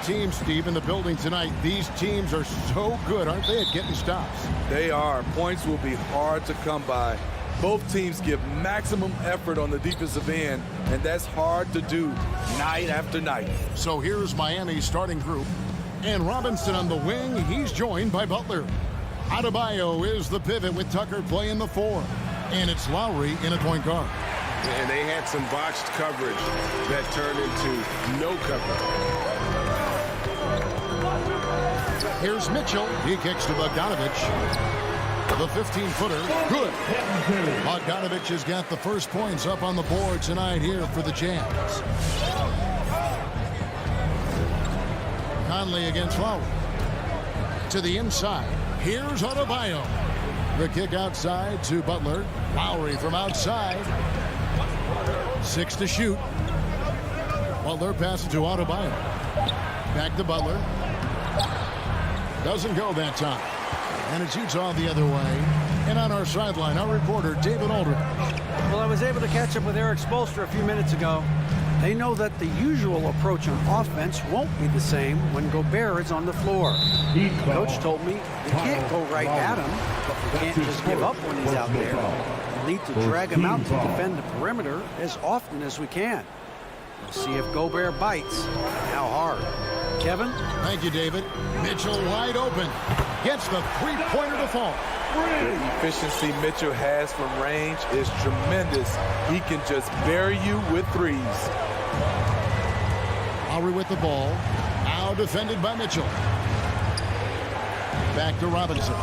teams, Steve, in the building tonight. These teams are so good, aren't they, at getting stops? They are. Points will be hard to come by. Both teams give maximum effort on the defensive end, and that's hard to do night after night. So here's Miami's starting group. And Robinson on the wing. He's joined by Butler. Adebayo is the pivot with Tucker playing the 4. And it's Lowry in at point guard. And they had some botched coverage that turned into no coverage. Here's Mitchell. He kicks to Bogdanovich. The 15-footer, good. Bogdanovich has got the first points up on the board tonight here for the Jazz. Conley against Lowry. To the inside. Here's Adebayo. The kick outside to Butler. Lowry from outside. 6 to shoot. Butler passes to Adebayo. Back to Butler. Doesn't go that time. And it's Utah the other way. And on our sideline, our reporter, David Aldridge. Well, I was able to catch up with Eric Spoelstra a few minutes ago. They know that the usual approach on offense won't be the same when Gobert is on the floor. Coach told me we can't go right at him, but we can't just give up when he's out there. We'll need to drag him out to defend the perimeter as often as we can. We'll see if Gobert bites and how hard. Kevin? Thank you, David. Mitchell wide open. Gets the three-pointer to fall. The efficiency Mitchell has from range is tremendous. He can just bury you with threes. Lowry with the ball. Now defended by Mitchell. Back to Robinson.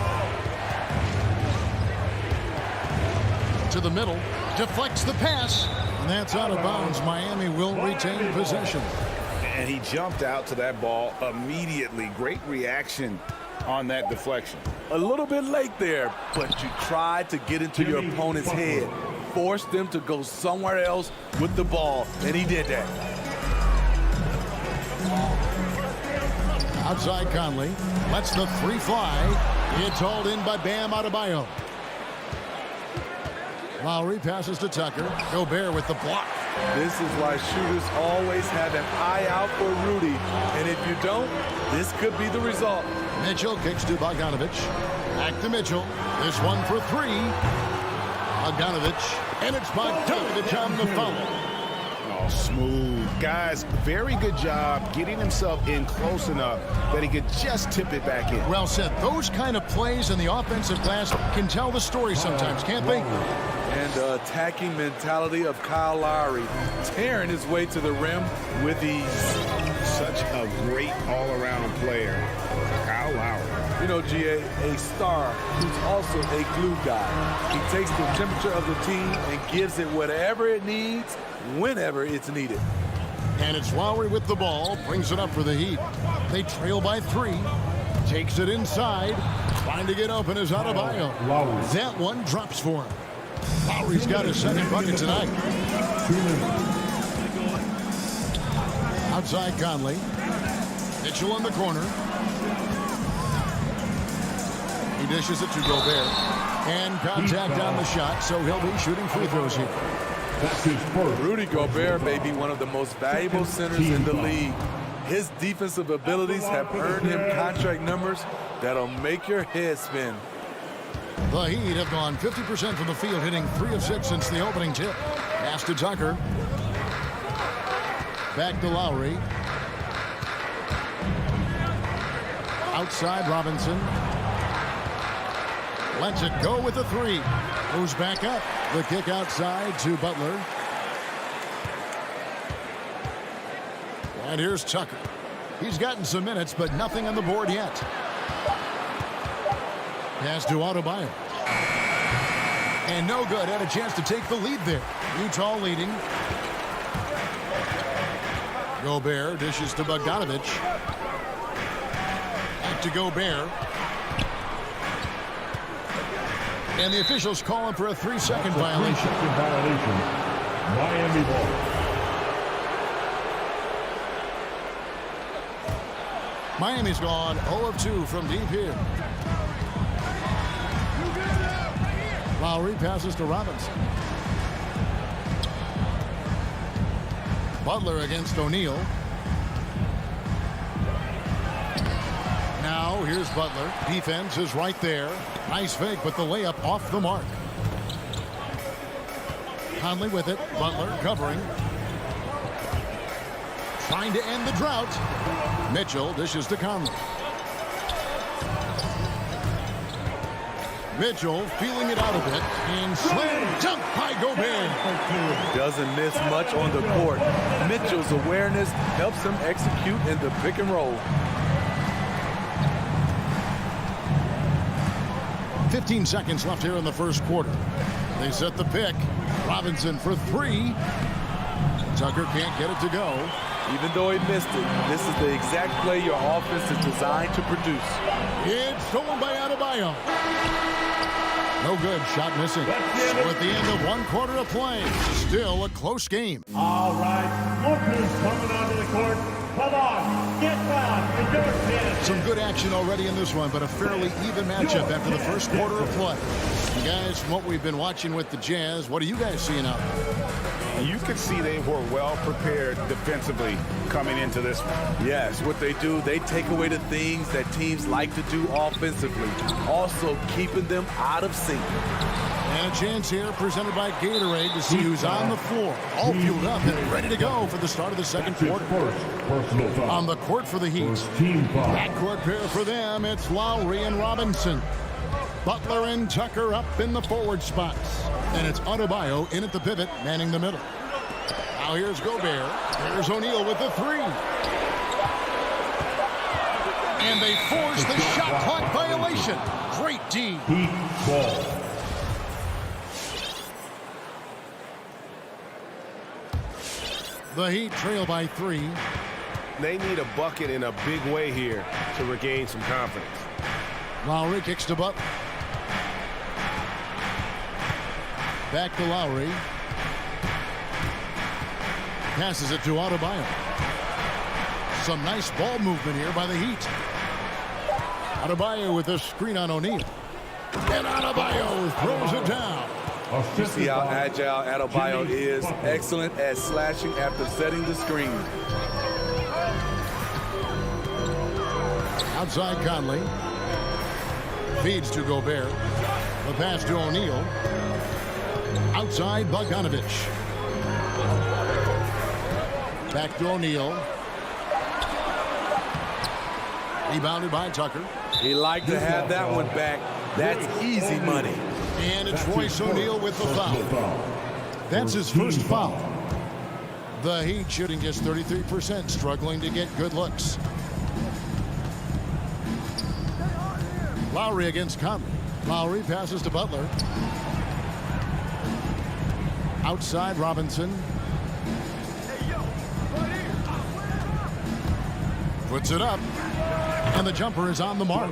To the middle. Deflects the pass. And that's out of bounds. Miami will retain possession. And he jumped out to that ball immediately. Great reaction on that deflection. A little bit late there, but you tried to get into your opponent's head. Forced them to go somewhere else with the ball, and he did that. Outside Conley. Lets the three fly. It's hauled in by Bam Adebayo. Lowry passes to Tucker. Gobert with the block. This is why shooters always have an eye out for Rudy. And if you don't, this could be the result. Mitchell kicks to Bogdanovich. Back to Mitchell. This one for 3. Bogdanovich. And it's Bogdanovich on the foul. Oh, smooth. Guys, very good job getting himself in close enough that he could just tip it back in. Well said. Those kind of plays in the offensive glass can tell the story sometimes, can't they? And the attacking mentality of Kyle Lowry, tearing his way to the rim with ease. Such a great all-around player, Kyle Lowry. You know, GA, a star who's also a glue guy. He takes the temperature of the team and gives it whatever it needs, whenever it's needed. And it's Lowry with the ball, brings it up for the Heat. They trail by 3. Takes it inside. Trying to get open is Adebayo. That one drops for him. Lowry's got his second bucket tonight. Outside Conley. Mitchell in the corner. He dishes it to Gobert. And contact on the shot, so he'll be shooting free throws here. Rudy Gobert may be one of the most valuable centers in the league. His defensive abilities have earned him contract numbers that'll make your head spin. The Heat have gone 50% from the field, hitting 3 of 6 since the opening tip. Pass to Tucker. Back to Lowry. Outside Robinson. Lets it go with the 3. Moves back up. The kick outside to Butler. And here's Tucker. He's gotten some minutes, but nothing on the board yet. Pass to Adebayo. And no good. Had a chance to take the lead there. Utah leading. Gobert dishes to Bogdanovich. Back to Gobert. And the officials call him for a 3-second violation. Miami ball. Miami's gone 0 of 2 from deep here. Lowry passes to Robinson. Butler against O'Neal. go. Here's Butler. Defense is right there. Nice fake, but the layup off the mark. Conley with it. Butler covering. Trying to end the drought. Mitchell dishes to Conley. Mitchell feeling it out a bit. And slam dunk by Gobert. Doesn't miss much on the court. Mitchell's awareness helps him execute in the pick and roll. 15 seconds left here in the first quarter. They set the pick. Robinson for three. Tucker can't get it to go. Even though he missed it, this is the exact play your offense is designed to produce. It's stolen by Adebayo. No good. Shot missing. So at the end of one quarter of play, still a close game. All right. Workers coming onto the court. Come on. Get down. Some good action already in this one, but a fairly even matchup after the first quarter of play. And guys, from what we've been watching with the Jazz, what are you guys seeing out there? You could see they were well prepared defensively coming into this one. Yes, what they do, they take away the things that teams like to do offensively, also keeping them out of sync. And a chance here presented by Gatorade to see who's on the floor, all fueled up and ready to go for the start of the second quarter. On the court for the Heat. Backcourt pair for them, it's Lowry and Robinson. Butler and Tucker up in the forward spots. And it's Adebayo in at the pivot, manning the middle. Now here's Gobert. There's O'Neal with the three. And they force the shot clock violation. Great D. Heat ball. The Heat trail by three. They need a bucket in a big way here to regain some confidence. Lowry kicks to Butler. Back to Lowry. Passes it to Adebayo. Some nice ball movement here by the Heat. Adebayo with a screen on O'Neal. And Adebayo throws it down. You see how agile Adebayo is. Excellent at slashing after setting the screen. Outside Conley. Feeds to Gobert. The pass to O'Neal. Outside Bogdanovich. Back to O'Neal. Rebounded by Tucker. He liked to have that one back. That's easy money. And it's Royce O'Neal with the foul. That's his first foul. The Heat shooting just 33%, struggling to get good looks. Lowry against Conley. Lowry passes to Butler. Outside Robinson. Puts it up. And the jumper is on the mark.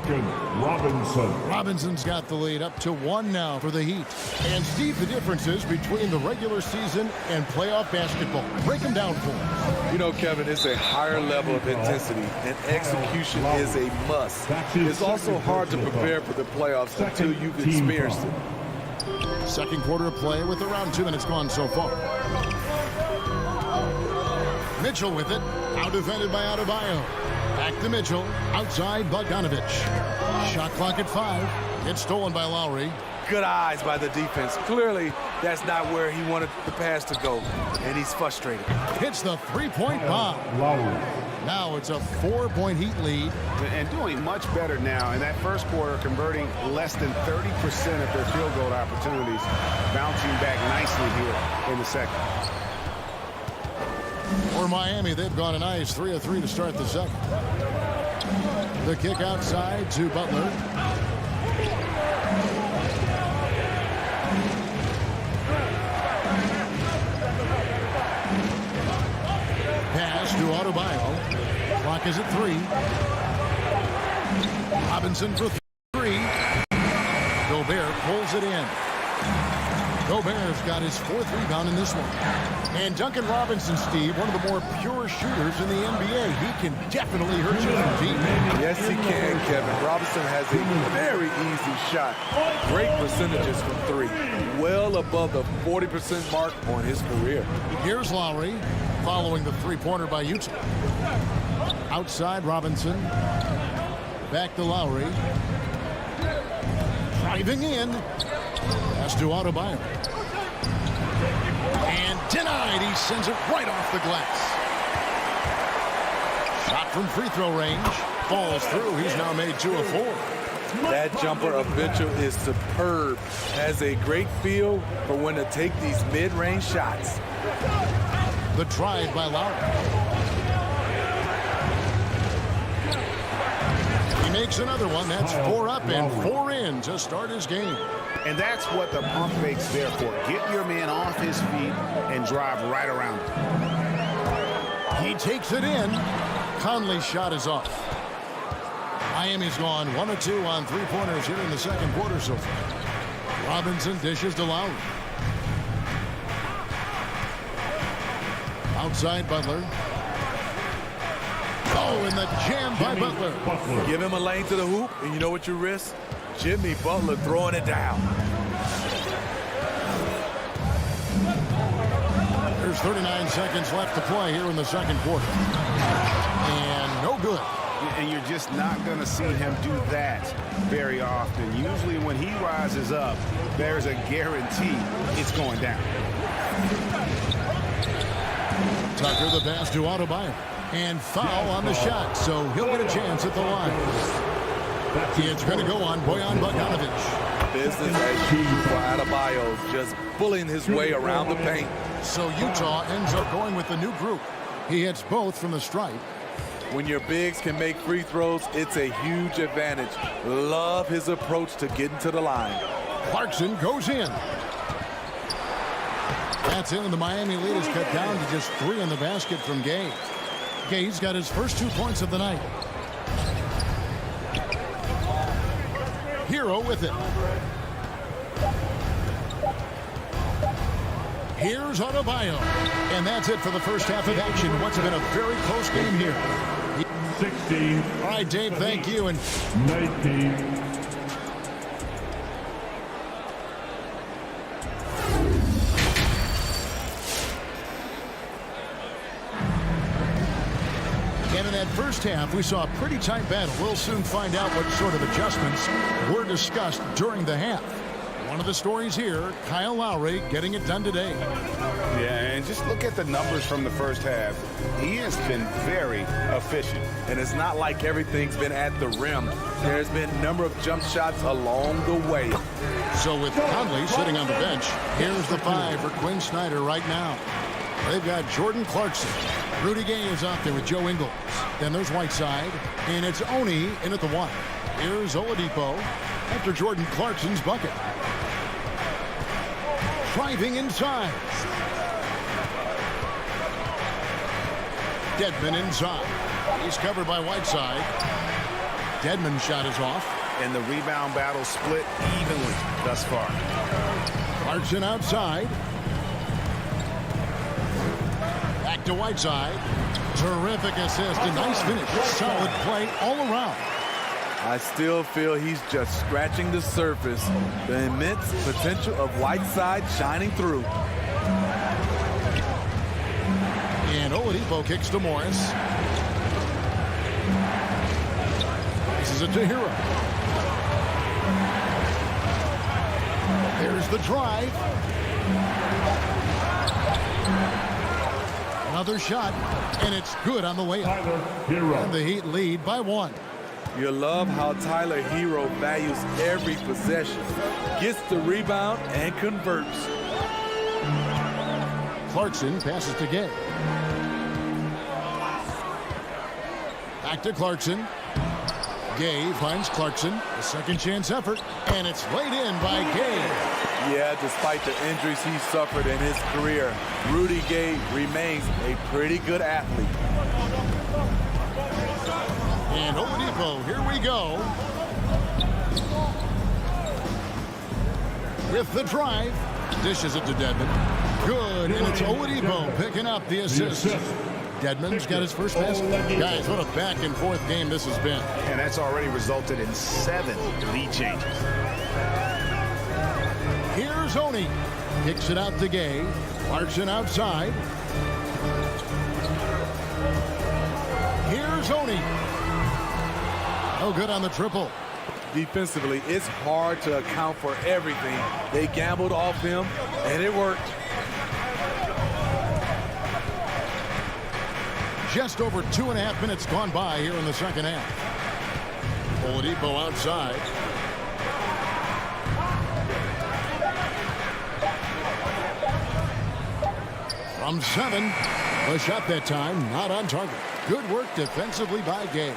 Robinson's got the lead up to one now for the Heat. And Steve, the differences between the regular season and playoff basketball. Break them down for us. You know, Kevin, it's a higher level of intensity, and execution is a must. It's also hard to prepare for the playoffs until you've experienced it. Second quarter of play with around 2 minutes gone so far. Mitchell with it. Out defended by Adebayo. Back to Mitchell. Outside Bogdanovich. Shot clock at 5. It's stolen by Lowry. Good eyes by the defense. Clearly, that's not where he wanted the pass to go, and he's frustrated. Hits the three-point bomb. Now it's a 4-point Heat lead. And doing much better now in that first quarter, converting less than 30% of their field goal opportunities, bouncing back nicely here in the second. For Miami, they've gone a nice 3 of 3 to start the second. The kick outside to Butler. Pass to Adebayo. Clock is at 3. Robinson for 3. Gobert pulls it in. Gobert's got his 4th rebound in this one. And Duncan Robinson, Steve, one of the more pure shooters in the NBA. He can definitely hurt you from deep. Yes, he can, Kevin. Robinson has a very easy shot. Great percentages from 3. Well above the 40% mark on his career. Here's Lowry following the three-pointer by Utah. Outside Robinson. Back to Lowry. Driving in. Pass to Adebayo. And denied. He sends it right off the glass. Shot from free throw range. Falls through. He's now made 2 of 4. That jumper of Mitchell is superb. Has a great feel for when to take these mid-range shots. The drive by Lowry. He makes another one. That's 4 up and 4 in to start his game. And that's what the pump fake's there for. Get your man off his feet and drive right around him. He takes it in. Conley's shot is off. Miami's gone 1 of 2 on 3-pointers here in the second quarter so far. Robinson dishes to Lowry. Outside Butler. Oh, and the jam by Butler. Give him a lane to the hoop, and you know what you risk? Jimmy Butler throwing it down. There's 39 seconds left to play here in the second quarter. And no good. And you're just not going to see him do that very often. Usually when he rises up, there's a guarantee it's going down. Tucker the pass to Adebayo. And foul on the shot, so he'll get a chance at the line. It's going to go on Bojan Bogdanovic. Business as usual for Adebayo, just bullying his way around the paint. So Utah ends up going with the new group. He hits both from the stripe. When your bigs can make free throws, it's a huge advantage. Love his approach to getting to the line. Clarkson goes in. That's in, and the Miami lead is cut down to just 3 in the basket from Gay. Gay's got his first 2 points of the night. Hero with it. Here's Adebayo. And that's it for the first half of action. What's been a very close game here. 16. All right, Dave, thank you. And 19. And in that first half, we saw a pretty tight battle. We'll soon find out what sort of adjustments were discussed during the half. One of the stories here, Kyle Lowry getting it done today. Yeah, and just look at the numbers from the first half. He has been very efficient. And it's not like everything's been at the rim. There's been a number of jump shots along the way. So with Conley sitting on the bench, here's the 5 for Quinn Snyder right now. They've got Jordan Clarkson. Rudy Gay is out there with Joe Ingles. Then there's Whiteside, and it's Oni in at the 1. Here's Oladipo after Jordan Clarkson's bucket. Driving inside. Dedmon inside. He's covered by Whiteside. Dedmon's shot is off. And the rebound battle split evenly thus far. Clarkson outside. Back to Whiteside. Terrific assist. A nice finish. Solid play all around. I still feel he's just scratching the surface. The immense potential of Whiteside shining through. And Oladipo kicks to Morris. This is it to Hero. There's the drive. Another shot, and it's good on the way up. And the Heat lead by 1. You love how Tyler Hero values every possession. Gets the rebound and converts. Clarkson passes to Gay. Back to Clarkson. Gay finds Clarkson. A second chance effort, and it's laid in by Gay. Yeah, despite the injuries he suffered in his career, Rudy Gay remains a pretty good athlete. And Oladipo, here we go. With the drive, dishes it to Dedmon. Good, and it's Oladipo picking up the assist. Dedmon's got his first pass. Guys, what a back-and-forth game this has been. And that's already resulted in 7 lead changes. Here's Oni. Kicks it out to Gay. Clarkson outside. Here's Oni. No good on the triple. Defensively, it's hard to account for everything. They gambled off him, and it worked. Just over 2.5 minutes gone by here in the second half. Oladipo outside. From 7. A shot that time, not on target. Good work defensively by Gay.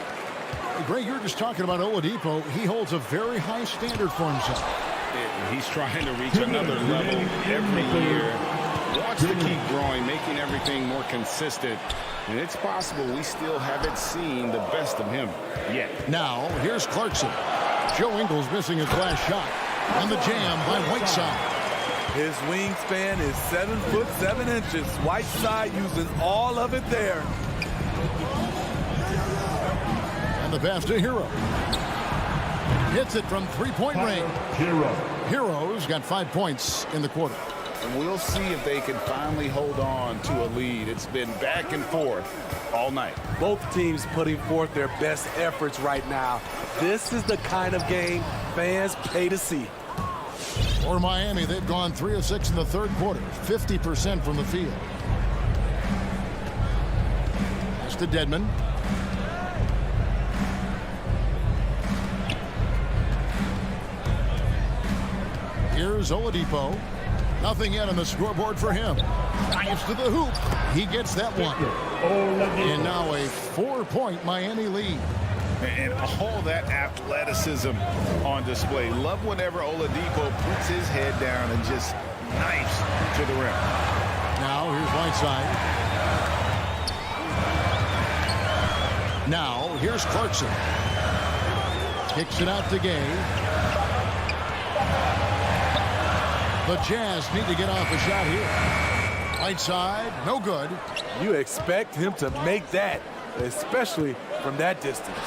Greg, you're just talking about Oladipo. He holds a very high standard for himself. He's trying to reach another level every year. Wants to keep growing, making everything more consistent. And it's possible we still haven't seen the best of him yet. Now, here's Clarkson. Joe Ingles missing his last shot. On the jam by Whiteside. His wingspan is 7'7". Whiteside using all of it there. And the pass to Hero. Hits it from three-point range. Hero's got 5 points in the quarter. And we'll see if they can finally hold on to a lead. It's been back and forth all night. Both teams putting forth their best efforts right now. This is the kind of game fans pay to see. For Miami, they've gone 3 of 6 in the third quarter, 50% from the field. That's to Dedmon. Here's Oladipo. Nothing yet on the scoreboard for him. Dives to the hoop. He gets that one. And now a 4-point Miami lead. And all that athleticism on display. Love whenever Oladipo puts his head down and just knifes to the rim. Now here's Whiteside. Now here's Clarkson. Kicks it out to Gay. The Jazz need to get off a shot here. Whiteside, no good. You expect him to make that, especially from that distance.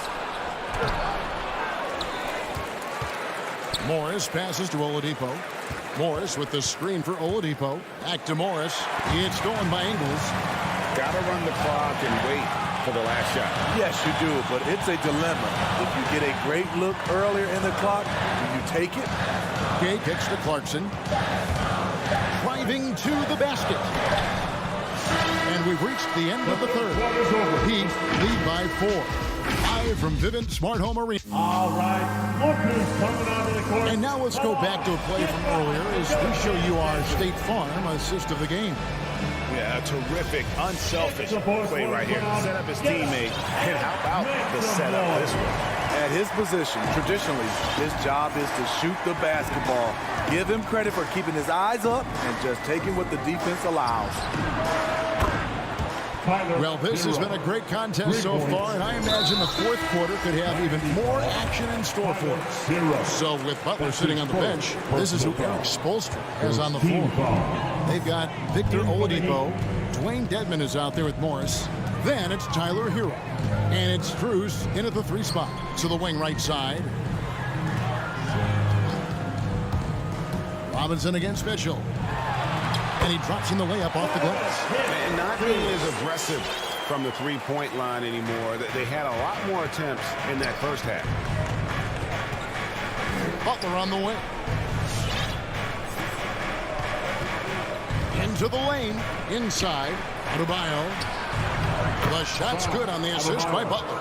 Morris passes to Oladipo. Morris with the screen for Oladipo. Back to Morris. It's stolen by Ingles. Got to run the clock and wait for the last shot. Yes, you do, but it's a dilemma. If you get a great look earlier in the clock, do you take it? Gay kicks to Clarkson. Driving to the basket. And we've reached the end of the third. Heat lead by 4. Live from Vivint Smart Home Arena. All right, look who's coming onto the court. And now let's go back to a play from earlier as we show you our State Farm assist of the game. Yeah, a terrific, unselfish play right here. Set up his teammate. And how about the setup this one? At his position, traditionally, his job is to shoot the basketball. Give him credit for keeping his eyes up and just taking what the defense allows. Well, this has been a great contest so far, and I imagine the fourth quarter could have even more action in store for us. So with Butler sitting on the bench, this is who Eric Spoelstra has on the floor. They've got Victor Oladipo. Dwayne Dedmon is out there with Morris. Then it's Tyler Hero. And it's Strus in at the 3 spot. To the wing right side. Robinson against Mitchell. And he drops in the layup off the glass. And not being as aggressive from the three-point line anymore. They had a lot more attempts in that first half. Butler on the wing. Into the lane. Inside. Adebayo. The shot's good on the assist by Butler.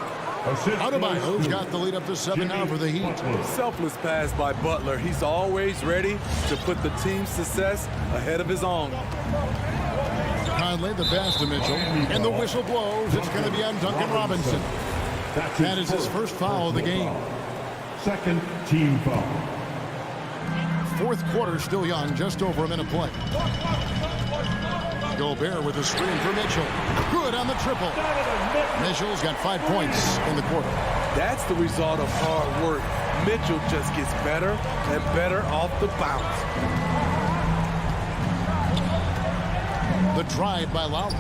Adebayo's got the lead up to 7 now for the Heat. Selfless pass by Butler. He's always ready to put the team's success ahead of his own. Conley, the pass to Mitchell. And the whistle blows. It's going to be on Duncan Robinson. That is his first foul of the game. Second team foul. Fourth quarter still young, just over a minute play. Gobert with a screen for Mitchell. Good on the triple. Mitchell's got 5 points in the quarter. That's the result of hard work. Mitchell just gets better and better off the bounce. The drive by Lowry.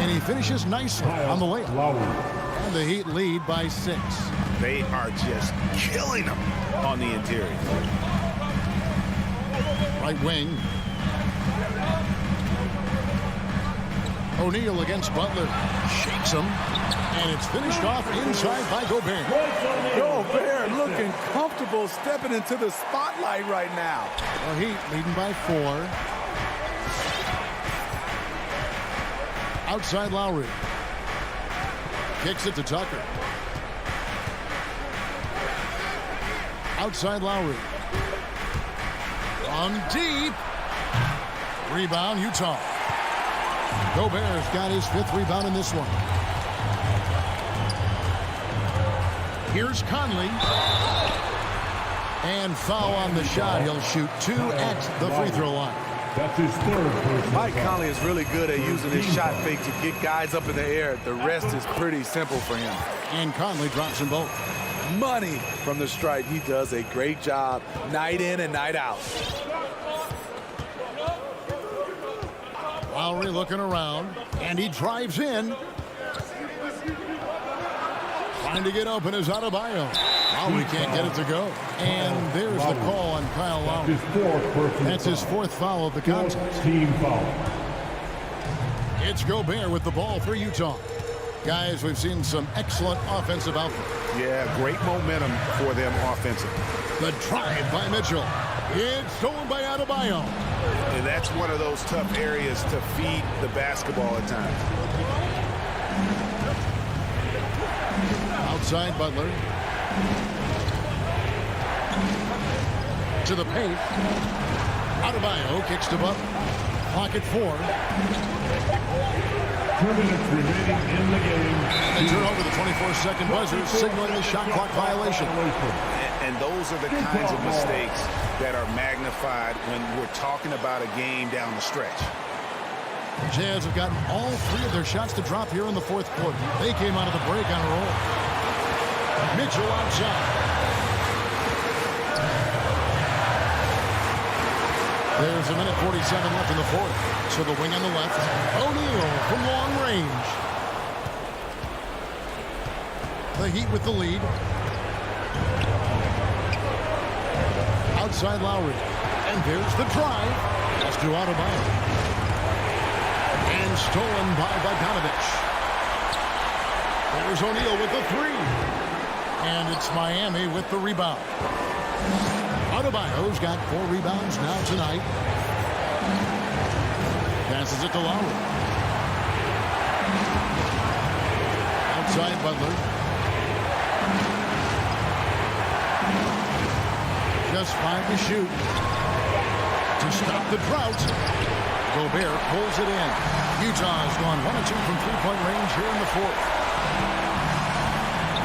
And he finishes nicely on the layup. And the Heat lead by 6. They are just killing them on the interior. Right wing. O'Neal against Butler. Shakes him. And it's finished off inside by Gobert. Gobert looking comfortable stepping into the spotlight right now. Well, Heat leading by 4. Outside Lowry. Kicks it to Tucker. Outside Lowry. On deep. Rebound, Utah. Gobert's got his 5th rebound in this one. Here's Conley. And foul on the shot. He'll shoot 2 at the free throw line. That's his 3rd. Mike Conley is really good at using his shot fake to get guys up in the air. The rest is pretty simple for him. And Conley drops them both. Money from the stripe. He does a great job night in and night out. Lowry looking around, and he drives in. Trying to get open is Adebayo. Lowry can't get it to go. And there's the call on Kyle Lowry. That's his 4th foul of the contest. Team foul. It's Gobert with the ball for Utah. Guys, we've seen some excellent offensive output. Yeah, great momentum for them offensively. The drive by Mitchell. It's stolen by Adebayo. And that's one of those tough areas to feed the basketball at times. Outside Butler. To the paint. Adebayo kicks to Butler. Clock at 4. 2 minutes remaining in the game. They turn over the 24-second buzzer, signaling the shot clock violation. And those are the kinds of mistakes that are magnified when we're talking about a game down the stretch. Jazz have gotten all 3 of their shots to drop here in the 4th quarter. They came out of the break on a roll. Mitchell outside. There's 1:47 left in the 4th. To the wing on the left. O'Neal from long range. The Heat with the lead. Outside Lowry. And there's the drive. That's to Adebayo. And stolen by Bogdanovich. There's O'Neal with the 3. And it's Miami with the rebound. Adebayo's got 4 rebounds now tonight. Passes it to Lowry. Outside Butler. Just 5 to shoot. To stop the drought. Gobert pulls it in. Utah has gone 1 of 2 from 3-point range here in the 4th.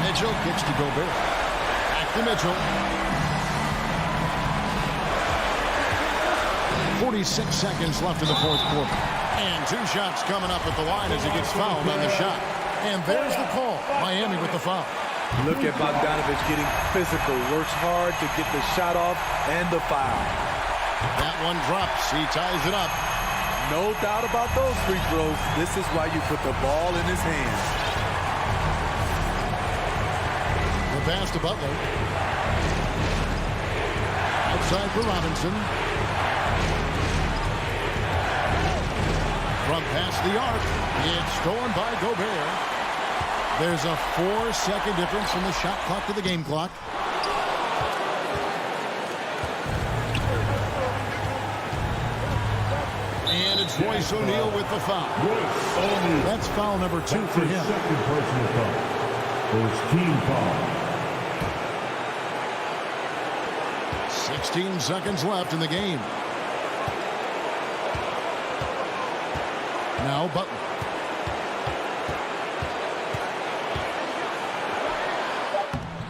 Mitchell kicks to Gobert. Back to Mitchell. 46 seconds left in the 4th quarter. And 2 shots coming up at the line as he gets fouled on the shot. And there's the call. Miami with the foul. Look at Bogdanovich getting physical. Works hard to get the shot off and the foul. That one drops. He ties it up. No doubt about those free throws. This is why you put the ball in his hands. The pass to Butler. Outside for Robinson. Front past the arc. It's stolen by Gobert. There's a 4-second difference from the shot clock to the game clock. And it's Royce O'Neal with the foul. That's foul number 2 for him. Second personal foul. First team foul. 16 seconds left in the game. Now Butler.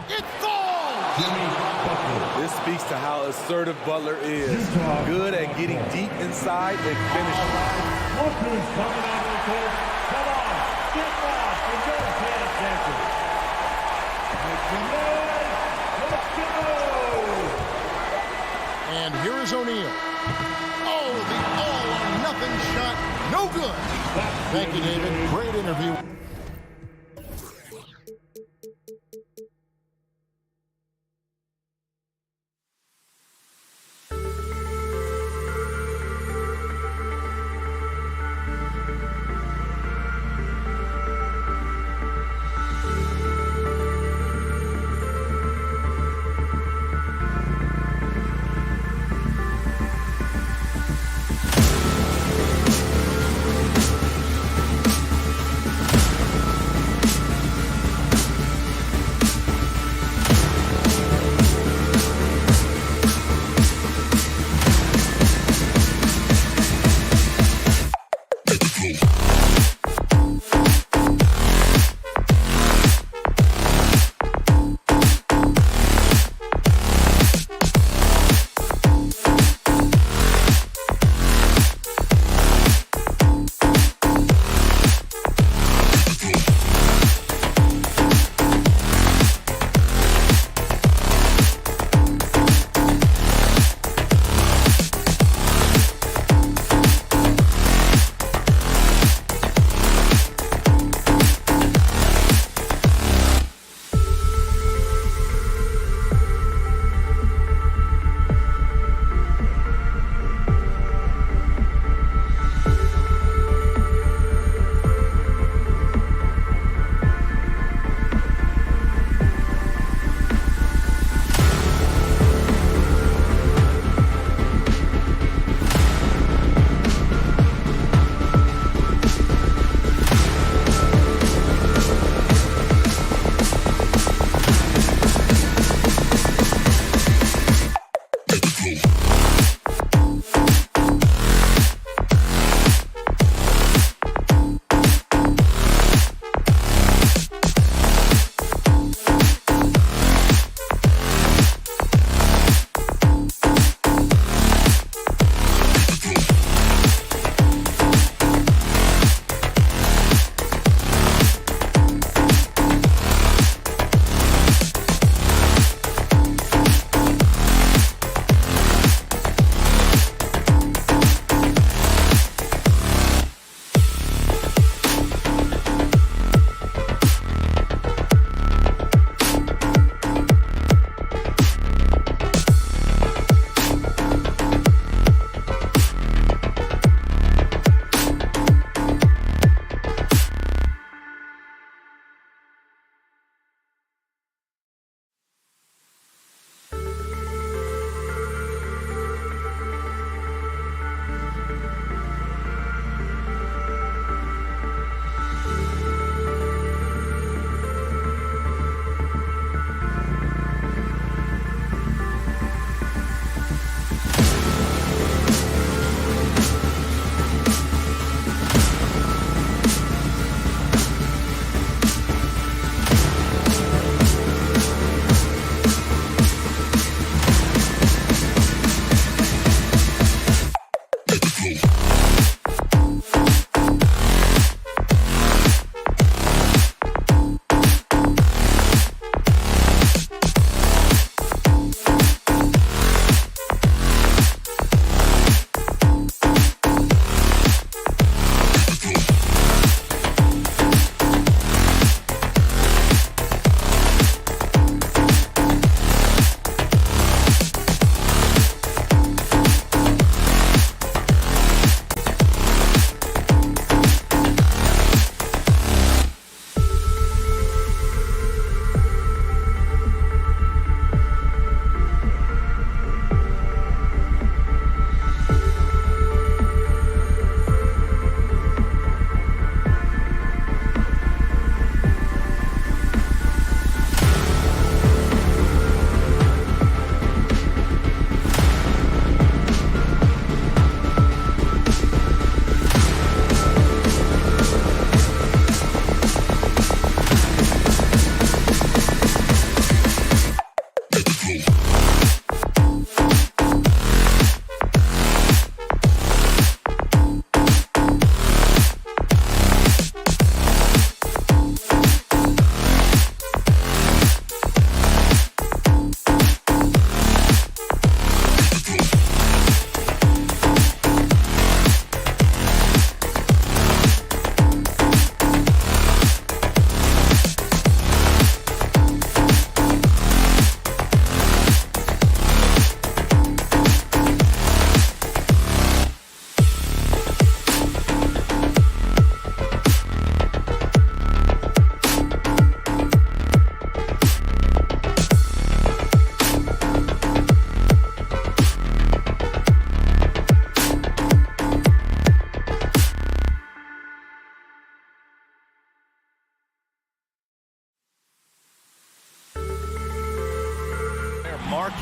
It falls! This speaks to how assertive Butler is. Good at getting deep inside and finishing. Look who's coming out of the court. Come on, get off and go pay attention. Make some noise. Let's go! And here is O'Neal. Oh, the all-or-nothing shot. No good. Thank you, David. Great interview.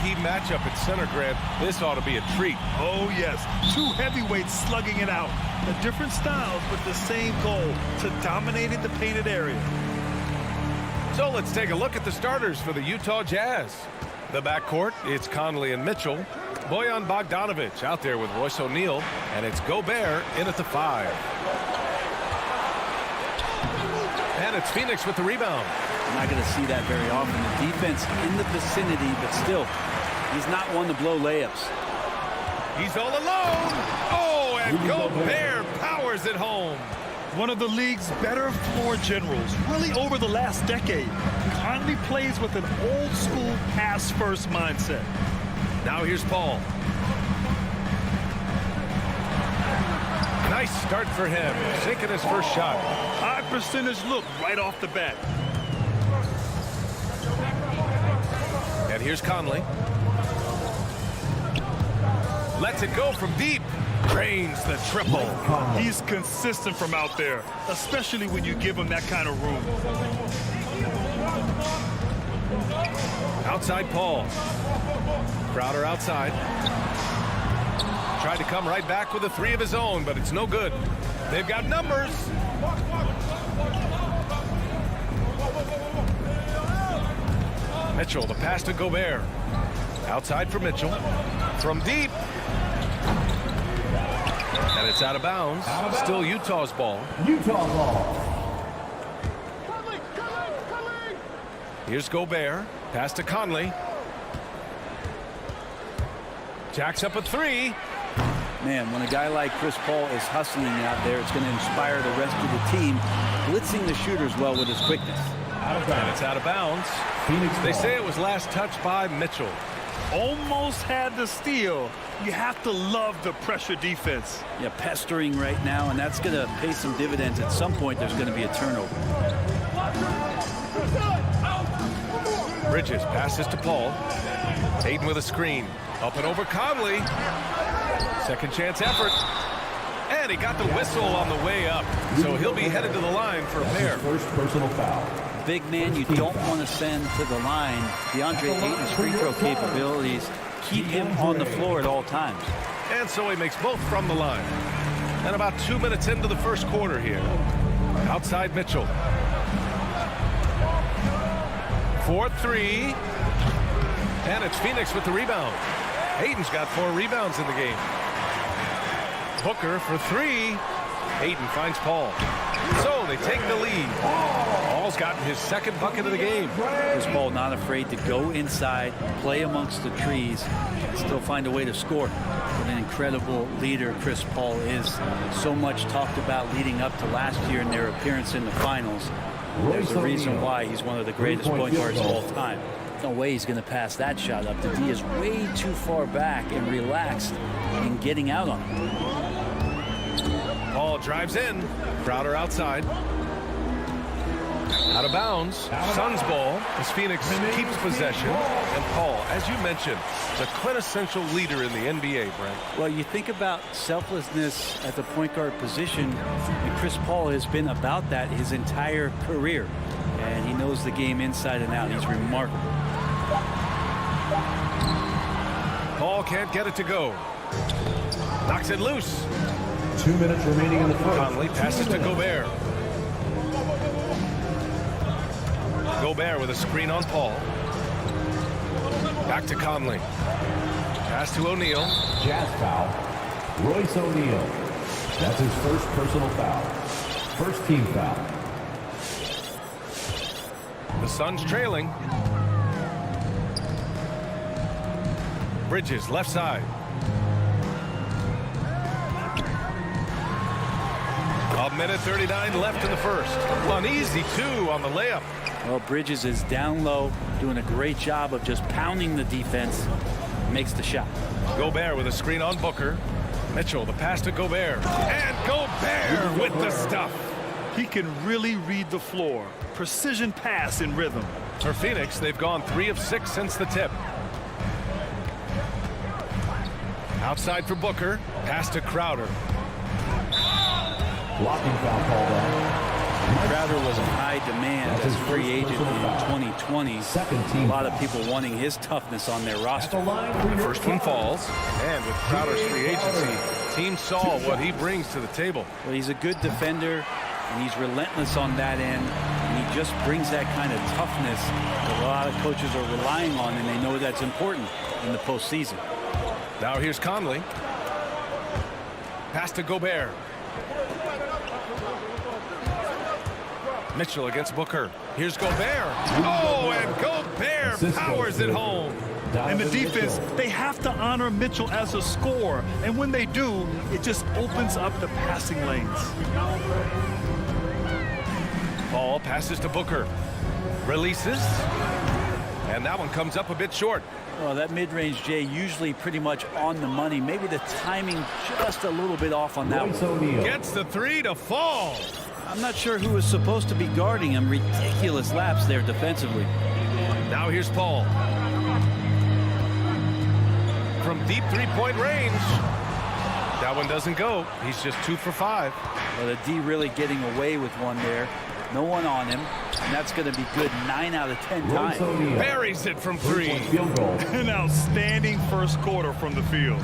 key matchup at center, Grant. This ought to be a treat. Oh, yes. Two heavyweights slugging it out. The different styles, but the same goal, to dominate in the painted area. So let's take a look at the starters for the Utah Jazz. The backcourt, it's Conley and Mitchell. Bojan Bogdanovic out there with Royce O'Neal. And it's Gobert in at the 5. And it's Phoenix with the rebound. I'm not going to see that very often. The defense in the vicinity, but still, he's not one to blow layups. He's all alone. Oh, and Gobert powers it home. One of the league's better floor generals, really over the last decade. Conley plays with an old-school pass-first mindset. Now here's Paul. Nice start for him, sinking his first shot. High percentage look right off the bat. And here's Conley. Lets it go from deep. Drains the triple. He's consistent from out there, especially when you give him that kind of room. Outside Paul. Crowder outside. Tried to come right back with a 3 of his own, but it's no good. They've got numbers. Mitchell, the pass to Gobert. Outside for Mitchell. From deep. And it's out of bounds. Still Utah's ball. Utah ball. Here's Gobert. Pass to Conley. Jacks up a 3. Man, when a guy like Chris Paul is hustling out there, it's going to inspire the rest of the team, blitzing the shooters well with his quickness. And it's out of bounds. They say it was last touched by Mitchell. Almost had the steal. You have to love the pressure defense. Yeah, pestering right now, and that's going to pay some dividends. At some point, there's going to be a turnover. Bridges passes to Paul. Hayden with a screen. Up and over Conley. Second chance effort. And he got the whistle on the way up. So he'll be headed to the line for a pair. First personal foul. Big man you don't want to send to the line. DeAndre Ayton's free throw capabilities keep him on the floor at all times. And so he makes both from the line. And about 2 minutes into the first quarter here. Outside Mitchell. 4-3. And it's Phoenix with the rebound. Hayden's got 4 rebounds in the game. Booker for 3. Hayden finds Paul. So they take the lead. Paul's gotten his second bucket of the game. Chris Paul not afraid to go inside, play amongst the trees, and still find a way to score. What an incredible leader Chris Paul is. So much talked about leading up to last year in their appearance in the finals. There's a reason why he's one of the greatest point guards of all time. No way he's going to pass that shot up. The D is way too far back and relaxed in getting out on him. Paul drives in. Crowder outside. Out of bounds. Suns ball as Phoenix keeps possession. And Paul, as you mentioned, the quintessential leader in the NBA, Brent. Well, you think about selflessness at the point guard position, and Chris Paul has been about that his entire career. And he knows the game inside and out. He's remarkable. Paul can't get it to go. Knocks it loose. 2 minutes remaining in the first. Conley passes to Gobert. Gobert with a screen on Paul. Back to Conley. Pass to O'Neal. Jazz foul. Royce O'Neal. That's his first personal foul. First team foul. The Suns trailing. Bridges left side. A minute 39 left in the first. An easy 2 on the layup. Well, Bridges is down low, doing a great job of just pounding the defense. Makes the shot. Gobert with a screen on Booker. Mitchell, the pass to Gobert. And Gobert with the stuff. He can really read the floor. Precision pass in rhythm. For Phoenix, they've gone 3 of 6 since the tip. Outside for Booker. Pass to Crowder. Blocking foul called on. Crowder was in high demand as a free agent in 2020. A lot of people wanting his toughness on their roster. The first one falls, and with Crowder's free agency, team saw what he brings to the table. Well, he's a good defender, and he's relentless on that end, and he just brings that kind of toughness that a lot of coaches are relying on, and they know that's important in the postseason. Now here's Conley. Pass to Gobert. Mitchell against Booker. Here's Gobert. Oh, and Gobert powers it home. And the defense, they have to honor Mitchell as a scorer. And when they do, it just opens up the passing lanes. Ball passes to Booker. Releases. And that one comes up a bit short. Well, that mid-range, Jay, usually pretty much on the money. Maybe the timing just a little bit off on that one. Gets the three to fall. I'm not sure who was supposed to be guarding him. Ridiculous laps there defensively. Now here's Paul. From deep three-point range. That one doesn't go. He's just 2 for 5. Well, the D really getting away with one there. No one on him, and that's going to be good 9 out of 10 times. Buries it from 3. An outstanding first quarter from the field.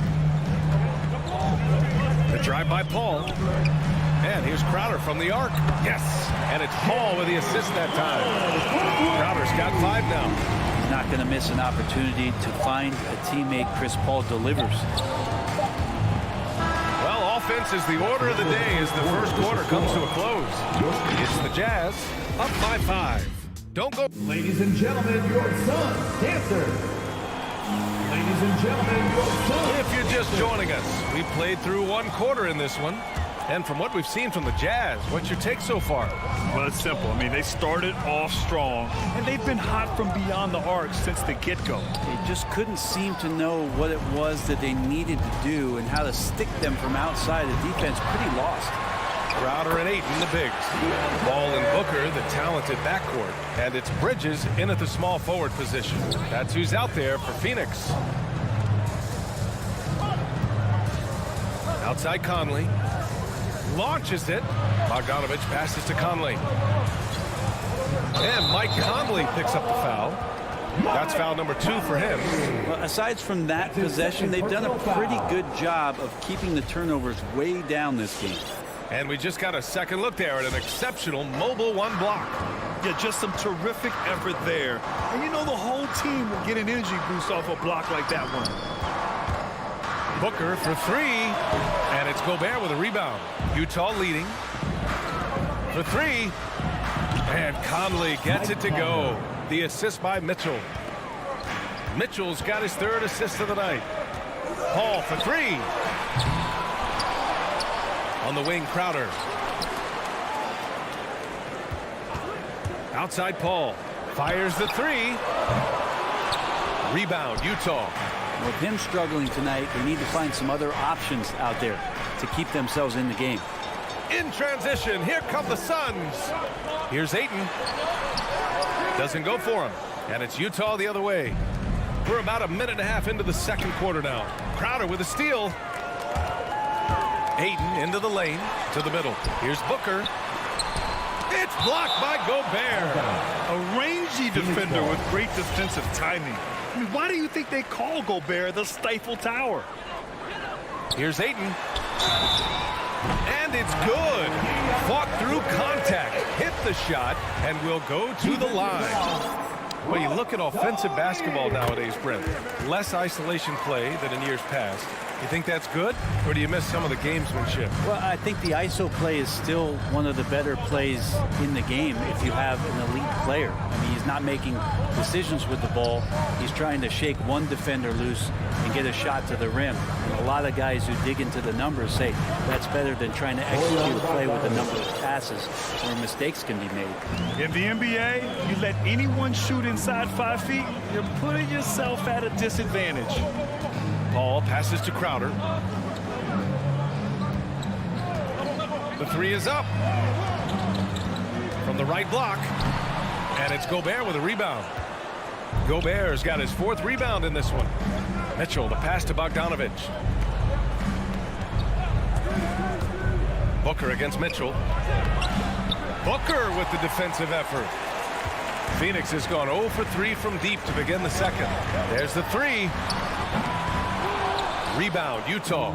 The drive by Paul. And here's Crowder from the arc. Yes, and it's Paul with the assist that time. Crowder's got 5 now. He's not going to miss an opportunity to find a teammate. Chris Paul delivers. Well, offense is the order of the day as the first quarter comes to a close. It's the Jazz up by 5. Don't go. Ladies and gentlemen, your son, Dancer. Ladies and gentlemen, your son. If you're just joining us, we played through 1 quarter in this one. And from what we've seen from the Jazz, what's your take so far? Well, it's simple. I mean, they started off strong, and they've been hot from beyond the arc since the get-go. They just couldn't seem to know what it was that they needed to do and how to stick them from outside. The defense pretty lost. Crowder and Ayton, the bigs. Ball and Booker, the talented backcourt. And it's Bridges in at the small forward position. That's who's out there for Phoenix. Outside Conley. Launches it. Bogdanovich passes to Conley. And Mike Conley picks up the foul. That's foul number 2 for him. Well, aside from that possession, they've done a pretty good job of keeping the turnovers way down this game. And we just got a second look there at an exceptional mobile 1 block. Yeah, just some terrific effort there. And you know the whole team will get an energy boost off a block like that one. Booker for 3, and it's Gobert with a rebound. Utah leading for 3, and Conley gets it to go. The assist by Mitchell. Mitchell's got his 3rd assist of the night. Paul for 3. On the wing, Crowder. Outside Paul. Fires the 3. Rebound, Utah. With him struggling tonight, they need to find some other options out there to keep themselves in the game. In transition, here come the Suns. Here's Ayton. Doesn't go for him. And it's Utah the other way. We're about a minute and a half into the second quarter now. Crowder with a steal. Ayton into the lane, to the middle. Here's Booker. It's blocked by Gobert. A rangy defender with great defensive timing. I mean, why do you think they call Gobert the Stifle Tower? Here's Ayton. And it's good. Fought through contact. Hit the shot and will go to the line. Well, you look at offensive basketball nowadays, Brent. Less isolation play than in years past. You think that's good, or do you miss some of the gamesmanship? Well, I think the ISO play is still one of the better plays in the game if you have an elite player. I mean, he's not making decisions with the ball. He's trying to shake one defender loose and get a shot to the rim. And a lot of guys who dig into the numbers say that's better than trying to execute a play with a number of passes where mistakes can be made. In the NBA, you let anyone shoot inside 5 feet, you're putting yourself at a disadvantage. Paul passes to Crowder. The 3 is up. From the right block. And it's Gobert with a rebound. Gobert's got his 4th rebound in this one. Mitchell, the pass to Bogdanovich. Booker against Mitchell. Booker with the defensive effort. Phoenix has gone 0 for 3 from deep to begin the second. There's the three. Rebound, Utah.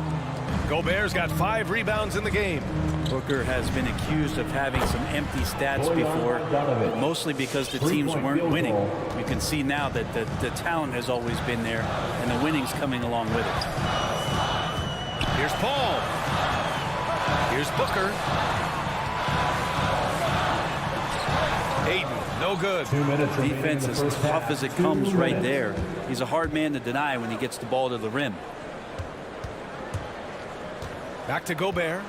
Gobert's got 5 rebounds in the game. Booker has been accused of having some empty stats before, but mostly because the teams weren't winning. You can see now that the talent has always been there, and the winning's coming along with it. Here's Paul. Here's Booker. Ayton, no good. Defense is tough as it comes right there. He's a hard man to deny when he gets the ball to the rim. Back to Gobert.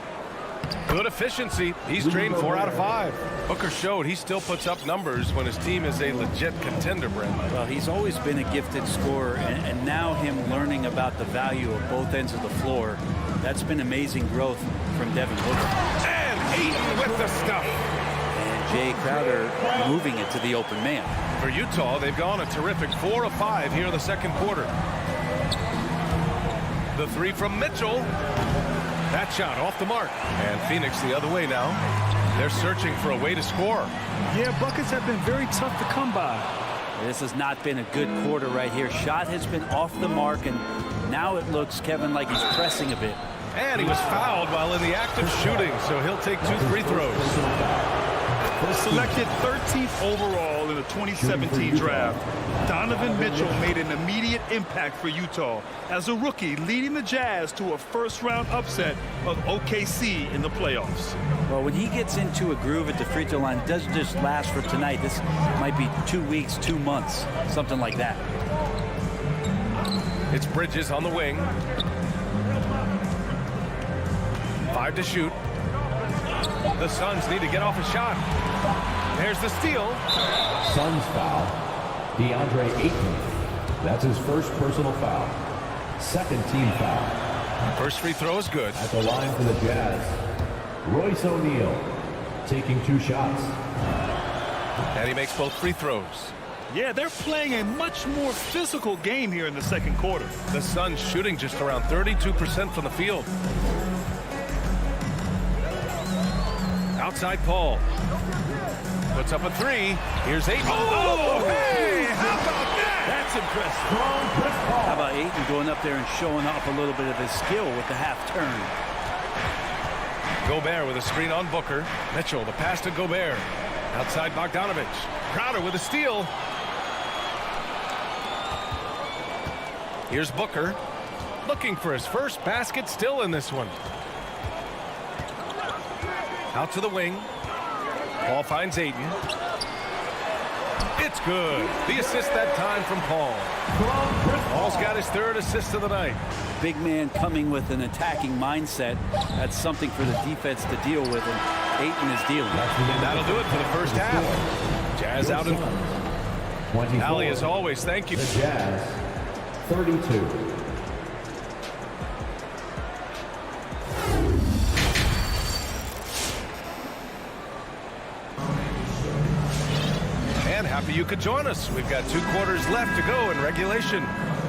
Good efficiency. He's drained 4 out of 5. Booker showed he still puts up numbers when his team is a legit contender, Brent. Well, he's always been a gifted scorer, and now him learning about the value of both ends of the floor, that's been amazing growth from Devin Booker. And Ayton with the stuff. And Jay Crowder moving it to the open man. For Utah, they've gone a terrific 4 of 5 here in the second quarter. The three from Mitchell. That shot off the mark. And Phoenix the other way now. They're searching for a way to score. Yeah, buckets have been very tough to come by. This has not been a good quarter right here. Shot has been off the mark, and now it looks, Kevin, like he's pressing a bit. And he was fouled while in the act of shooting, so he'll take 2 free throws. Selected 13th overall in the 2017 draft, Donovan Mitchell made an immediate impact for Utah as a rookie, leading the Jazz to a first-round upset of OKC in the playoffs. Well, when he gets into a groove at the free throw line, it doesn't just last for tonight. This might be 2 weeks, 2 months, something like that. It's Bridges on the wing. 5 to shoot. The Suns need to get off a shot. There's the steal. Suns foul. DeAndre Ayton. That's his first personal foul. Second team foul. First free throw is good. At the line for the Jazz, Royce O'Neal taking 2 shots. And he makes both free throws. Yeah, they're playing a much more physical game here in the second quarter. The Suns shooting just around 32% from the field. Outside Paul. Puts up a 3. Here's Ayton. Oh, hey! How about that? That's impressive. How about Ayton going up there and showing up a little bit of his skill with the half turn? Gobert with a screen on Booker. Mitchell, the pass to Gobert. Outside Bogdanovich. Crowder with a steal. Here's Booker. Looking for his first basket, still in this one. Out to the wing. Paul finds Ayton. It's good. The assist that time from Paul. Paul's got his 3rd assist of the night. Big man coming with an attacking mindset. That's something for the defense to deal with, and Ayton is dealing. And that'll do it for the first half. Jazz out in front. Ali, as always, thank you. The Jazz, 32. And happy you could join us. We've got 2 quarters left to go in regulation.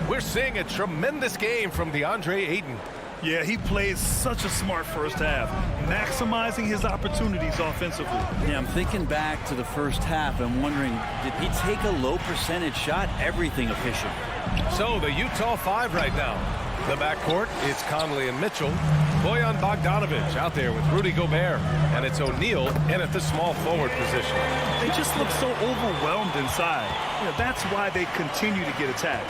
We're seeing a tremendous game from DeAndre Ayton. Yeah, he plays such a smart first half, maximizing his opportunities offensively. Yeah, I'm thinking back to the first half and wondering, did he take a low percentage shot? Everything efficient. So the Utah 5 right now. The backcourt, it's Conley and Mitchell. Bojan Bogdanovich out there with Rudy Gobert. And it's O'Neal in at the small forward position. They just look so overwhelmed inside. Yeah, that's why they continue to get attacked.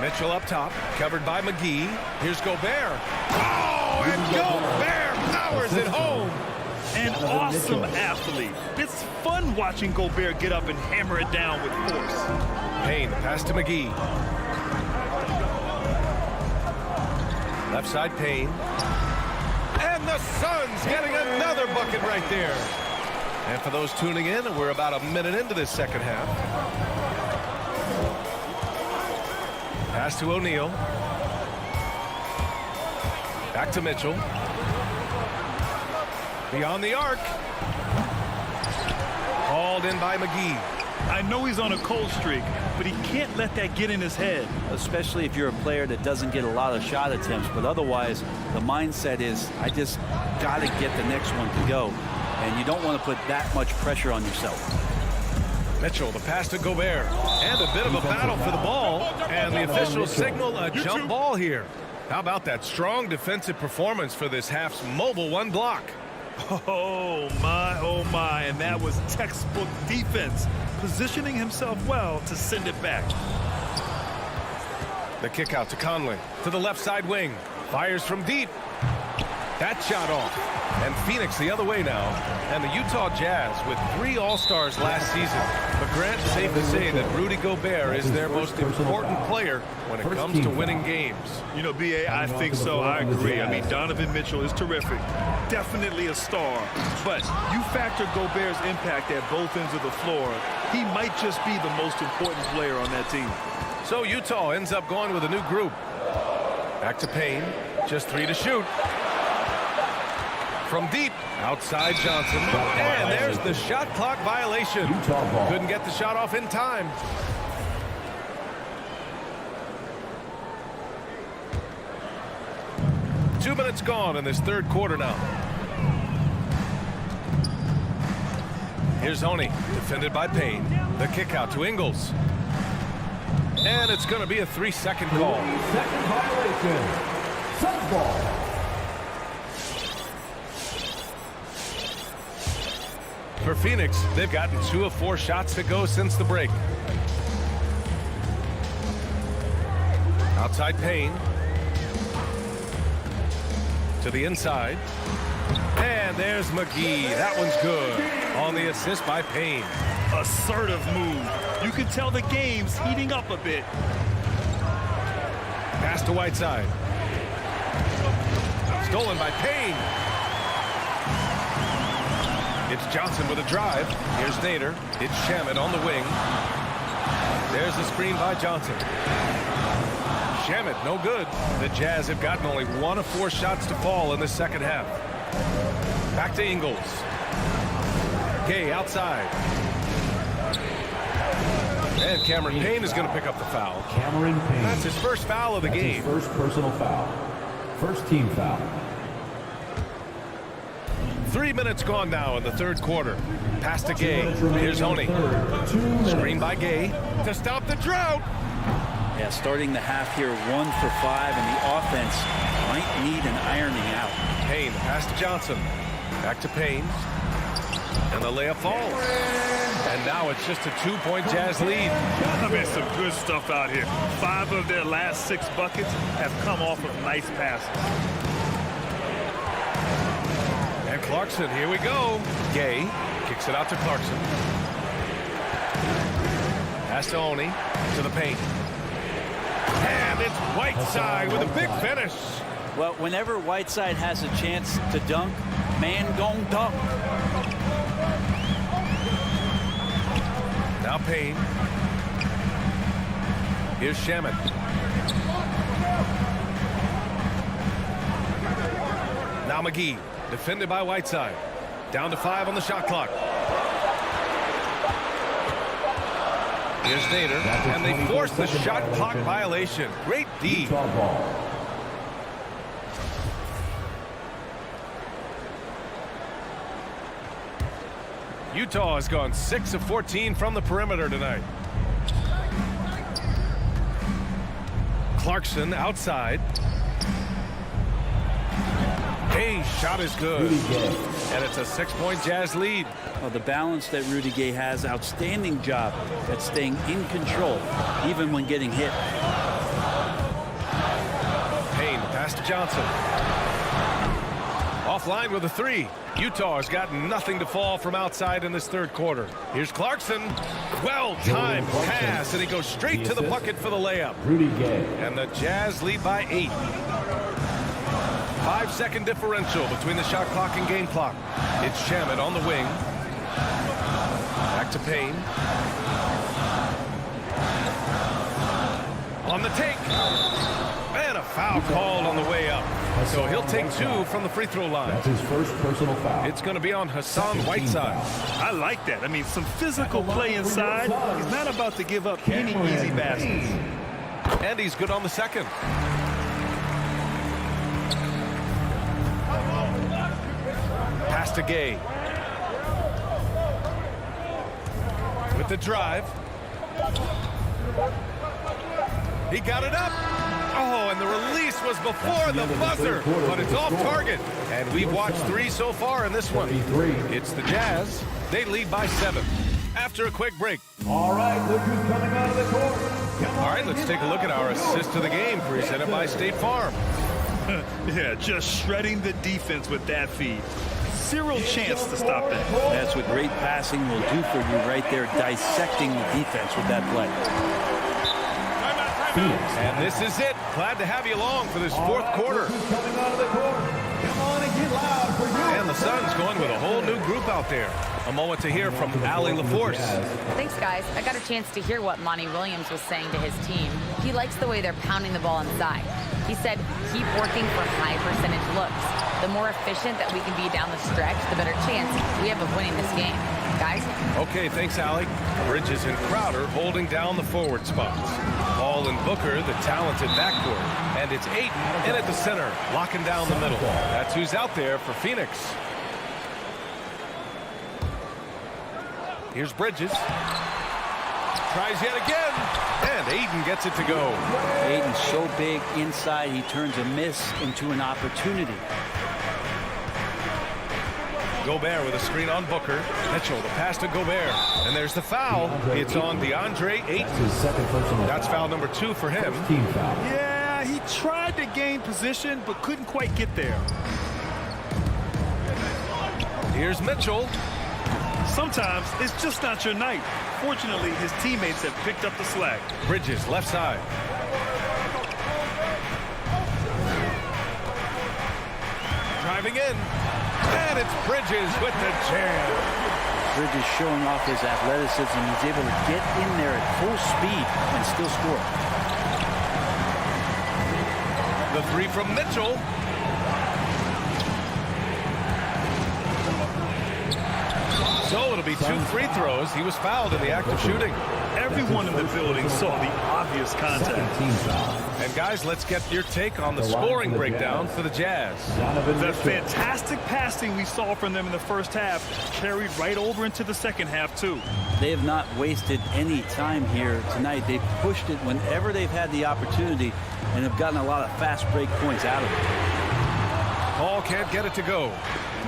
Mitchell up top, covered by Mcgee. Here's Gobert. Oh, and Gobert powers it home. An awesome athlete. It's fun watching Gobert get up and hammer it down with force. Payne, pass to Mcgee. Left side, Payne. And the Suns getting another bucket right there. And for those tuning in, we're about a minute into this second half. Pass to O'Neal. Back to Mitchell. Beyond the arc. Hauled in by Mcgee. I know he's on a cold streak, but he can't let that get in his head. Especially if you're a player that doesn't get a lot of shot attempts, but otherwise the mindset is I just got to get the next one to go, and you don't want to put that much pressure on yourself. Mitchell, the pass to Gobert, and a bit of a battle for the ball, and the officials signal a jump ball here. How about that strong defensive performance for this half's mobile one block? Oh my, and that was textbook defense, positioning himself well to send it back. The kick out to Conley, to the left side wing, fires from deep. That shot off, and Phoenix the other way now, and the Utah Jazz with 3 All-Stars last season. But Grant, safe to say that Rudy Gobert is their most important player when it comes to winning games. You know, B.A., I think so. I agree. I mean, Donovan Mitchell is terrific. Definitely a star. But you factor Gobert's impact at both ends of the floor, he might just be the most important player on that team. So Utah ends up going with a new group. Back to Payne, just 3 to shoot. From deep, outside Johnson, and there's the shot clock violation. Couldn't get the shot off in time. Two minutes gone in this third quarter now. Here's Honey, defended by Payne. The kick out to Ingles. And it's going to be a 3-second call. 3-second violation. Suns ball. For Phoenix, they've gotten 2 of 4 shots to go since the break. Outside Payne. To the inside. And there's Mcgee. That one's good. On the assist by Payne. Assertive move. You can tell the game's heating up a bit. Pass to Whiteside. Stolen by Payne. It's Johnson with a drive. Here's Nader. It's Shamet on the wing. There's the screen by Johnson. Shamet, no good. The Jazz have gotten only 1 of 4 shots to fall in the second half. Back to Ingles. Gay outside. And Cameron Payne is going to pick up the foul. Cameron Payne. That's his first foul of the game. His first personal foul. First team foul. 3 minutes gone now in the third quarter. Pass to Gay. Here's Honey. Screen by Gay to stop the drought. Yeah, starting the half here 1 for 5, and the offense might need an ironing out. Payne, pass to Johnson. Back to Payne. And the layup falls. And now it's just a 2-point Jazz lead. I mean, some good stuff out here. 5 of their last 6 buckets have come off of nice passes. And Clarkson, here we go. Gay kicks it out to Clarkson. Pass to Oni, to the paint. And it's Whiteside with a big finish. Well, whenever Whiteside has a chance to dunk, man gon' dunk. Now Payne. Here's Shamet. Now Mcgee, defended by Whiteside. Down to 5 on the shot clock. Here's Nader, and they force the shot clock violation. Great D. Utah has gone 6 of 14 from the perimeter tonight. Clarkson outside. Hey, shot is good. And it's a 6-point Jazz lead. Well, the balance that Rudy Gay has, outstanding job at staying in control, even when getting hit. Payne, pass to Johnson. Offline with a 3. Utah has got nothing to fall from outside in this third quarter. Here's Clarkson. Well-timed pass, and he goes straight to the bucket for the layup. Rudy Gay. And the Jazz lead by 8. 5-second differential between the shot clock and game clock. It's Shamet on the wing. Back to Payne. On the take. And a foul called on the way up. So he'll take 2 from the free throw line. That's his first personal foul. It's going to be on Hassan Whiteside. I like that. I mean, some physical play inside. He's not about to give up any easy baskets. And he's good on the second. Pass to Gay. With the drive. He got it up. Oh, and the release was before the buzzer, but it's off target. And we've watched 3 so far in this one. It's the Jazz. They lead by 7. After a quick break. All right, look who's coming out of the court. All right, let's take a look at our assist to the game presented by State Farm. Yeah, just shredding the defense with that feed. Zero chance to stop that. That's what great passing will do for you right there, dissecting the defense with that play. And this is it. Glad to have you along for this fourth quarter. And the Suns going with a whole new group out there. A moment to hear from Allie LaForce. Thanks, guys. I got a chance to hear what Monty Williams was saying to his team. He likes the way they're pounding the ball inside. He said, keep working for high percentage looks. The more efficient that we can be down the stretch, the better chance we have of winning this game. Guys? Okay, thanks, Allie. Bridges and Crowder holding down the forward spots. Ball and Booker, the talented backcourt. And it's Ayton in at the center, locking down the middle. That's who's out there for Phoenix. Here's Bridges. Tries yet again. And Ayton gets it to go. Ayton's so big inside, he turns a miss into an opportunity. Gobert with a screen on Booker. Mitchell, the pass to Gobert. And there's the foul. It's on DeAndre Ayton. That's foul number 2 for him. Yeah, he tried to gain position, but couldn't quite get there. Here's Mitchell. Sometimes it's just not your night. Fortunately, his teammates have picked up the slack. Bridges, left side. Driving in. And it's Bridges with the jam. Bridges showing off his athleticism. He's able to get in there at full speed and still score. The 3 from Mitchell. So it'll be 2 free throws. He was fouled in the act of shooting. Everyone in the building saw the obvious contact. And guys, let's get your take on the scoring breakdown for the Jazz. The fantastic passing we saw from them in the first half carried right over into the second half, too. They have not wasted any time here tonight. They've pushed it whenever they've had the opportunity and have gotten a lot of fast break points out of it. Paul can't get it to go.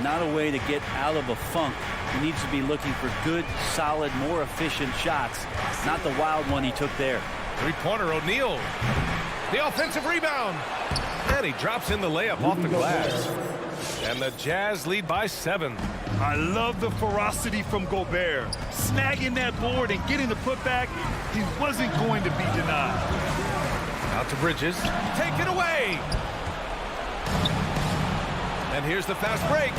Not a way to get out of a funk. He needs to be looking for good, solid, more efficient shots, not the wild one he took there. Three-pointer O'Neal. The offensive rebound. And he drops in the layup off the glass. And the Jazz lead by 7. I love the ferocity from Gobert. Snagging that board and getting the putback, he wasn't going to be denied. Out to Bridges. Take it away. And here's the fast break.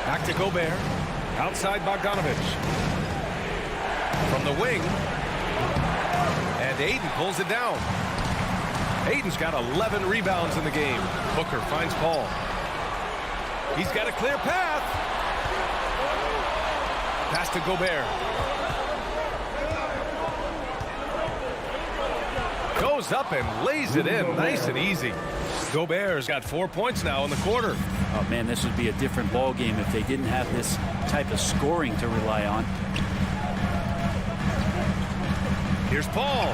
Back to Gobert. Outside Bogdanovich. From the wing. And Ayton pulls it down. Ayton's got 11 rebounds in the game. Booker finds Paul. He's got a clear path. Pass to Gobert. Goes up and lays it in nice and easy. Gobert's got 4 points now in the quarter. Oh, man, this would be a different ball game if they didn't have this type of scoring to rely on. Here's Paul.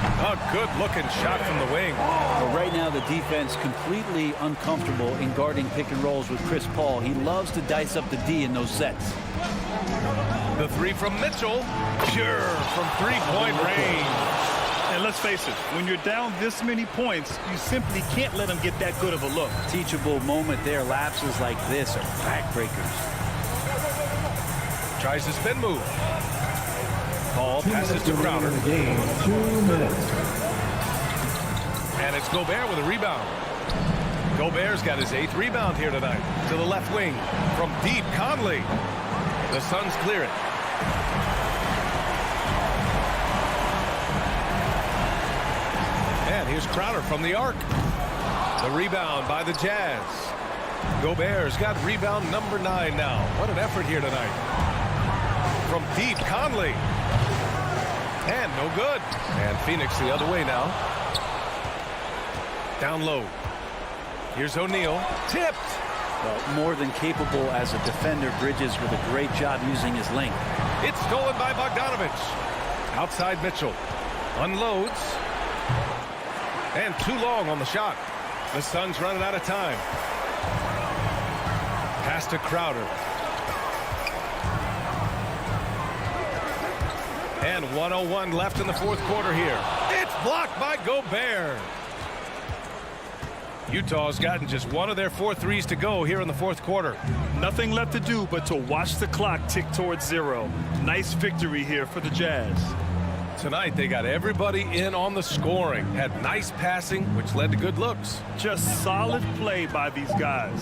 A good-looking shot from the wing. But right now, the defense completely uncomfortable in guarding pick and rolls with Chris Paul. He loves to dice up the D in those sets. The 3 from Mitchell. Pure from three-point range. And let's face it, when you're down this many points, you simply can't let them get that good of a look. Teachable moment there. Lapses like this are backbreakers. Tries the spin move. Paul passes to Crowder. 2 minutes. And it's Gobert with a rebound. Gobert's got his 8th rebound here tonight. To the left wing from deep, Conley. The Suns clear it. And here's Crowder from the arc. The rebound by the Jazz. Gobert's got rebound number 9 now. What an effort here tonight. From deep, Conley. And no good. And Phoenix the other way now. Down low. Here's O'Neal. Tipped. Well, more than capable as a defender. Bridges with a great job using his length. It's stolen by Bogdanovich. Outside Mitchell. Unloads. And too long on the shot. The Suns running out of time. Pass to Crowder. And 1:01 left in the fourth quarter here. It's blocked by Gobert. Utah's gotten just one of their 4 threes to go here in the fourth quarter. Nothing left to do but to watch the clock tick towards 0. Nice victory here for the Jazz. Tonight they got everybody in on the scoring. Had nice passing, which led to good looks. Just solid play by these guys.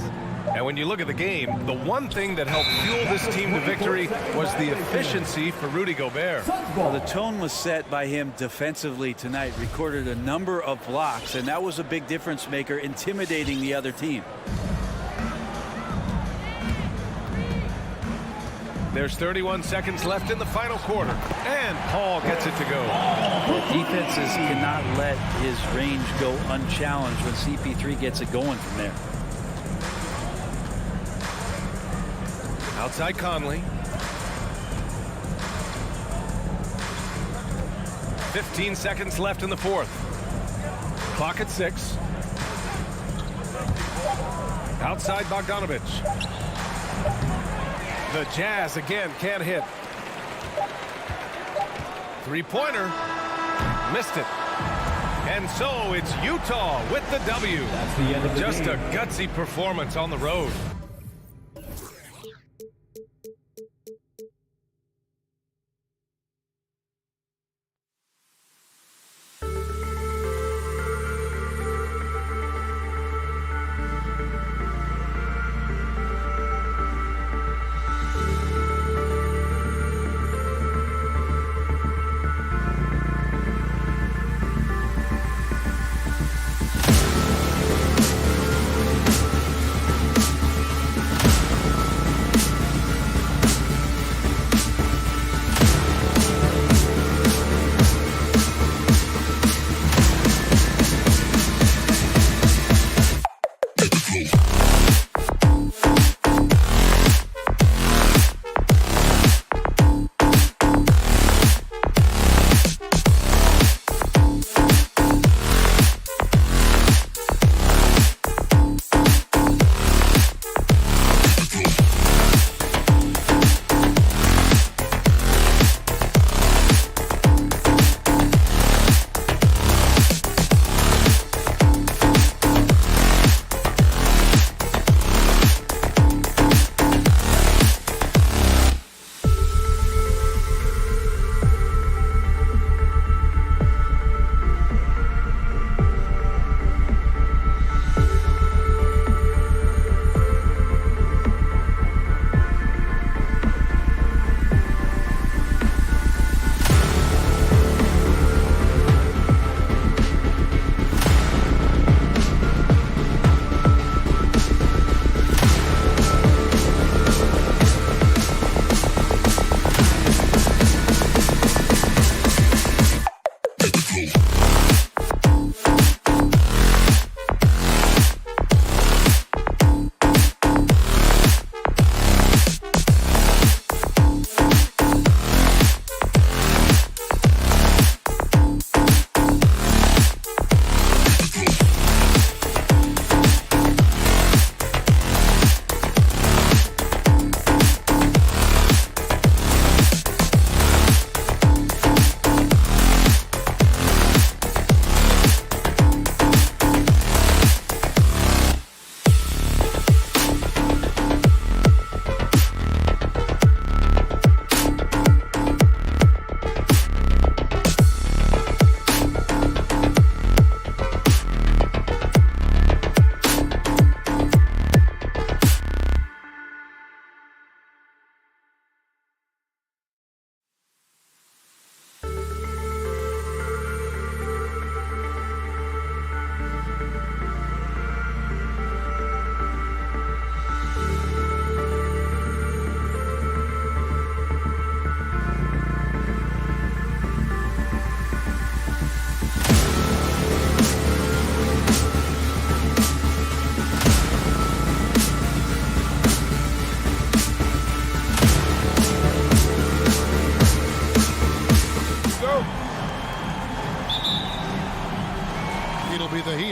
And when you look at the game, the one thing that helped fuel this team to victory was the efficiency for Rudy Gobert. Well, the tone was set by him defensively tonight. Recorded a number of blocks, and that was a big difference maker, intimidating the other team. There's 31 seconds left in the final quarter. And Paul gets it to go. Defenses cannot let his range go unchallenged when CP3 gets it going from there. Outside Conley. 15 seconds left in the fourth. Clock at 6. Outside Bogdanovich. The Jazz again can't hit. Three-pointer. Missed it. And so it's Utah with the W. That's the end of the Just game. a gutsy performance on the road.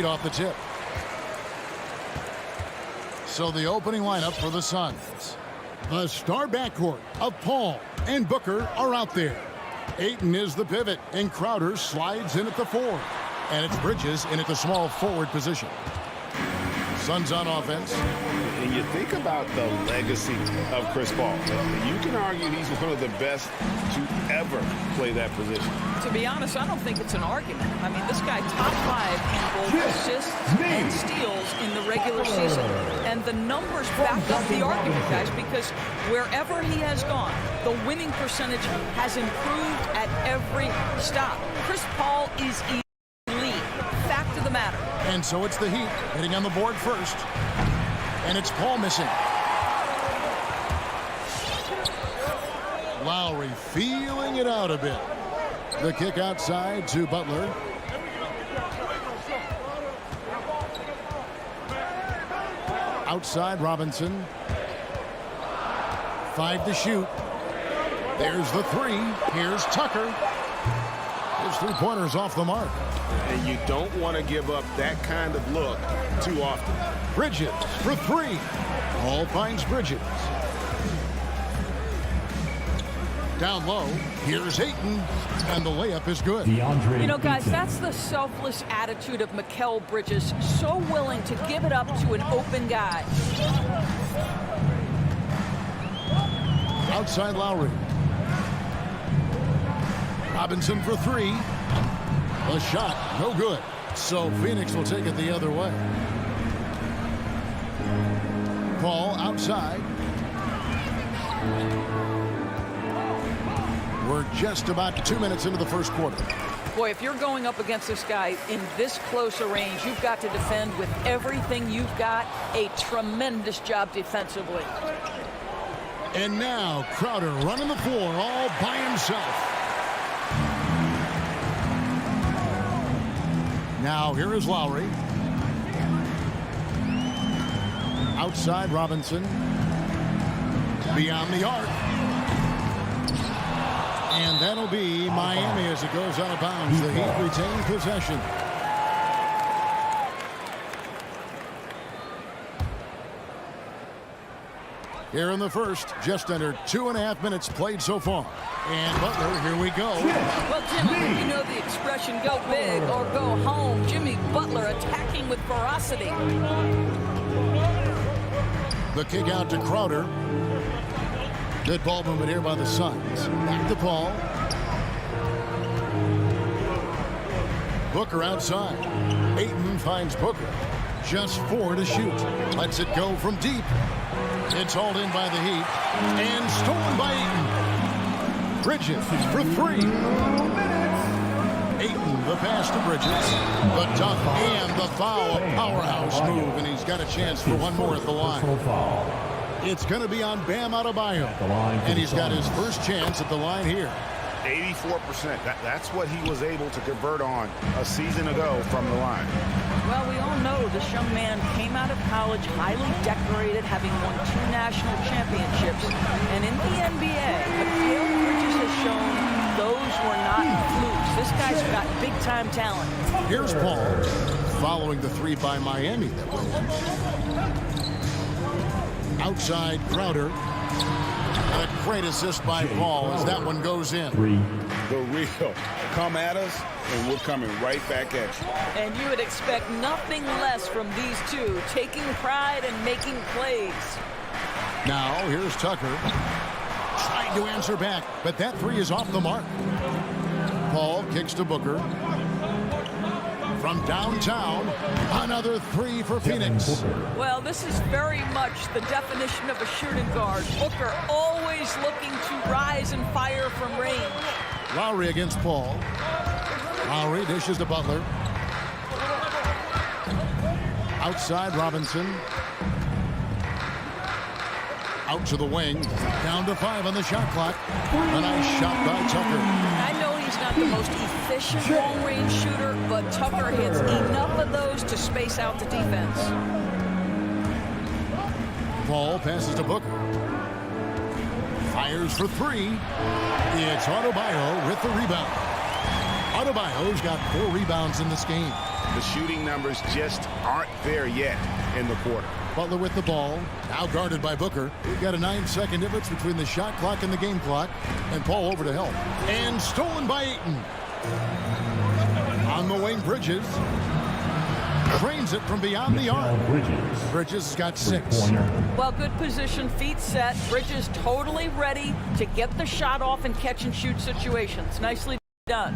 off the tip. So the opening lineup for the Suns. The star backcourt of Paul and Booker are out there. Ayton is the pivot, and Crowder slides in at the 4. And it's Bridges in at the small forward position. Suns on offense. And you think about the legacy of Chris Paul. You can argue he's one of the best to ever play that position. To be honest, I don't think it's an argument. I mean, this guy top 5 in both assists and steals in the regular season. And the numbers back up the argument, guys, because wherever he has gone, the winning percentage has improved at every stop. Chris Paul is elite. Fact of the matter. And so it's the Heat hitting on the board first. And it's Paul missing. Lowry feeling it out a bit. The kick outside to Butler. Outside Robinson. 5 to shoot. There's the 3. Here's Tucker. His 3-pointer's off the mark. And you don't want to give up that kind of look too often. Bridges for 3. Paul finds Bridges. Down low, here's Ayton, and the layup is good. You know, guys, that's the selfless attitude of Mikal Bridges. So willing to give it up to an open guy. Outside Lowry. Robinson for 3. A shot, no good. So Phoenix will take it the other way. Paul outside. We're just about 2 minutes into the first quarter. Boy, if you're going up against this guy in this close a range, you've got to defend with everything you've got. A tremendous job defensively. And now Crowder running the floor all by himself. Now here is Lowry. Outside Robinson. Beyond the arc. And that'll be Miami as it goes out of bounds. The Heat retain possession. Here in the first, just under 2.5 minutes played so far. And Butler, here we go. Well, Tim, I think you know the expression, go big or go home. Jimmy Butler attacking with ferocity. The kick out to Crowder. Good ball movement here by the Suns. Back to Paul. Booker outside. Ayton finds Booker. Just 4 to shoot. Lets it go from deep. It's hauled in by the Heat. And stolen by Ayton. Bridges for 3. Ayton, the pass to Bridges. The dunk and the foul. A powerhouse move. And he's got a chance for one more at the line. It's going to be on Bam Adebayo. And he's got his first chance at the line here. 84%. That's what he was able to convert on a season ago from the line. Well, we all know this young man came out of college highly decorated, having won 2 national championships. And in the NBA, Mikal Bridges has shown those were not flukes. This guy's got big-time talent. Here's Paul following the 3 by Miami that way. Outside Crowder. And a great assist by Paul as that one goes in. The real. Come at us, and we're coming right back at you. And you would expect nothing less from these two, taking pride and making plays. Now, here's Tucker. Trying to answer back, but that 3 is off the mark. Paul kicks to Booker. From downtown, another 3 for Phoenix. Well, this is very much the definition of a shooting guard. Booker always looking to rise and fire from range. Lowry against Paul. Lowry dishes to Butler. Outside Robinson. Out to the wing. Down to 5 on the shot clock. A nice shot by Tucker. I know he's not the most efficient long-range shooter, but Tucker hits enough of those to space out the defense. Paul passes to Booker. Fires for 3. It's Adebayo with the rebound. Adebayo's got 4 rebounds in this game. The shooting numbers just aren't there yet in the quarter. Butler with the ball, now guarded by Booker. We've got a 9-second difference between the shot clock and the game clock. And Paul over to help. And stolen by Ayton. On the wing, Bridges. Trains it from beyond the arc. Bridges has got 6. Well, good position, feet set. Bridges totally ready to get the shot off in catch-and-shoot situations. Nicely done.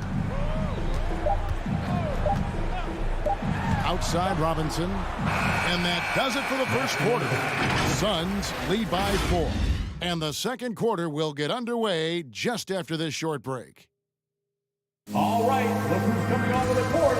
Outside Robinson. And that does it for the first quarter. Suns lead by 4. And the second quarter will get underway just after this short break. All right, look who's coming onto the court.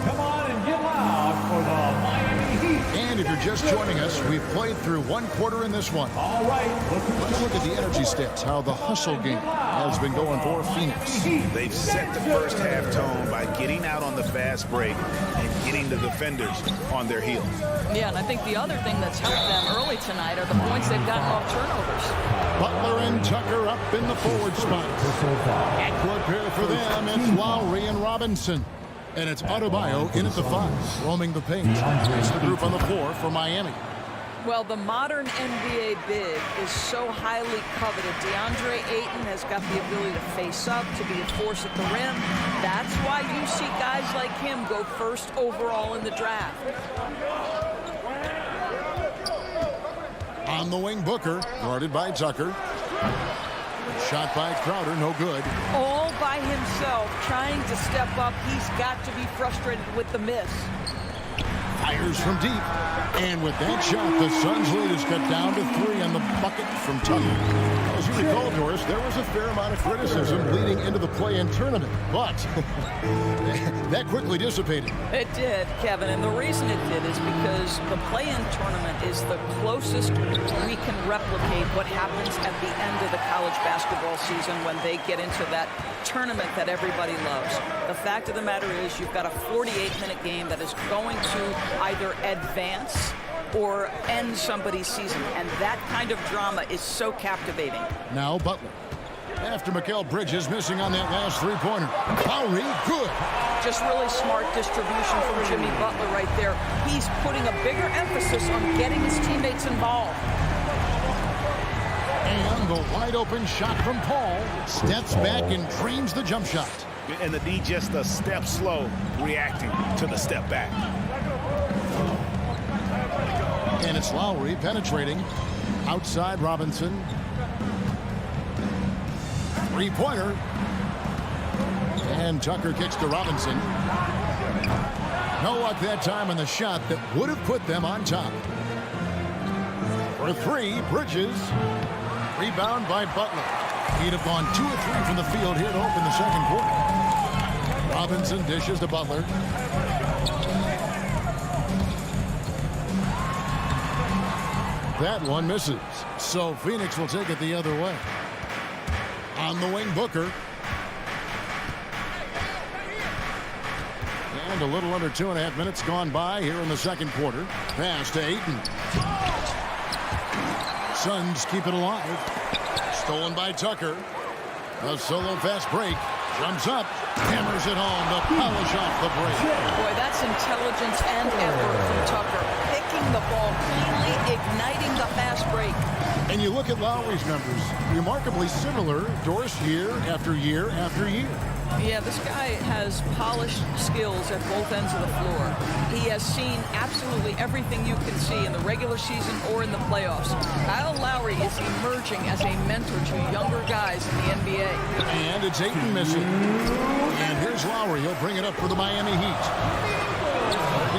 Come on and get loud for the Miami Heat. And if you're just joining us, we've played through one quarter in this one. All right, Let's look at the energy stats, how the hustle game has been going for Phoenix. They've set the first half tone by getting out on the fast break and getting the defenders on their heels. Yeah, and I think the other thing that's helped them early tonight are the points they've gotten off turnovers. Butler and Tucker up in the forward spot. Backcourt pair for them, it's Lowry and Robinson. And it's Adebayo in at the 5, roaming the paint. It's the group on the floor for Miami. Well, the modern NBA big is so highly coveted. DeAndre Ayton has got the ability to face up, to be a force at the rim. That's why you see guys like him go first overall in the draft. On the wing, Booker, guarded by Tucker. Shot by Crowder, no good. All by himself, trying to step up. He's got to be frustrated with the miss. Fires from deep. And with that shot, the Suns lead is cut down to 3 on the bucket from Tucker. As you recall, Doris, there was a fair amount of criticism leading into the play-in tournament, but that quickly dissipated. It did, Kevin, and the reason it did is because the play-in tournament is the closest we can replicate what happens at the end of the college basketball season when they get into that tournament that everybody loves. The fact of the matter is you've got a 48-minute game that is going to either advance or end somebody's season, and that kind of drama is so captivating. Now Butler. After Mikal Bridges missing on that last three-pointer. Lowry, good. Just really smart distribution from Jimmy Butler right there. He's putting a bigger emphasis on getting his teammates involved. And the wide-open shot from Paul. Steps back and dreams the jump shot. And the D just a step slow, reacting to the step back. And it's Lowry penetrating. Outside Robinson. Three-pointer. And Tucker kicks to Robinson. No luck that time on the shot that would have put them on top. For 3, Bridges. Rebound by Butler. He'd have gone 2 or 3 from the field here to open the second quarter. Robinson dishes to Butler. That one misses. So Phoenix will take it the other way. On the wing, Booker. And a little under 2.5 minutes gone by here in the second quarter. Pass to Ayton. Suns keep it alive. Stolen by Tucker. A solo fast break. Jumps up. Hammers it home to polish off the break. Boy, that's intelligence and effort from Tucker. Picking the ball cleanly, igniting the fast break. And you look at Lowry's numbers. Remarkably similar, Doris, year after year after year. Yeah, this guy has polished skills at both ends of the floor. He has seen absolutely everything you can see in the regular season or in the playoffs. Kyle Lowry is emerging as a mentor to younger guys in the NBA. And it's Ayton missing. And here's Lowry. He'll bring it up for the Miami Heat.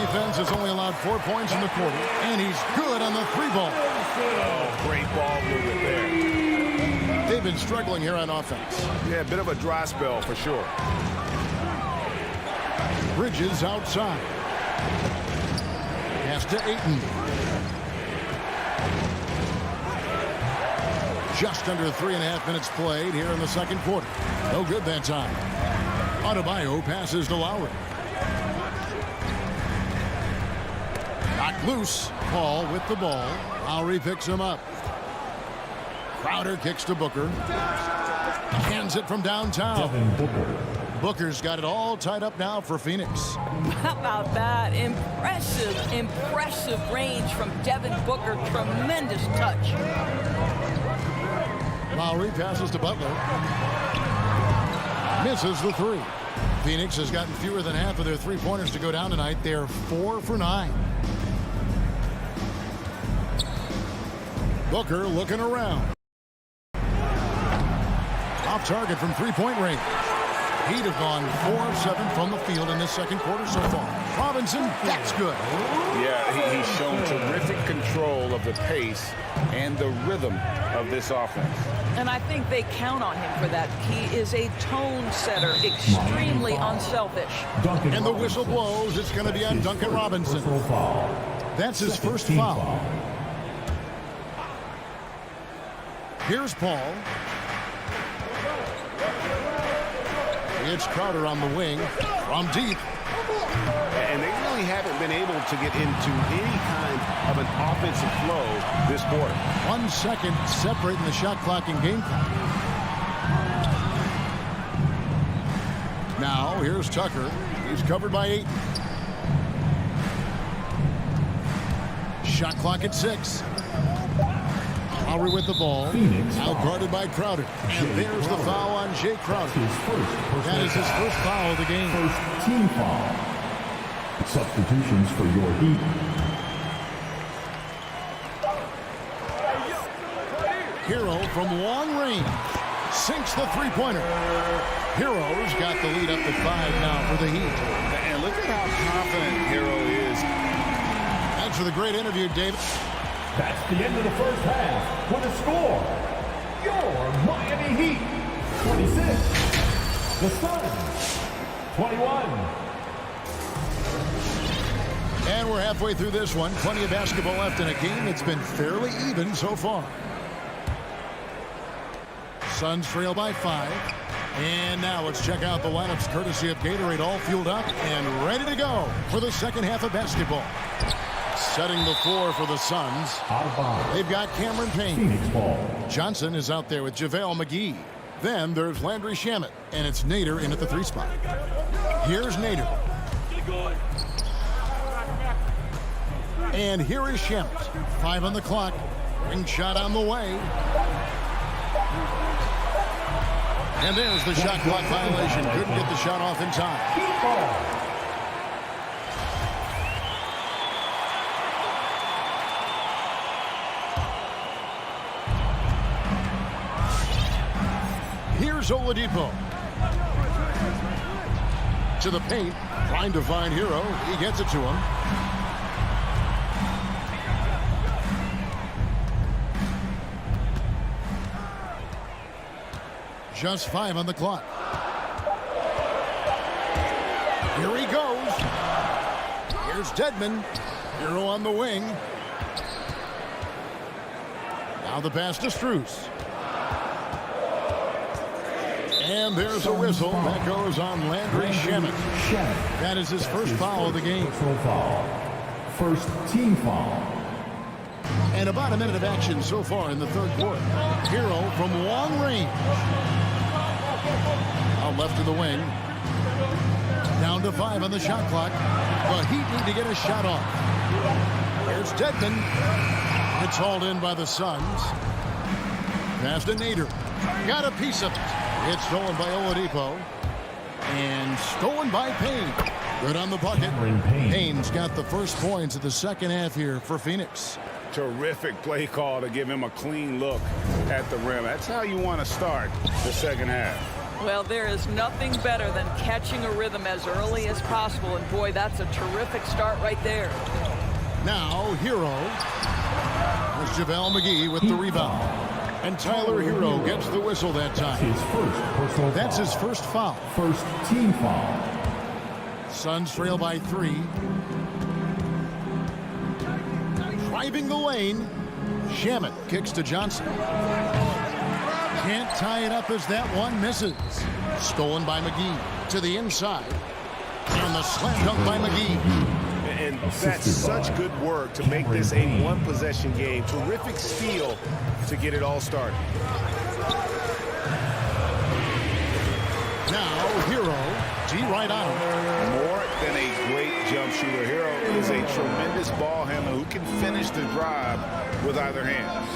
Defense has only allowed 4 points in the quarter. And he's good on the 3-ball. Oh, great ball movement there. They've been struggling here on offense. Yeah, a bit of a dry spell for sure. Bridges outside. Pass to Ayton. Just under 3.5 minutes played here in the second quarter. No good that time. Adebayo passes to Lowry. Knocked loose. Paul with the ball. Lowry picks him up. Crowder kicks to Booker. Hands it from downtown. Booker's got it all tied up now for Phoenix. How about that? Impressive range from Devin Booker. Tremendous touch. Lowry passes to Butler. Misses the three. Phoenix has gotten fewer than half of their three-pointers to go down tonight. They're 4 for 9. Booker looking around. Off target from three-point range. He'd have gone 4 of 7 from the field in this second quarter so far. Robinson, that's good. Yeah, he's shown terrific control of the pace and the rhythm of this offense. And I think they count on him for that. He is a tone setter, extremely unselfish. And the whistle blows. It's going to be on Duncan Robinson. That's his first foul. Here's Paul. It's Crowder on the wing from deep. And they really haven't been able to get into any kind of an offensive flow this quarter. 1 second separating the shot clock and game clock. Now here's Tucker. He's covered by 8. Shot clock at 6. Lowry with the ball. Now guarded by Crowder. And there's the foul on Jay Crowder. That is his first foul of the game. First team foul. Substitutions for your Heat. Hero from long range sinks the three-pointer. Hero's got the lead up to 5 now for the Heat. And look at how confident Hero is. Thanks for the great interview, David. That's the end of the first half. With a score, your Miami Heat 26. The Suns 21. And we're halfway through this one. Plenty of basketball left in a game. It's been fairly even so far. Suns trail by 5. And now let's check out the lineups courtesy of Gatorade, all fueled up and ready to go for the second half of basketball. Setting the floor for the Suns. They've got Cameron Payne. Johnson is out there with JaVale Mcgee. Then there's Landry Shamet, and it's Nader in at the 3 spot. Here's Nader. And here is Shamet. 5 on the clock. Ring shot on the way. And there's the shot clock violation. Couldn't get the shot off in time. Here's Oladipo. To the paint. Trying to find Hero. He gets it to him. Just 5 on the clock. Here he goes. Here's Dedmon. Hero on the wing. Now the pass to Strus. And there's a whistle. That goes on Landry Shamet. That is his first foul of the game. First team foul. And about a minute of action so far in the third quarter. Hero from long range. Out left to the wing. Down to 5 on the shot clock. The Heat need to get a shot off. Here's Dedmon. It's hauled in by the Suns. Pass to Nader. Got a piece of it. It's stolen by Oladipo. And stolen by Payne. Good on the bucket. Payne's got the first points of the second half here for Phoenix. Terrific play call to give him a clean look at the rim. That's how you want to start the second half. Well, there is nothing better than catching a rhythm as early as possible. And boy, that's a terrific start right there. Now, Hero. There's JaVale Mcgee with the rebound. And Tyler Hero gets the whistle that time. That's his first foul. First team foul. Suns trail by 3. Driving the lane. Shamet kicks to Johnson. Can't tie it up as that one misses. Stolen by Mcgee. To the inside. And the slam dunk by Mcgee. And that's such good work to make this a one-possession game. Terrific steal to get it all started. Now, Hero. Mcgee right on him. More than a great jump shooter, Hero is a tremendous ball handler who can finish the drive with either hand.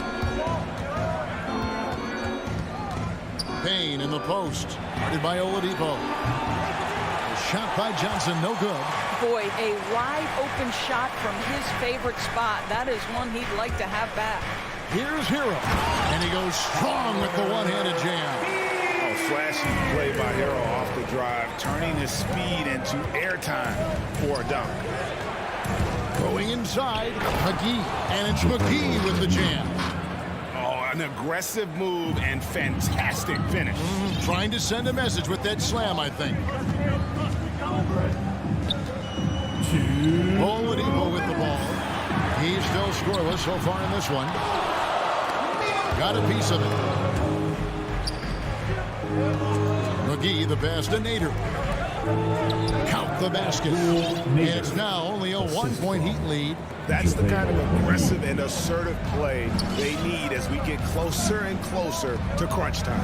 Payne in the post. Guarded by Oladipo. Shot by Johnson, no good. Boy, a wide open shot from his favorite spot. That is one he'd like to have back. Here's Hero. And he goes strong with the one-handed jam. Oh, flashy play by Hero off the drive, turning his speed into airtime for a dunk. Going inside, Mcgee. And it's Mcgee with the jam. An aggressive move and fantastic finish. Trying to send a message with that slam, I think. Oladipo with the ball. He's still scoreless so far in this one. Got a piece of it. Mcgee the pass to Nader. Count the basket. It's now only a 1-point Heat lead. That's the kind of aggressive and assertive play they need as we get closer and closer to crunch time.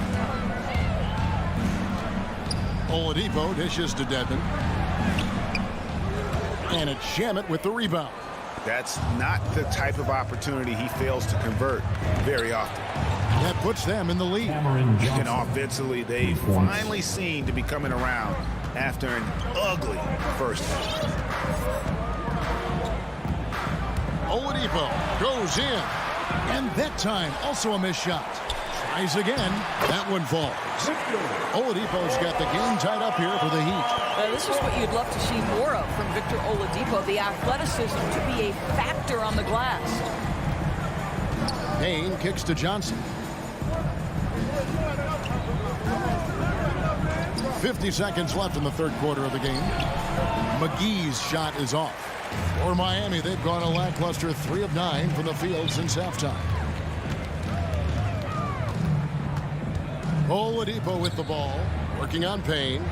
Oladipo dishes to Dedmon. And it's Shamet with the rebound. That's not the type of opportunity he fails to convert very often. That puts them in the lead. And offensively, they finally seem to be coming around after an ugly first half. Oladipo goes in. And that time, also a missed shot. Tries again. That one falls. Oladipo's got the game tied up here for the Heat. This is what you'd love to see more of from Victor Oladipo, the athleticism to be a factor on the glass. Payne kicks to Johnson. 50 seconds left in the third quarter of the game. Mcgee's shot is off. For Miami, they've gone a lackluster 3 of 9 from the field since halftime. Oladipo with the ball, working on Payne.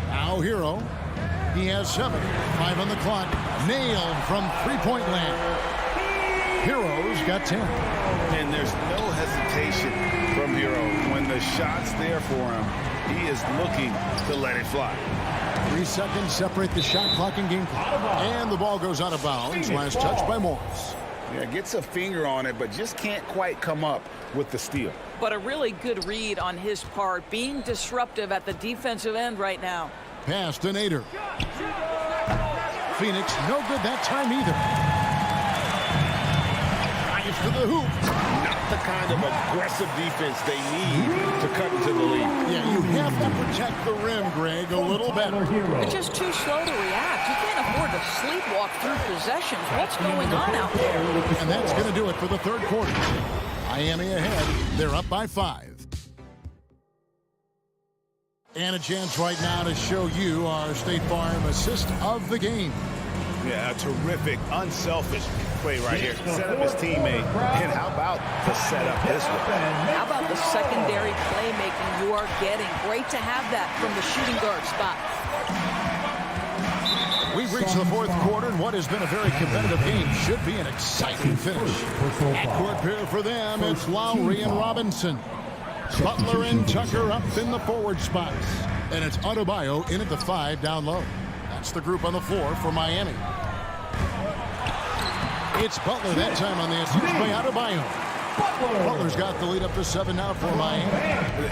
Now Hero. He has 7. 5 on the clock. Nailed from three-point land. Hero's got 10. And there's no hesitation from Hero. When the shot's there for him, he is looking to let it fly. 3 seconds separate the shot clock and game clock. And the ball goes out of bounds. Last touch by Morris. Yeah, gets a finger on it, but just can't quite come up with the steal. But a really good read on his part, being disruptive at the defensive end right now. Pass to Nader. Phoenix, no good that time either. Drives to the hoop. Not the kind of aggressive defense they need to cut into the lead. Yeah, you have to protect the rim, Greg, a little better. They're just too slow to react. You can't afford to sleepwalk through possessions. What's going on out there? And that's going to do it for the third quarter. Miami ahead. They're up by 5. And a chance right now to show you our State Farm assist of the game. Yeah, a terrific, unselfish play right here. Set up his teammate. And how about the setup this way? How about the secondary playmaking you are getting? Great to have that from the shooting guard spot. We've reached the fourth quarter, and what has been a very competitive game should be an exciting finish. At court pair for them, it's Lowry and Robinson. Butler and Tucker up in the forward spots. And it's Adebayo in at the 5 down low. That's the group on the floor for Miami. It's Butler that time on the assist by Adebayo. Butler's got the lead up to 7 now for Miami.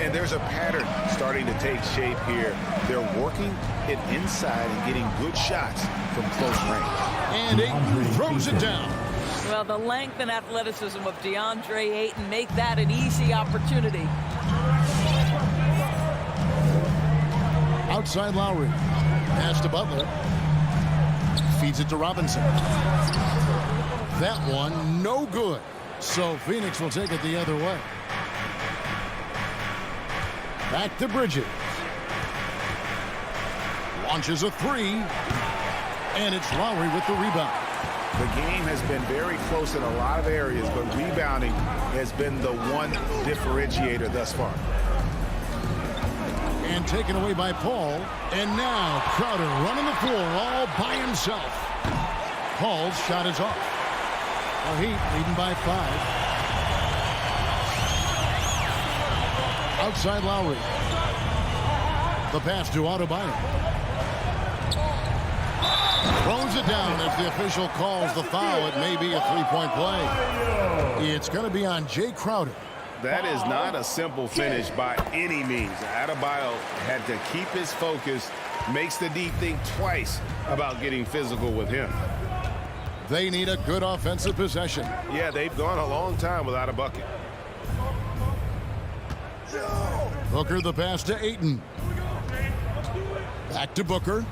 And there's a pattern starting to take shape here. They're working it inside and getting good shots from close range. And Ayton throws it down. Well, the length and athleticism of DeAndre Ayton make that an easy opportunity. Outside Lowry. Pass to Butler. Feeds it to Robinson. That one, no good. So Phoenix will take it the other way. Back to Bridges. Launches a 3. And it's Lowry with the rebound. The game has been very close in a lot of areas, but rebounding has been the one differentiator thus far. And taken away by Paul. And now Crowder running the floor all by himself. Paul's shot is off. The Heat leading by 5. Outside Lowry. The pass to Adebayo. Throws it down as the official calls the foul. It may be a three-point play. It's going to be on Jay Crowder. That is not a simple finish by any means. Adebayo had to keep his focus, makes the D think twice about getting physical with him. They need a good offensive possession. Yeah, they've gone a long time without a bucket. Booker the pass to Ayton. Back to Booker.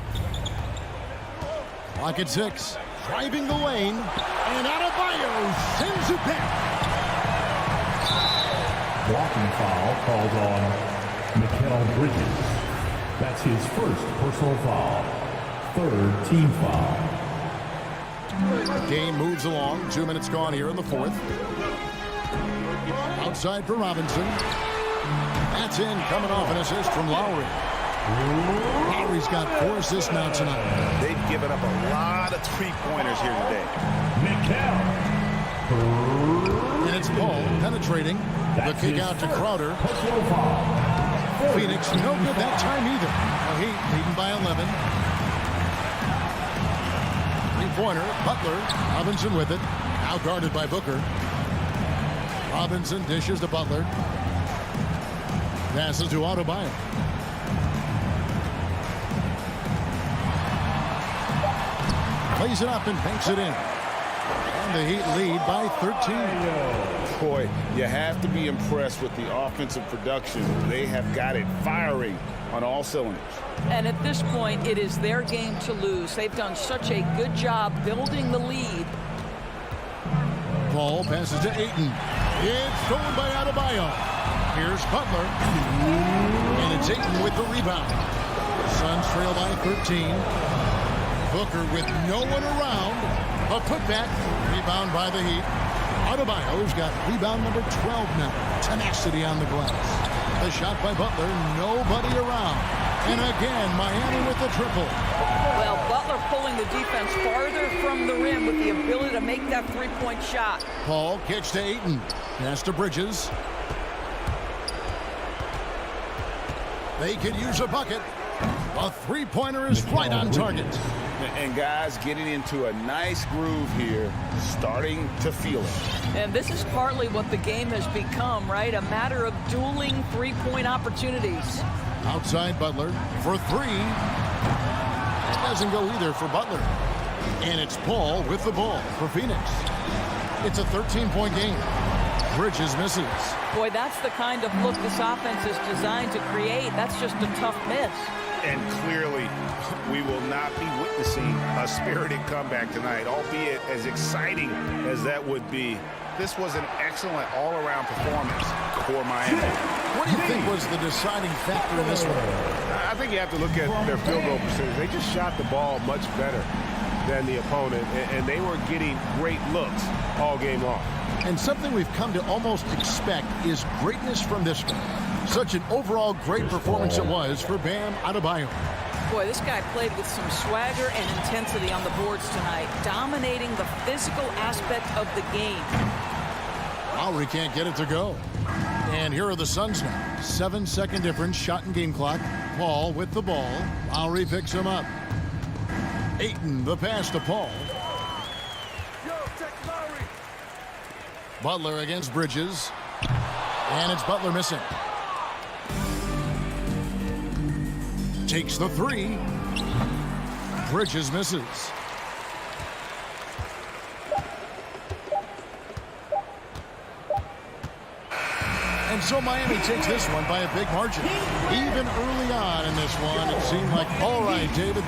Clock at 6. Driving the lane. And Adebayo sends it back. Blocking foul called on Mikal Bridges. That's his first personal foul. Third team foul. Game moves along. 2 minutes gone here in the fourth. Outside for Robinson. That's in, coming off an assist from Lowry. Lowry's got 4 assists now tonight. They've given up a lot of three-pointers here today. Mikal. And it's Paul penetrating. The kick out to Crowder. Phoenix no good that time either. The Heat leading by 11. Three-pointer, Butler. Robinson with it. Now guarded by Booker. Robinson dishes to Butler. Passes to Adebayo. Plays it up and banks it in. And the Heat lead by 13. Boy, you have to be impressed with the offensive production. They have got it firing on all cylinders. And at this point, it is their game to lose. They've done such a good job building the lead. Paul passes to Ayton. It's stolen by Adebayo. Here's Butler. And it's Ayton with the rebound. Suns trail by 13. Booker with no one around. A putback. Rebound by the Heat. Adebayo's got rebound number 12 now. Tenacity on the glass. The shot by Butler. Nobody around. And again, Miami with the triple. Well, Butler pulling the defense farther from the rim with the ability to make that three-point shot. Paul kicks to Ayton. Pass to Bridges. They could use a bucket. A three-pointer is right on target. And guys getting into a nice groove here, starting to feel it. And this is partly what the game has become, right? A matter of dueling three-point opportunities. Outside Butler for three. It doesn't go either for Butler. And it's Paul with the ball for Phoenix. It's a 13-point game. Bridges misses. Boy, that's the kind of look this offense is designed to create. That's just a tough miss. And clearly, we will not be witnessing a spirited comeback tonight, albeit as exciting as that would be. This was an excellent all-around performance for Miami. What do you think was the deciding factor in this one? I think you have to look at their field goal percentage. They just shot the ball much better than the opponent, and they were getting great looks all game long. And something we've come to almost expect is greatness from this one. Such an overall great performance it was for Bam Adebayo. Boy, this guy played with some swagger and intensity on the boards tonight, dominating the physical aspect of the game. Lowry can't get it to go. And here are the Suns now. 7-second difference, shot and game clock. Paul with the ball. Lowry picks him up. Ayton, the pass to Paul. Butler against Bridges. And it's Butler missing. Takes the three. Bridges misses. And so Miami takes this one by a big margin. Even early on in this one, it seemed like, all right, David.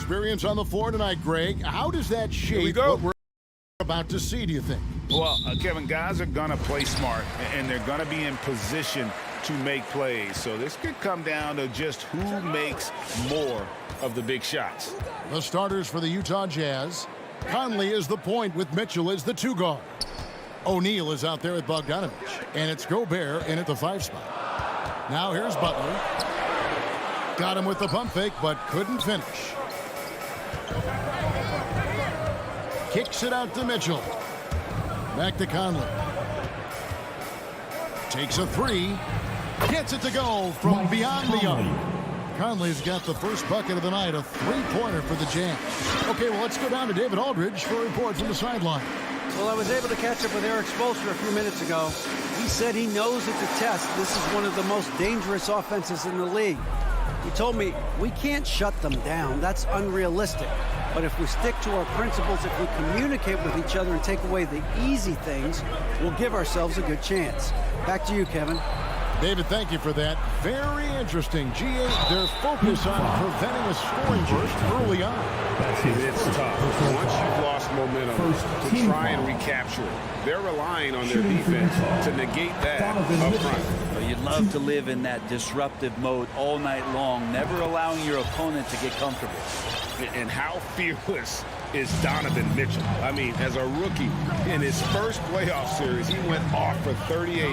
Experience on the floor tonight, Greg. How does that shape what we're about to see, do you think? Well, Kevin, guys are going to play smart, and they're going to be in position to make plays. So this could come down to just who makes more of the big shots. The starters for the Utah Jazz. Conley is the point with Mitchell as the 2 guard. O'Neal is out there at Bogdanovich, and it's Gobert in at the 5 spot. Now here's Butler. Got him with the pump fake, but couldn't finish. Kicks it out to Mitchell. Back to Conley. Takes a 3. Gets it to go from beyond the arc. Conley's got the first bucket of the night, a 3-pointer for the Jazz. Okay, well, let's go down to David Aldridge for a report from the sideline. Well, I was able to catch up with Eric Spoelstra a few minutes ago. He said he knows it's a test. This is one of the most dangerous offenses in the league. He told me we can't shut them down. That's unrealistic. But if we stick to our principles, if we communicate with each other and take away the easy things, we'll give ourselves a good chance. Back to you, Kevin. David, thank you for that. Very interesting. G8, their focus on preventing a scoring burst early on. It's tough. Once you've lost momentum to try and recapture it, they're relying on their defense to negate that up front. Well, you'd love to live in that disruptive mode all night long, never allowing your opponent to get comfortable. And how fearless is Donovan Mitchell? I mean, as a rookie, in his first playoff series, he went off for 38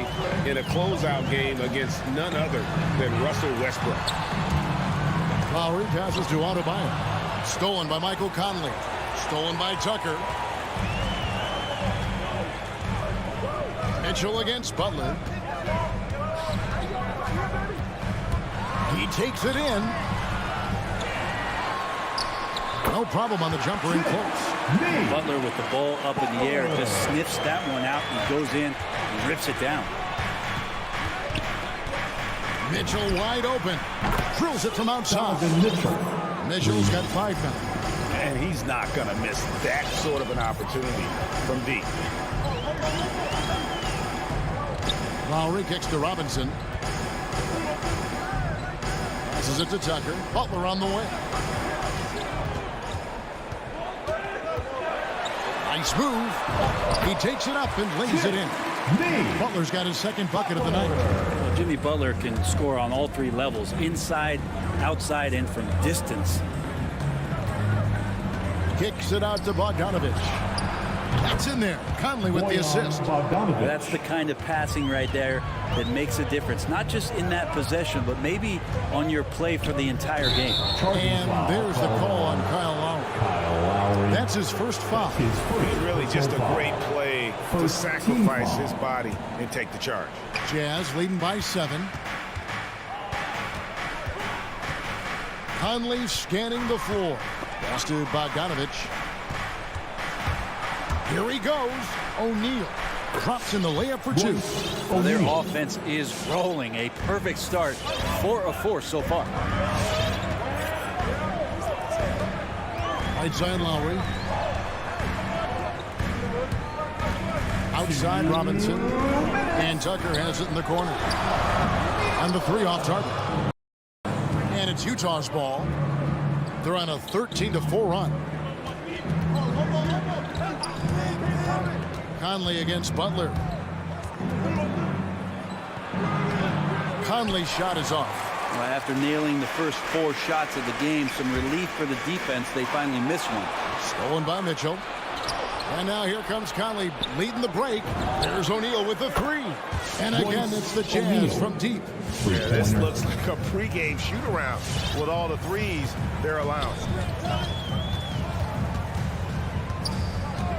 in a closeout game against none other than Russell Westbrook. Lowry passes to Adebayo. Stolen by Michael Conley. Stolen by Tucker. Mitchell against Butler. He takes it in. No problem on the jumper in close. Butler with the ball up in the air just sniffs that one out and goes in and rips it down. Mitchell wide open. Drills it from outside. Mitchell's got 5 now. And he's not going to miss that sort of an opportunity from deep. Lowry kicks to Robinson. Passes it to Tucker. Butler on the way. Nice move. He takes it up and lays it in. Butler's got his second bucket of the night. Well, Jimmy Butler can score on all 3 levels, inside, outside, and from distance. Kicks it out to Bogdanovich. That's in there. Conley with the assist. That's the kind of passing right there that makes a difference. Not just in that possession, but maybe on your play for the entire game. And there's the call on Kyle Lowry. That's his first foul. It's really just a great play to sacrifice his body and take the charge. Jazz leading by 7. Conley scanning the floor. Pass to Bogdanovich. Here he goes. O'Neal drops in the layup for 2. Well, their offense is rolling. A perfect start. 4 of 4 so far. Right side Lowry. Outside Robinson. And Tucker has it in the corner. And the 3 off target. And it's Utah's ball. They're on a 13-4 run. Conley against Butler. Conley's shot is off. Well, after nailing the first 4 shots of the game, some relief for the defense. They finally missed one. Stolen by Mitchell. And now here comes Conley leading the break. There's O'Neal with the 3. And again, it's the Jazz from deep. Yeah, this looks like a pregame shoot-around with all the 3s they're allowing.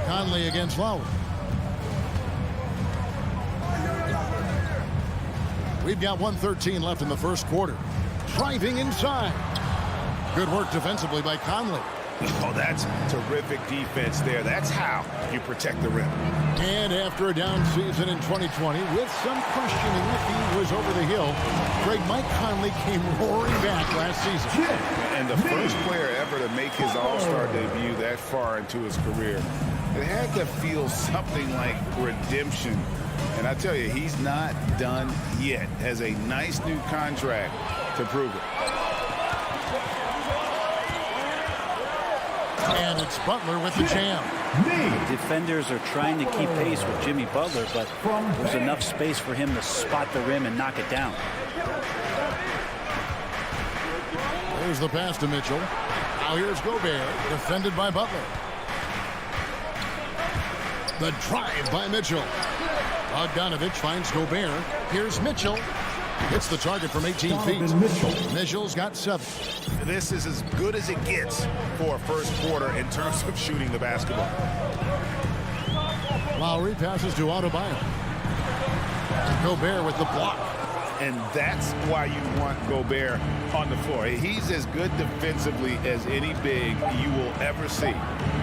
Conley against Lowry. We've got 1:13 left in the first quarter. Driving inside. Good work defensively by Conley. Oh, that's terrific defense there. That's how you protect the rim. And after a down season in 2020, with some questioning if he was over the hill, Mike Conley came roaring back last season. And the first player ever to make his All-Star debut that far into his career, it had to feel something like redemption. And I tell you, he's not done yet. Has a nice new contract to prove it. And it's Butler with the jam. The defenders are trying to keep pace with Jimmy Butler, but there's enough space for him to spot the rim and knock it down. There's the pass to Mitchell. Now here's Gobert, defended by Butler. The drive by Mitchell. Bogdanovich finds Gobert. Here's Mitchell. Hits the target from 18 feet. Mitchell's got 7. This is as good as it gets for a first quarter in terms of shooting the basketball. Lowry passes to Adebayo. Gobert with the block. And that's why you want Gobert on the floor. He's as good defensively as any big you will ever see.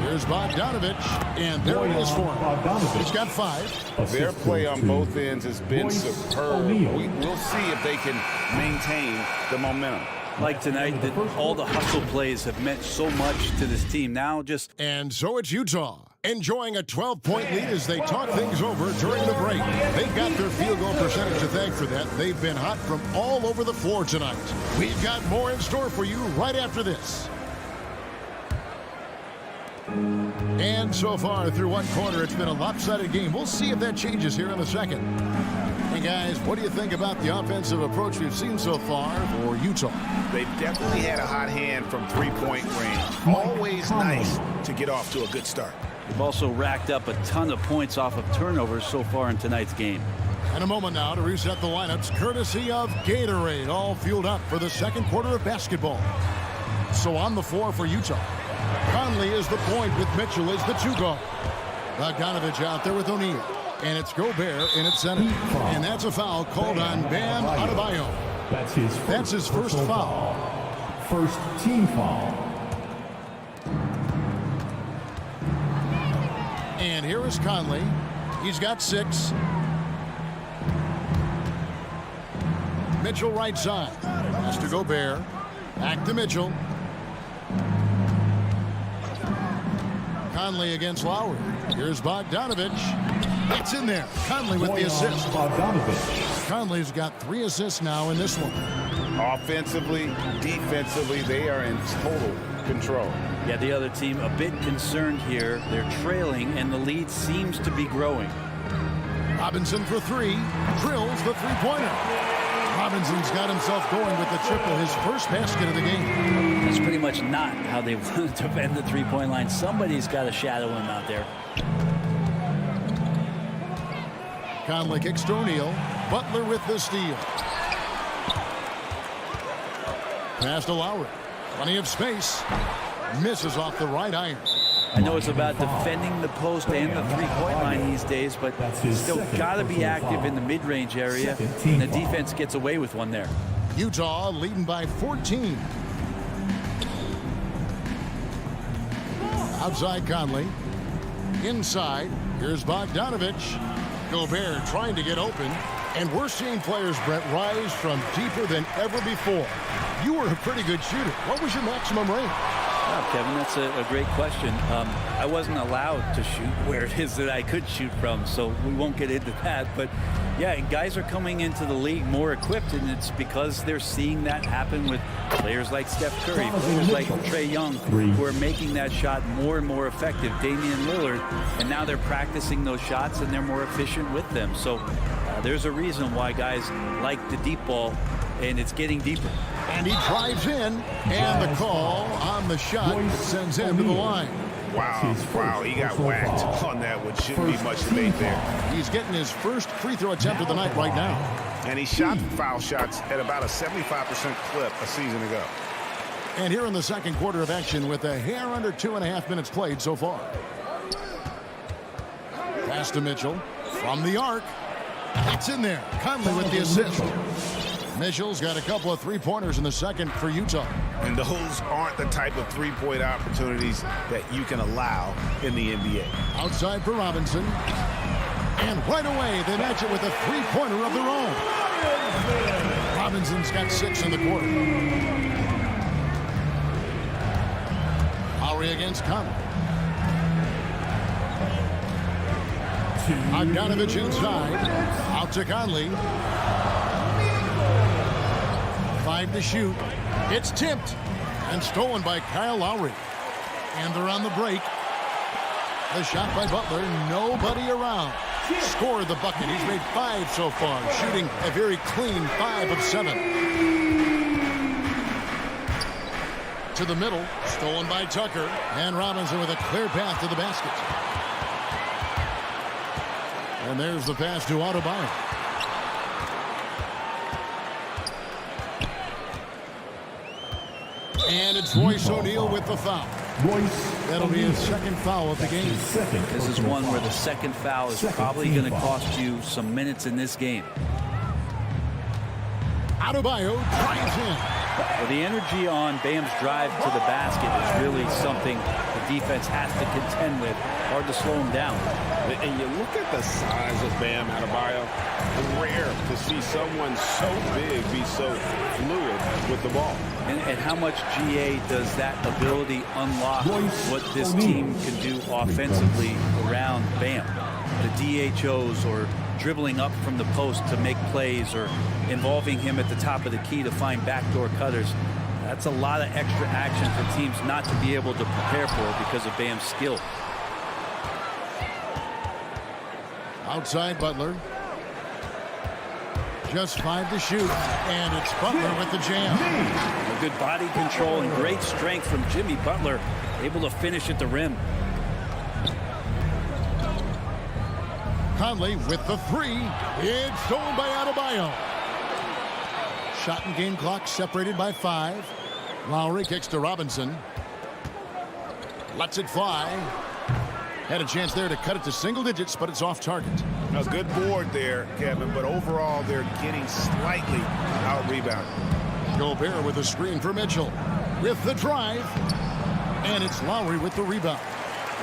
Here's Bogdanovich, and there it is for him. He's got 5. Their play on both ends has been superb. We'll see if they can maintain the momentum. Like tonight, all the hustle plays have meant so much to this team. Now just... And so it's Utah, enjoying a 12-point lead as they talk things over during the break. They've got their field goal percentage to thank for that. They've been hot from all over the floor tonight. We've got more in store for you right after this. And so far through one quarter, it's been a lopsided game. We'll see if that changes here in a second. Hey guys, what do you think about the offensive approach we've seen so far for Utah? They've definitely had a hot hand from three-point range. Always nice to get off to a good start. They've also racked up a ton of points off of turnovers so far in tonight's game. And a moment now to reset the lineups, courtesy of Gatorade, all fueled up for the second quarter of basketball. So on the floor for Utah, Conley is the point with Mitchell as the 2-guard. Bogdanovich out there with O'Neal. And it's Gobert in its center. And that's a foul called on Bam Adebayo. That's his first foul. First team foul. And here is Conley. He's got 6. Mitchell right side. Pass to Gobert. Back to Mitchell. Conley against Lowry. Here's Bogdanovich. It's in there. Conley with the assist. Conley's got 3 assists now in this one. Offensively, defensively, they are in total control. Yeah, the other team a bit concerned here. They're trailing, and the lead seems to be growing. Robinson for 3. Drills the 3-pointer. Robinson's got himself going with the triple, his first basket of the game. That's pretty much not how they wanted to bend the 3-point line. Somebody's got to shadow him out there. Conley kicks to O'Neal. Butler with the steal. Pass to Lowry. Plenty of space. Misses off the right iron. I know it's about defending the post and the 3-point line these days, but still got to be active in the mid-range area, and the defense gets away with one there. Utah leading by 14. Outside Conley. Inside, here's Bogdanovich. Gobert trying to get open, and we're seeing players, Brett, rise from deeper than ever before. You were a pretty good shooter. What was your maximum range? Oh, Kevin, that's a great question. I wasn't allowed to shoot where it is that I could shoot from, so we won't get into that. But, yeah, guys are coming into the league more equipped, and it's because they're seeing that happen with players like Steph Curry, players like Trae Young, who are making that shot more and more effective, Damian Lillard, and now they're practicing those shots, and they're more efficient with them. So there's a reason why guys like the deep ball, and it's getting deeper. And he drives in, and the call on the shot sends him to the line. Wow, he got whacked on that one. Shouldn't be much debate there. He's getting his first free throw attempt of the night right now. And he shot foul shots at about a 75% clip a season ago. And here in the second quarter of action with a hair under 2.5 minutes played so far. Pass to Mitchell from the arc. It's in there. Conley with the assist. Mitchell's got a couple of 3-pointers in the second for Utah. And those aren't the type of 3-point opportunities that you can allow in the NBA. Outside for Robinson. And right away, they match it with a 3-pointer of their own. Robinson's got 6 in the quarter. Lowry against Conley. Bogdanovich inside. Out to Conley. 5 to shoot. It's tipped and stolen by Kyle Lowry. And they're on the break. The shot by Butler, nobody around. Scored the bucket. He's made 5 so far, shooting a very clean 5 of 7. To the middle, stolen by Tucker. And Robinson with a clear path to the basket. And there's the pass to Adebayo. And it's Royce O'Neal with the foul. That'll be his second foul of the game. This is one where the second foul is probably going to cost you some minutes in this game. Adebayo drives in. Well, the energy on Bam's drive to the basket is really something the defense has to contend with. Hard to slow him down. And you look at the size of Bam Adebayo. Rare to see someone so big be so fluid with the ball. And how much GA does that ability unlock what this team can do offensively around Bam? The DHOs or dribbling up from the post to make plays or involving him at the top of the key to find backdoor cutters. That's a lot of extra action for teams not to be able to prepare for because of Bam's skill. Outside Butler. Just 5 to shoot. And it's Butler with the jam. Good body control and great strength from Jimmy Butler. Able to finish at the rim. Conley with the 3. It's stolen by Adebayo. Shot and game clock separated by 5. Lowry kicks to Robinson. Lets it fly. Had a chance there to cut it to single digits, but it's off target. A good board there, Kevin, but overall they're getting slightly out-rebounded. Gobert with a screen for Mitchell. With the drive. And it's Lowry with the rebound.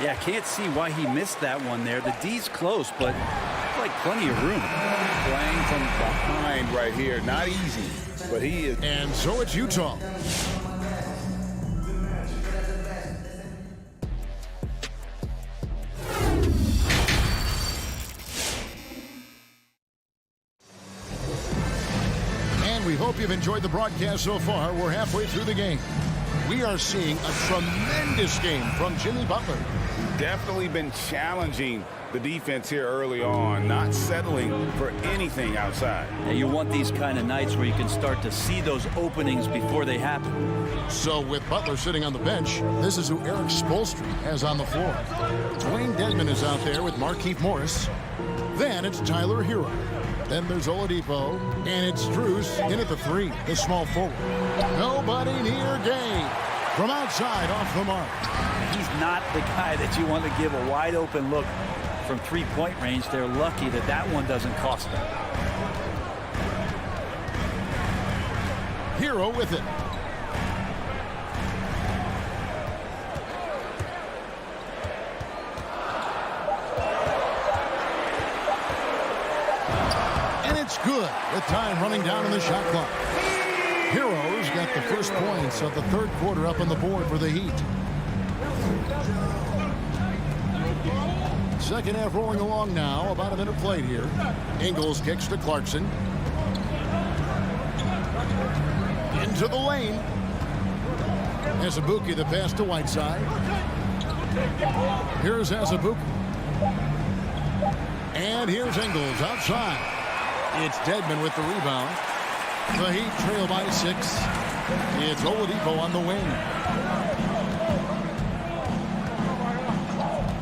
Yeah, I can't see why he missed that one there. The D's close, but like plenty of room. Playing from behind right here. Not easy, but he is. And so it's Utah. And we hope you've enjoyed the broadcast so far. We're halfway through the game. We are seeing a tremendous game from Jimmy Butler. Definitely been challenging the defense here early on, not settling for anything outside. Yeah, you want these kind of nights where you can start to see those openings before they happen. So with Butler sitting on the bench, this is who Eric Spoelstra has on the floor. Dwayne Dedmon is out there with Markieff Morris. Then it's Tyler Hero. Then there's Oladipo, and it's Strus in at the 3, the small forward. Nobody near Gay. From outside, off the mark. He's not the guy that you want to give a wide open look from three-point range. They're lucky that that one doesn't cost them. Hero with it. And it's good with time running down in the shot clock. Heroes got the first points of the third quarter up on the board for the Heat. Second half rolling along now. About a minute played here. Ingles kicks to Clarkson. Into the lane. Azubuike the pass to Whiteside. Here's Azubuike. And here's Ingles outside. It's Dedmon with the rebound. The Heat trail by 6. It's Oladipo on the wing.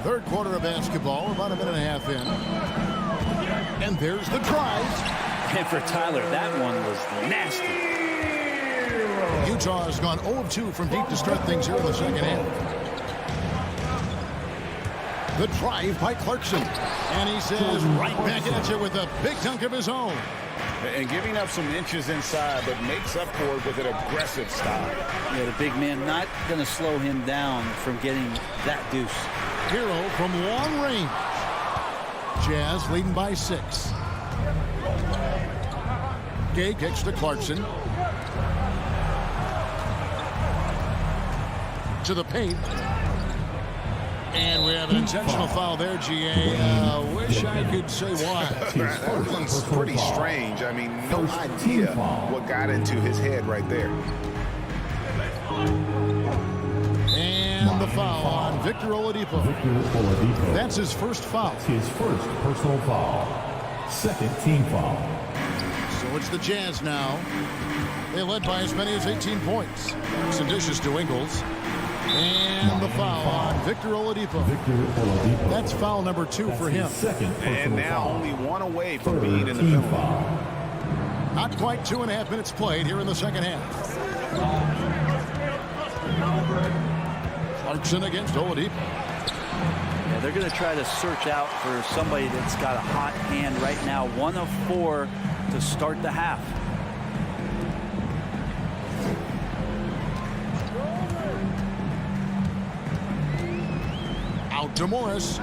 Third quarter of basketball, about a minute and a half in. And there's the drive. And for Tyler, that one was nasty. Utah has gone 0 of 2 from deep to start things here in the second half. The drive by Clarkson. And he says right back at you with a big dunk of his own. And giving up some inches inside, but makes up for it with an aggressive style. Yeah, the big man not going to slow him down from getting that deuce. Hero from long range. Jazz leading by 6. Gay kicks to Clarkson. To the paint. And we have an intentional foul there, GA. Wish I could say why. That one's pretty strange. I mean, no idea what got into his head right there. And And the foul on Victor Oladipo. That's his first foul. His first personal foul. Second team foul. So it's the Jazz now. They led by as many as 18 points. Some dishes to Ingles. And the foul on Victor Oladipo. That's foul number 2 for him. And now only one away from being in the penalty. Not quite 2.5 minutes played here in the second half. Clarkson against Oladipo. Yeah, they're going to try to search out for somebody that's got a hot hand right now. 1 of 4 to start the half. Out to Morris.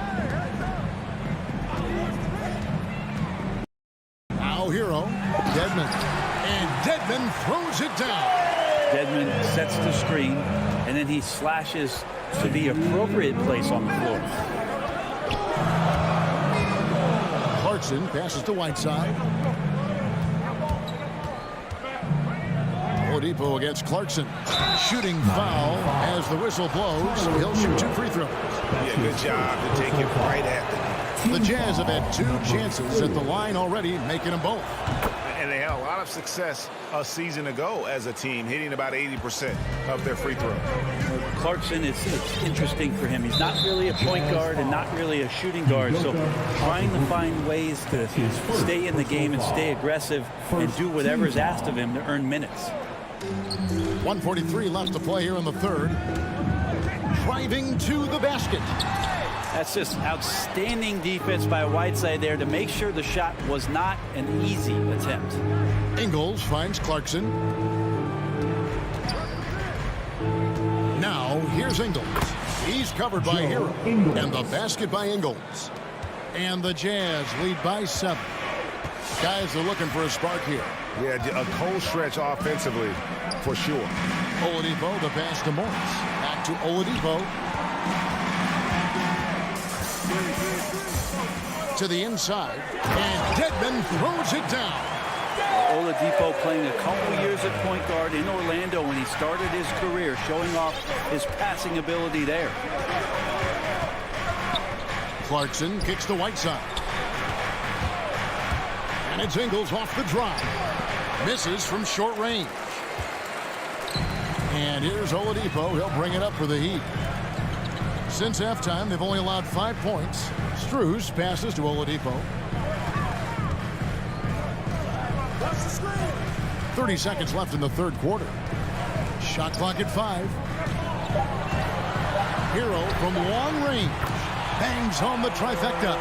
Now Hero. Dedmon. And Dedmon throws it down. Dedmon sets the screen, and then he slashes to the appropriate place on the floor. Clarkson passes to Whiteside. Oladipo against Clarkson. Shooting foul as the whistle blows. He'll shoot 2 free throws. Yeah, good job to take it right at them. The Jazz have had 2 chances at the line already, making them both. And they had a lot of success a season ago as a team, hitting about 80% of their free throws. Clarkson, it's interesting for him. He's not really a point guard and not really a shooting guard, so trying to find ways to stay in the game and stay aggressive and do whatever is asked of him to earn minutes. 1:43 left to play here in the third. Driving to the basket. That's just outstanding defense by Whiteside there to make sure the shot was not an easy attempt. Ingles finds Clarkson. Now here's Ingles. He's covered by Hero. And the basket by Ingles. And the Jazz lead by 7. Guys are looking for a spark here. Yeah, a cold stretch offensively, for sure. Oladipo, the pass to Morris. Back to Oladipo. To the inside. And Dedmon throws it down. Oladipo playing a couple years at point guard in Orlando when he started his career, showing off his passing ability there. Clarkson kicks to Whiteside. And it's Ingles off the drive. Misses from short range. And here's Oladipo. He'll bring it up for the Heat. Since halftime, they've only allowed 5 points. Strus passes to Oladipo. 30 seconds left in the third quarter. Shot clock at 5. Hero from long range. Bangs home the trifecta.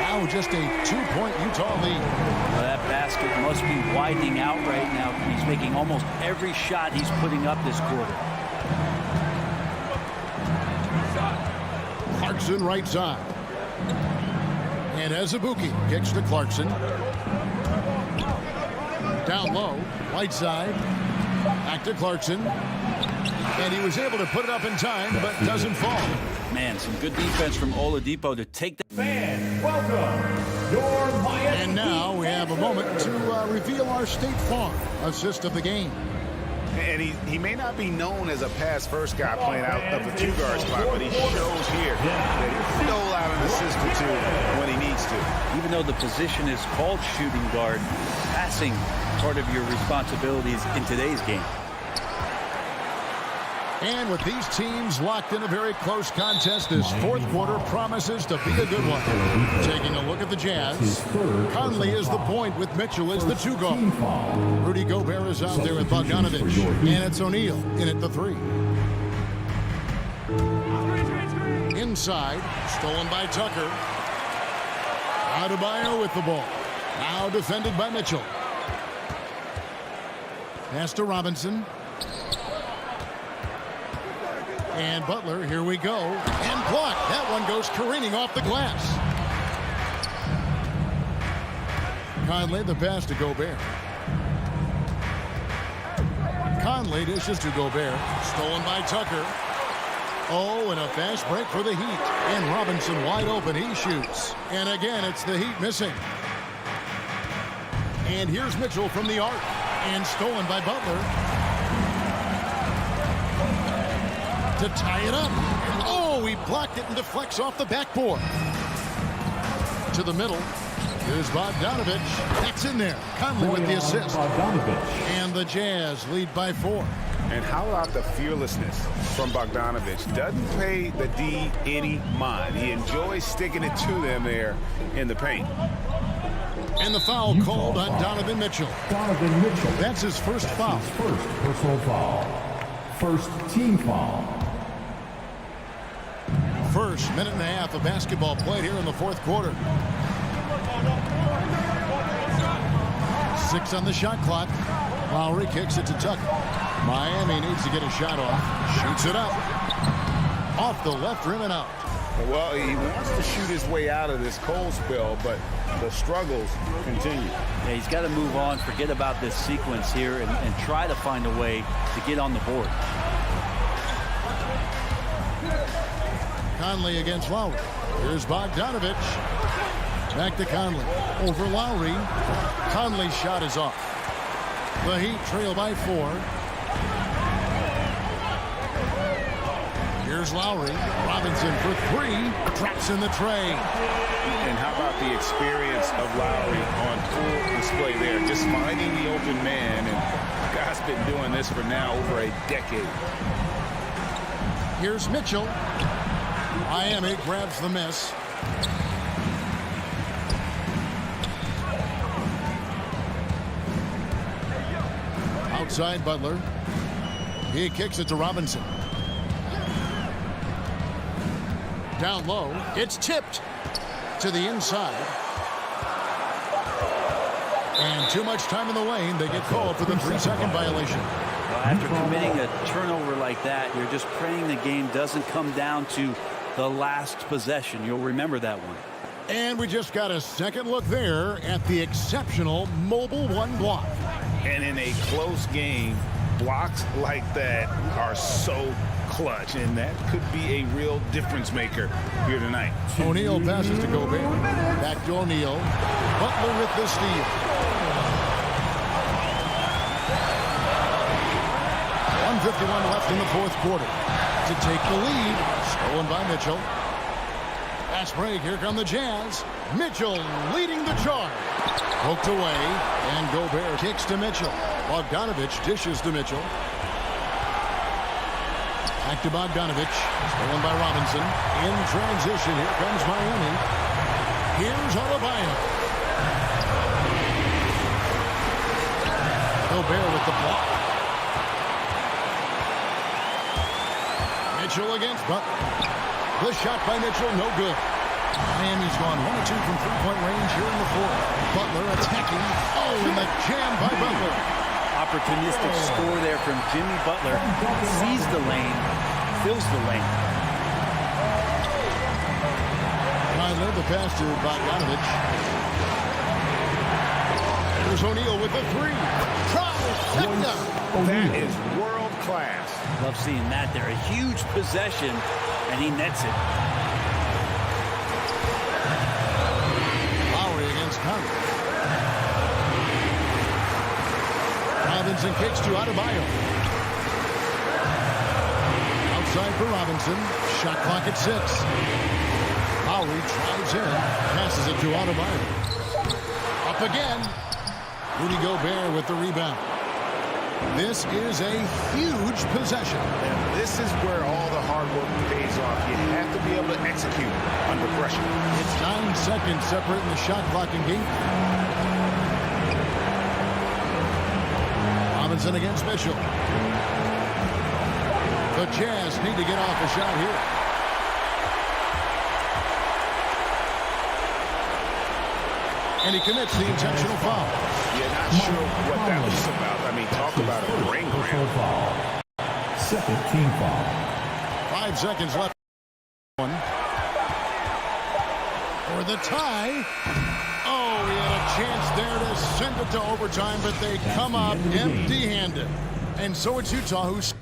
Now just a 2-point Utah lead. Well, that basket must be widening out right now. He's making almost every shot he's putting up this quarter. Clarkson right side. And Azubuike kicks to Clarkson. Down low, Whiteside. Back to Clarkson. And he was able to put it up in time, but doesn't fall. Man, some good defense from Oladipo to take the... Fans, welcome your Miami. And now we have a moment to reveal our State Farm assist of the game. And he may not be known as a pass-first guy playing out of the 2-guard spot, but he shows here that he can dole out an assist or 2 when he needs to. Even though the position is called shooting guard, passing part of your responsibilities in today's game. And with these teams locked in a very close contest, this fourth quarter promises to be a good one. Taking a look at the Jazz, Conley is the point with Mitchell as the 2-guard. Rudy Gobert is out there with Bogdanovich, and it's O'Neal in at the 3. Inside, stolen by Tucker. Adebayo with the ball. Now defended by Mitchell. Pass to Robinson. And Butler, here we go. And blocked. That one goes careening off the glass. Conley, the pass to Gobert. Conley dishes to Gobert. Stolen by Tucker. Oh, and a fast break for the Heat. And Robinson wide open. He shoots. And again, it's the Heat missing. And here's Mitchell from the arc. And stolen by Butler. to tie it up. Oh, he blocked it and deflects off the backboard. To the middle. Here's Bogdanovich. That's in there. Conley with the assist. And the Jazz lead by 4. And how about the fearlessness from Bogdanovich? Doesn't pay the D any mind. He enjoys sticking it to them there in the paint. And the foul called on Donovan Mitchell. Donovan Mitchell. That's his first foul. His first personal foul. First team foul. First minute and a half of basketball played here in the fourth quarter. 6 on the shot clock. Lowry kicks it to Tucker. Miami needs to get a shot off. Shoots it up. Off the left rim and out. Well, he wants to shoot his way out of this cold spell, but the struggles continue. Yeah, he's got to move on, forget about this sequence here, and try to find a way to get on the board. Conley against Lowry. Here's Bogdanovich. Back to Conley. Over Lowry. Conley's shot is off. The Heat trail by 4. Here's Lowry. Robinson for 3. Drops in the tray. And how about the experience of Lowry on full display there? Just finding the open man. And the guy's been doing this for now over a decade. Here's Mitchell. Miami grabs the miss. Outside Butler. He kicks it to Robinson. Down low. It's tipped to the inside. And too much time in the lane. They get called for the 3-second violation. Well, after committing a turnover like that, you're just praying the game doesn't come down to the last possession. You'll remember that one. And we just got a second look there at the exceptional Mobile One block. And in a close game, blocks like that are so clutch, and that could be a real difference maker here tonight. O'Neal passes to Gobert. Back to O'Neal. Butler with the steal. 1:51 left in the fourth quarter. To take the lead, stolen by Mitchell. Fast break, here come the Jazz. Mitchell leading the charge. Poked away, and Gobert kicks to Mitchell. Bogdanovich dishes to Mitchell. Back to Bogdanovich. Stolen by Robinson. In transition, here comes Miami. Here's Adebayo. Gobert with the block. Mitchell against Butler. The shot by Mitchell, no good. Miami's gone 1 of 2 from three-point range here in the fourth. Butler attacking. Oh, and the jam by Butler. Opportunistic score there from Jimmy Butler. Sees the lane, fills the lane. Tyler, the pass to Bogdanovich. There's O'Neal with the 3. Trifecta. That is world class. Love seeing that there. A huge possession, and he nets it. Lowry against Conley. Robinson kicks to Adebayo. Outside for Robinson. Shot clock at 6. Lowry drives in. Passes it to Adebayo. Up again. Rudy Gobert with the rebound. This is a huge possession. And this is where all the hard work pays off. You have to be able to execute under pressure. It's 9 seconds separating the shot clock and game. Robinson against Mitchell. The Jazz need to get off a shot here. And he commits the intentional foul. You're not sure what that was about. I mean, talk about a brain cramp. Second team foul. 5 seconds left. One. For the tie. Oh, he had a chance there to send it to overtime, but they come up empty-handed. And so it's Utah who's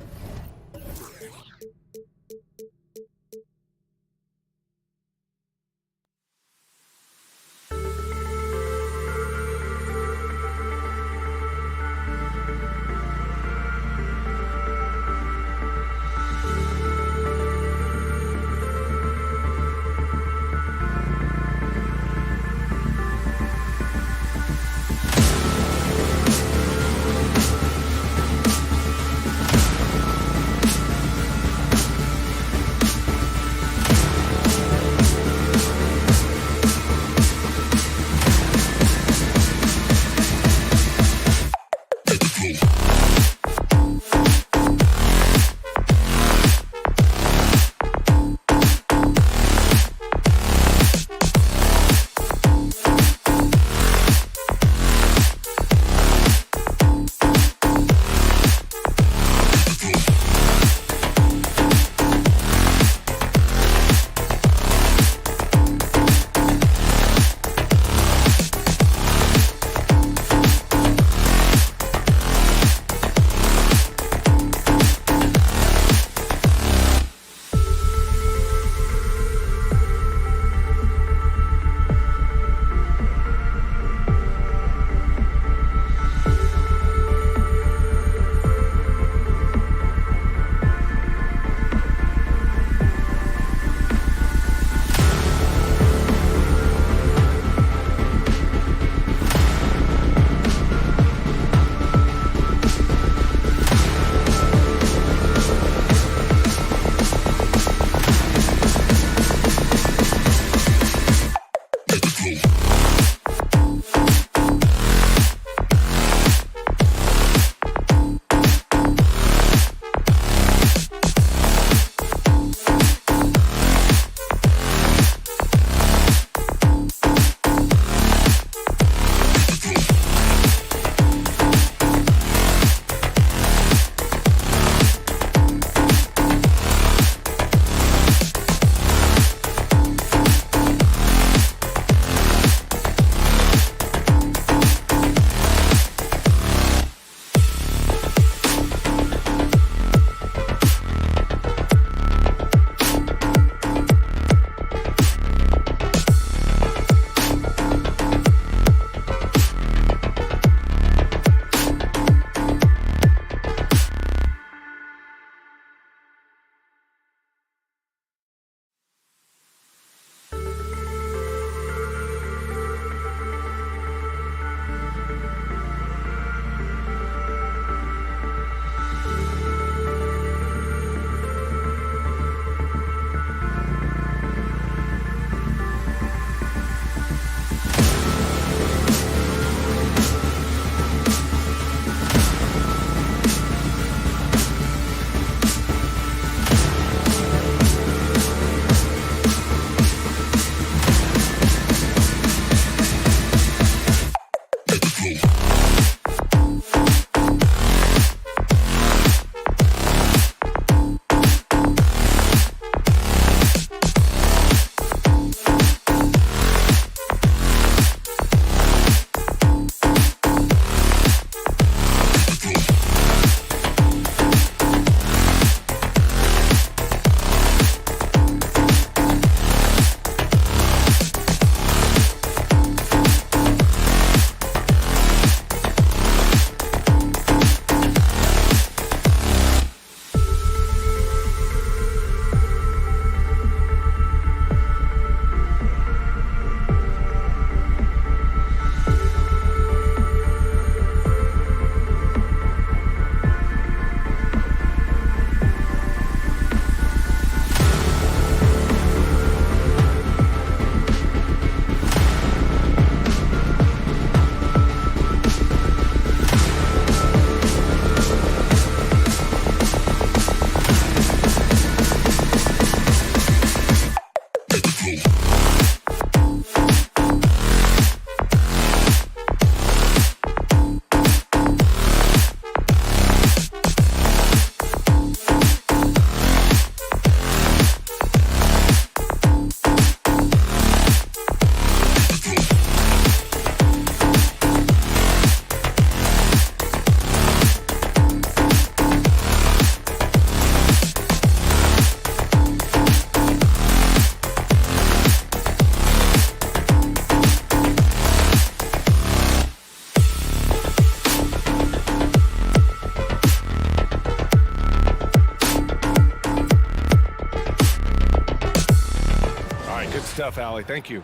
Stuff, Allie. Thank you.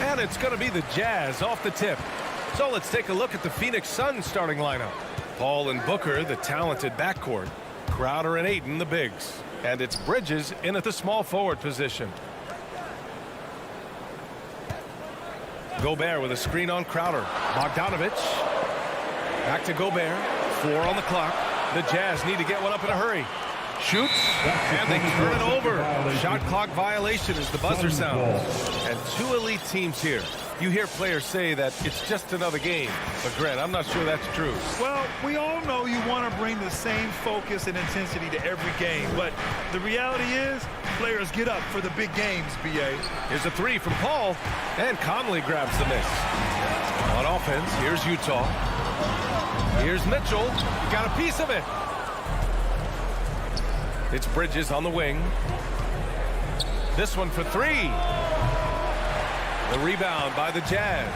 And it's going to be the Jazz off the tip. So let's take a look at the Phoenix Suns starting lineup. Paul and Booker, the talented backcourt. Crowder and Ayton, the bigs. And it's Bridges in at the small forward position. Gobert with a screen on Crowder. Bogdanovich. Back to Gobert. 4 on the clock. The Jazz need to get one up in a hurry. Shoots, and they turn it over. Shot clock violation as the buzzer sounds. And 2 elite teams here. You hear players say that it's just another game. But, Grant, I'm not sure that's true. Well, we all know you want to bring the same focus and intensity to every game. But the reality is, players get up for the big games, B.A. Here's a 3 from Paul, and Conley grabs the miss. On offense, here's Utah. Here's Mitchell. Got a piece of it. It's Bridges on the wing. This one for 3. The rebound by the Jazz.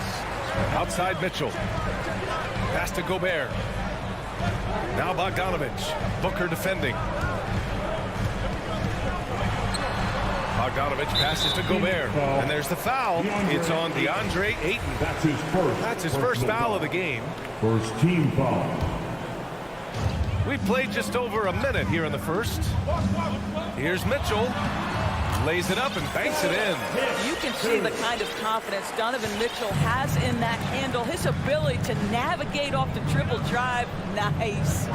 Outside Mitchell. Pass to Gobert. Now Bogdanovich. Booker defending. Bogdanovich passes to Gobert. And there's the foul. It's on DeAndre Ayton. That's his first foul of the game. First team foul. We've played just over a minute here in the first. Here's Mitchell. Lays it up and banks it in. You can see the kind of confidence Donovan Mitchell has in that handle. His ability to navigate off the dribble drive. Nice.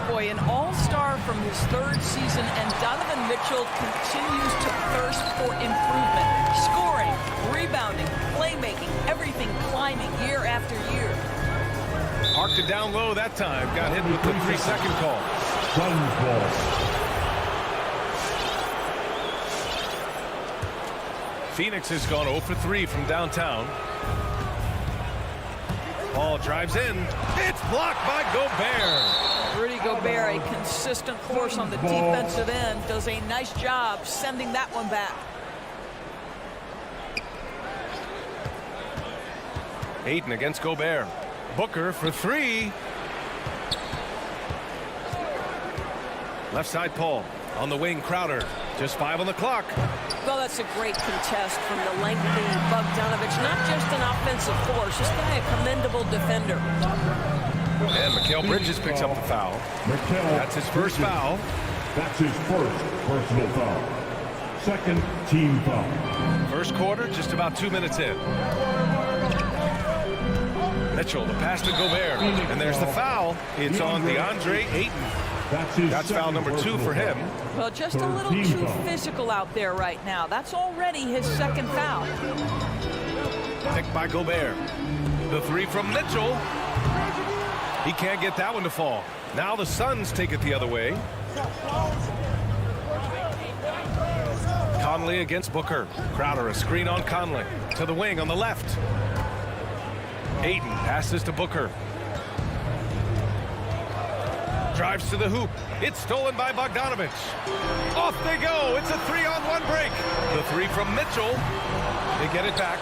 Boy, an all-star from his 3rd season, and Donovan Mitchell continues to thirst for improvement. Scoring, rebounding, playmaking, everything climbing year after year. Parked it down low that time. Got hit with the 3-second call. Suns ball. Phoenix has gone 0 for 3 from downtown. Paul drives in. It's blocked by Gobert. Rudy Gobert, a consistent force on the defensive end, does a nice job sending that one back. Ayton against Gobert. Booker for 3. Left side Paul. On the wing, Crowder. Just 5 on the clock. Well, that's a great contest from the lengthy Bogdanovich. Not just an offensive force, this guy a commendable defender. And Mikal Bridges picks up the foul. That's his first foul. That's his first personal foul. Second team foul. First quarter, just about 2 minutes in. Mitchell, the pass to Gobert. And there's the foul. It's on DeAndre Ayton. That's foul number 2 for him. Well, just a little too physical out there right now. That's already his second foul. Picked by Gobert. The 3 from Mitchell. He can't get that one to fall. Now the Suns take it the other way. Conley against Booker. Crowder, a screen on Conley. To the wing on the left. Ayton passes to Booker. Drives to the hoop. It's stolen by Bogdanovich. Off they go. It's a 3-on-1 break. The 3 from Mitchell. They get it back.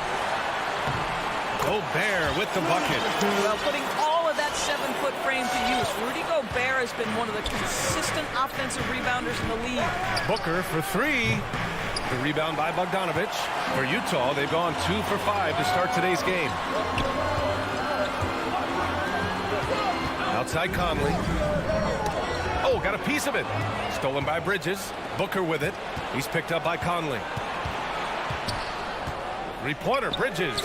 Gobert with the bucket. Well, putting all of that 7-foot frame to use. Rudy Gobert has been one of the consistent offensive rebounders in the league. Booker for 3. The rebound by Bogdanovich. For Utah, they've gone 2 for 5 to start today's game. Outside Conley. Oh, got a piece of it. Stolen by Bridges. Booker with it. He's picked up by Conley. 3-pointer, Bridges.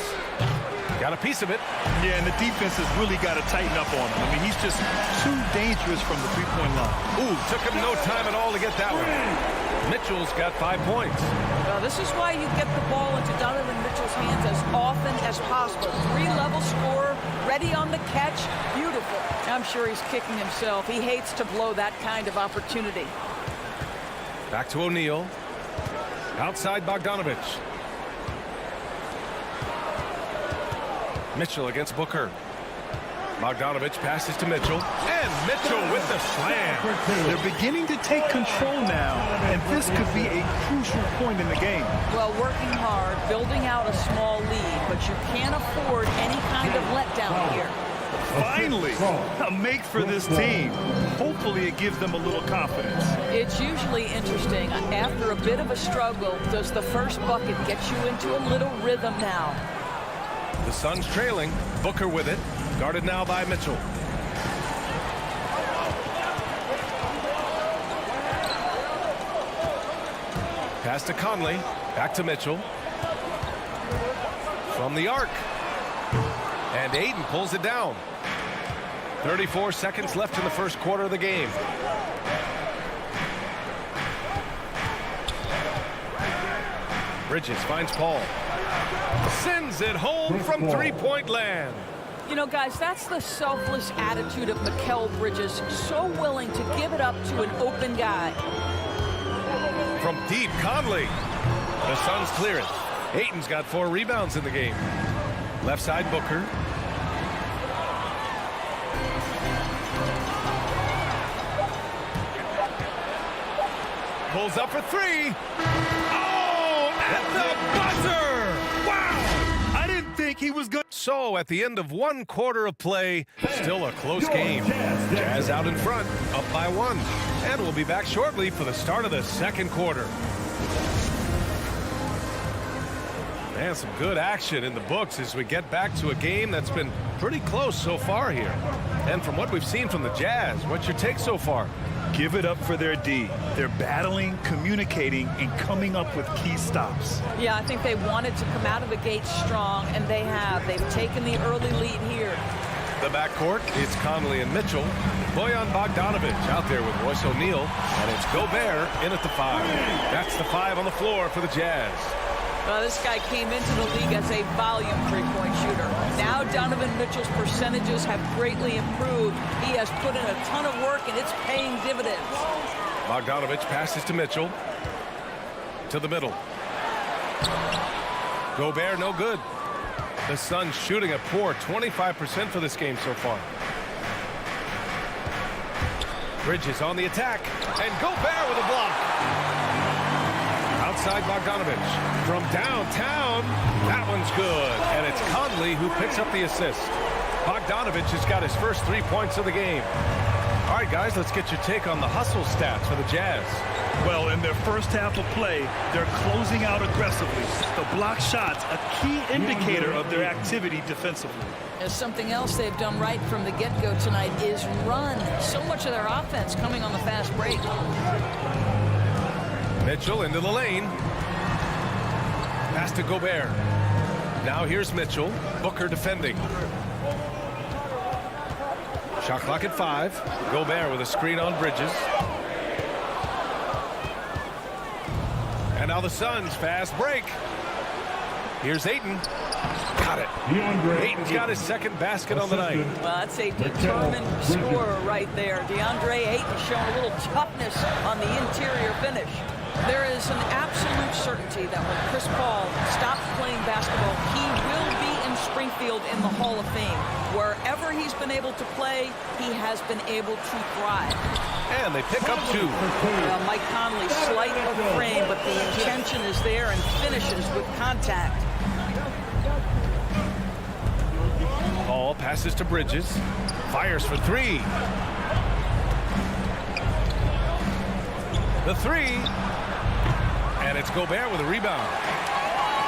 Got a piece of it. Yeah, and the defense has really got to tighten up on him. I mean, he's just too dangerous from the three-point line. Ooh, took him no time at all to get that one. Mitchell's got 5 points. Well, this is why you get the ball into Donovan Mitchell's hands as often as possible. 3-level scorer, ready on the catch. Beautiful. I'm sure he's kicking himself. He hates to blow that kind of opportunity. Back to O'Neal. Outside Bogdanovich. Mitchell against Booker. Bogdanovich passes to Mitchell. And Mitchell with the slam. They're beginning to take control now, and this could be a crucial point in the game. Well, working hard, building out a small lead, but you can't afford any kind of letdown here. Finally, a make for this team. Hopefully it gives them a little confidence. It's usually interesting. After a bit of a struggle, does the first bucket get you into a little rhythm now? The Suns trailing. Booker with it. Guarded now by Mitchell. Pass to Conley. Back to Mitchell. From the arc. And Ayton pulls it down. 34 seconds left in the first quarter of the game. Bridges finds Paul. Sends it home from three-point land. You know, guys, that's the selfless attitude of Mikal Bridges. So willing to give it up to an open guy. From deep, Conley. The Suns clear it. Ayton's got 4 rebounds in the game. Left side, Booker. Pulls up for 3. Oh, at the buzzer! Wow! I didn't think he was good. So, at the end of 1 quarter of play, still a close game. Jazz out in front, up by 1. And we'll be back shortly for the start of the second quarter. Man, some good action in the books as we get back to a game that's been pretty close so far here. And from what we've seen from the Jazz, what's your take so far? Give it up for their D. They're battling, communicating, and coming up with key stops. Yeah, I think they wanted to come out of the gate strong, and they have. They've taken the early lead here. The backcourt, it's Conley and Mitchell. Bojan Bogdanovich out there with Royce O'Neal. And it's Gobert in at the 5. That's the 5 on the floor for the Jazz. Well, this guy came into the league as a volume three-point shooter. Now Donovan Mitchell's percentages have greatly improved. He has put in a ton of work, and it's paying dividends. Bogdanovich passes to Mitchell. To the middle. Gobert no good. The Suns shooting a poor 25% for this game so far. Bridges on the attack. And Gobert with a block. Outside Bogdanovich. From downtown, that one's good. And it's Conley who picks up the assist. Bogdanovich has got his first 3 points of the game. All right, guys, let's get your take on the hustle stats for the Jazz. Well, in their first half of play, they're closing out aggressively. The block shots, a key indicator of their activity defensively. There's something else they've done right from the get-go tonight is run. So much of their offense coming on the fast break. Mitchell into the lane. Pass to Gobert. Now here's Mitchell. Booker defending. Shot clock at 5. Gobert with a screen on Bridges. And now the Suns fast break. Here's Ayton. Got it. Ayton's got his second basket on the night. Well, that's a determined scorer right there. DeAndre Ayton showing a little toughness on the interior finish. There is an absolute certainty that when Chris Paul stops playing basketball, he will be in Springfield in the Hall of Fame. Wherever he's been able to play, he has been able to thrive. And they pick up 2. Mike Conley, slight of frame, but the intention is there and finishes with contact. Paul passes to Bridges. Fires for 3. The 3. And it's Gobert with a rebound.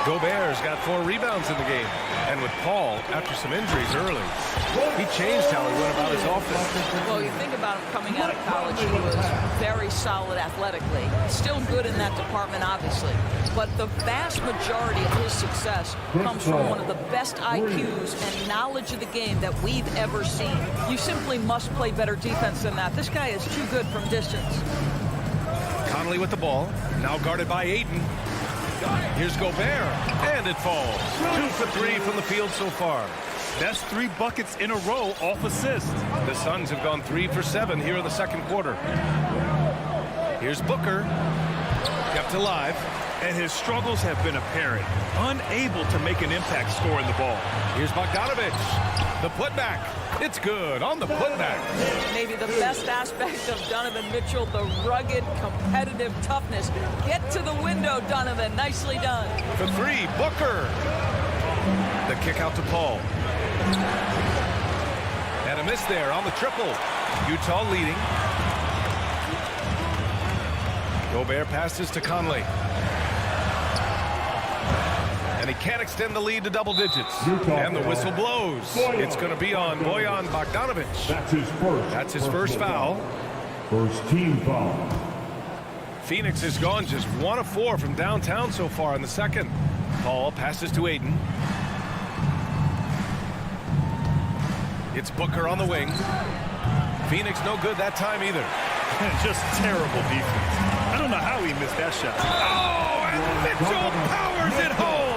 Gobert's got 4 rebounds in the game. And with Paul, after some injuries early, he changed how he went about his offense. Well, you think about him coming out of college, he was very solid athletically. Still good in that department, obviously. But the vast majority of his success comes from one of the best IQs and knowledge of the game that we've ever seen. You simply must play better defense than that. This guy is too good from distance. Conley with the ball, now guarded by Ayton. Here's Gobert, and it falls. 2 for 3 from the field so far. That's 3 buckets in a row off assist. The Suns have gone 3 for 7 here in the second quarter. Here's Booker, kept alive. And his struggles have been apparent. Unable to make an impact scoring the ball. Here's Bogdanovich. The putback. It's good on the putback. Maybe the best aspect of Donovan Mitchell, the rugged, competitive toughness. Get to the window, Donovan. Nicely done. For 3, Booker. The kick out to Paul. And a miss there on the triple. Utah leading. Gobert passes to Conley. And he can't extend the lead to double digits. And the whistle blows. It's going to be on Bojan Bogdanovich. That's his first foul. First team foul. Phoenix has gone just 1 of 4 from downtown so far in the second. Paul passes to Ayton. It's Booker on the wing. Phoenix no good that time either. Just terrible defense. I don't know how he missed that shot. Oh, and Mitchell powers it home.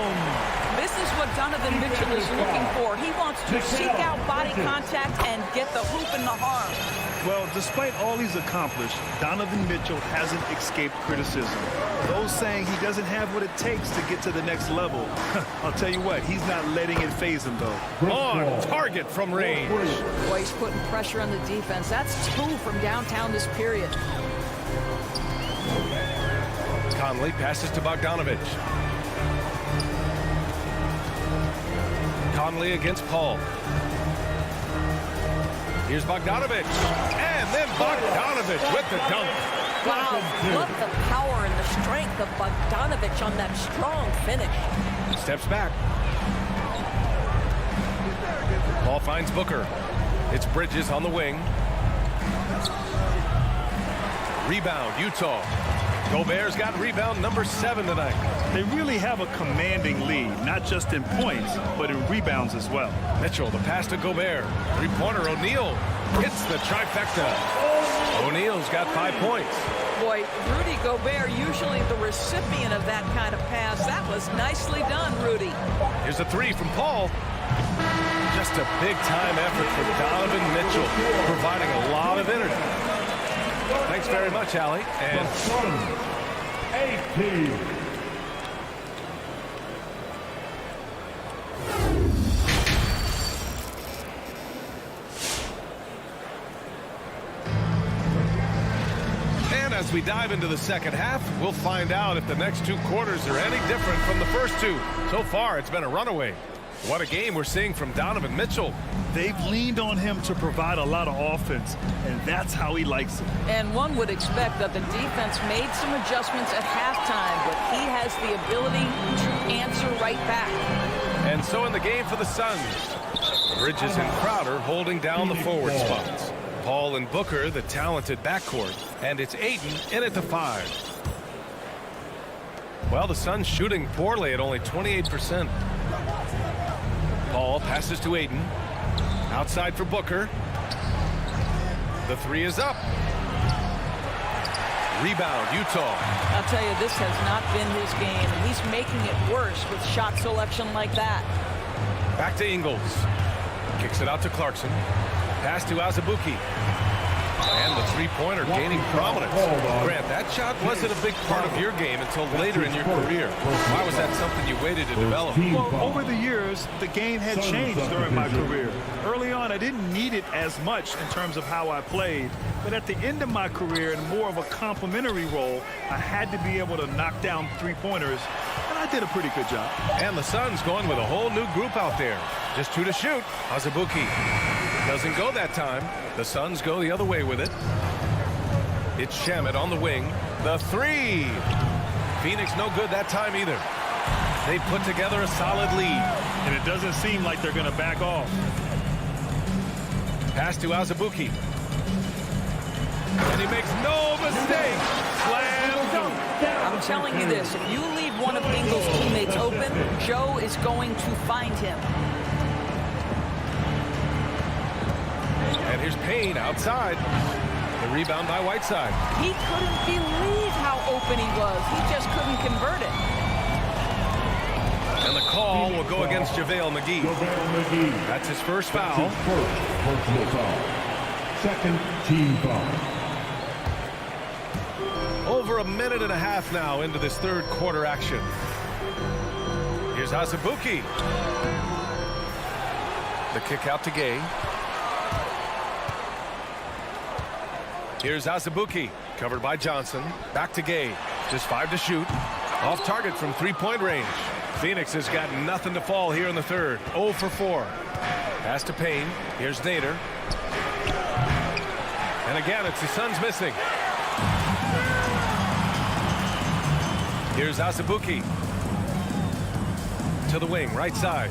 This is what Donovan Mitchell is looking for. He wants to seek out body contact and get the hoop in the harm. Well, despite all he's accomplished, Donovan Mitchell hasn't escaped criticism. Those saying he doesn't have what it takes to get to the next level. I'll tell you what, he's not letting it faze him, though. On target from range. Boy, he's putting pressure on the defense. That's 2 from downtown this period. Conley passes to Bogdanovich. Conley against Paul. Here's Bogdanovich. And then Bogdanovich with the dunk. Wow, love the power and the strength of Bogdanovich on that strong finish. Steps back. Ball finds Booker. It's Bridges on the wing. Rebound, Utah. Gobert's got rebound number 7 tonight. They really have a commanding lead, not just in points, but in rebounds as well. Mitchell, the pass to Gobert. Three-pointer, O'Neal hits the trifecta. O'Neal's got 5 points. Boy, Rudy Gobert, usually the recipient of that kind of pass. That was nicely done, Rudy. Here's a 3 from Paul. Just a big-time effort for Donovan Mitchell, providing a lot of energy. Thanks very much, Allie. And 18. And as we dive into the second half, we'll find out if the next 2 quarters are any different from the first 2. So far, it's been a runaway. What a game we're seeing from Donovan Mitchell. They've leaned on him to provide a lot of offense, and that's how he likes it. And one would expect that the defense made some adjustments at halftime, but he has the ability to answer right back. And so in the game for the Suns, Bridges and Crowder holding down the forward spots. Paul and Booker, the talented backcourt, and it's Ayton in at the 5. Well, the Suns shooting poorly at only 28%. Paul passes to Ayton. Outside for Booker. The three is up. Rebound, Utah. I'll tell you, this has not been his game, and he's making it worse with shot selection like that. Back to Ingles. Kicks it out to Clarkson. Pass to Azubuike. And the three-pointer gaining prominence. Grant, that shot wasn't a big part of your game until later in your career. Why was that something you waited to develop? Well, over the years, the game had changed during my career. Early on, I didn't need it as much in terms of how I played. But at the end of my career, in more of a complementary role, I had to be able to knock down three-pointers, and I did a pretty good job. And the Suns going with a whole new group out there. Just two to shoot. Azubuike doesn't go that time. The Suns go the other way with it. It's Shamet on the wing. The three. Phoenix no good that time either. They put together a solid lead. And it doesn't seem like they're going to back off. Pass to Azubuike. And he makes no mistake. Slam dunk. I'm telling you this, if you leave one of Ingles' teammates open, Joe is going to find him. And here's Payne outside. The rebound by Whiteside. He couldn't believe how open he was. He just couldn't convert it. And the call will go against Javale Mcgee. That's his first foul. Personal foul. Second team foul. Over a minute and a half now into this third quarter action. Here's Azubuike. The kick out to Gay. Here's Azubuike, covered by Johnson. Back to Gay. Just 5 to shoot. Off target from three-point range. Phoenix has got nothing to fall here in the third. 0 for 4. Pass to Payne. Here's Nader. And again, it's the Suns missing. Here's Azubuike. To the wing, right side.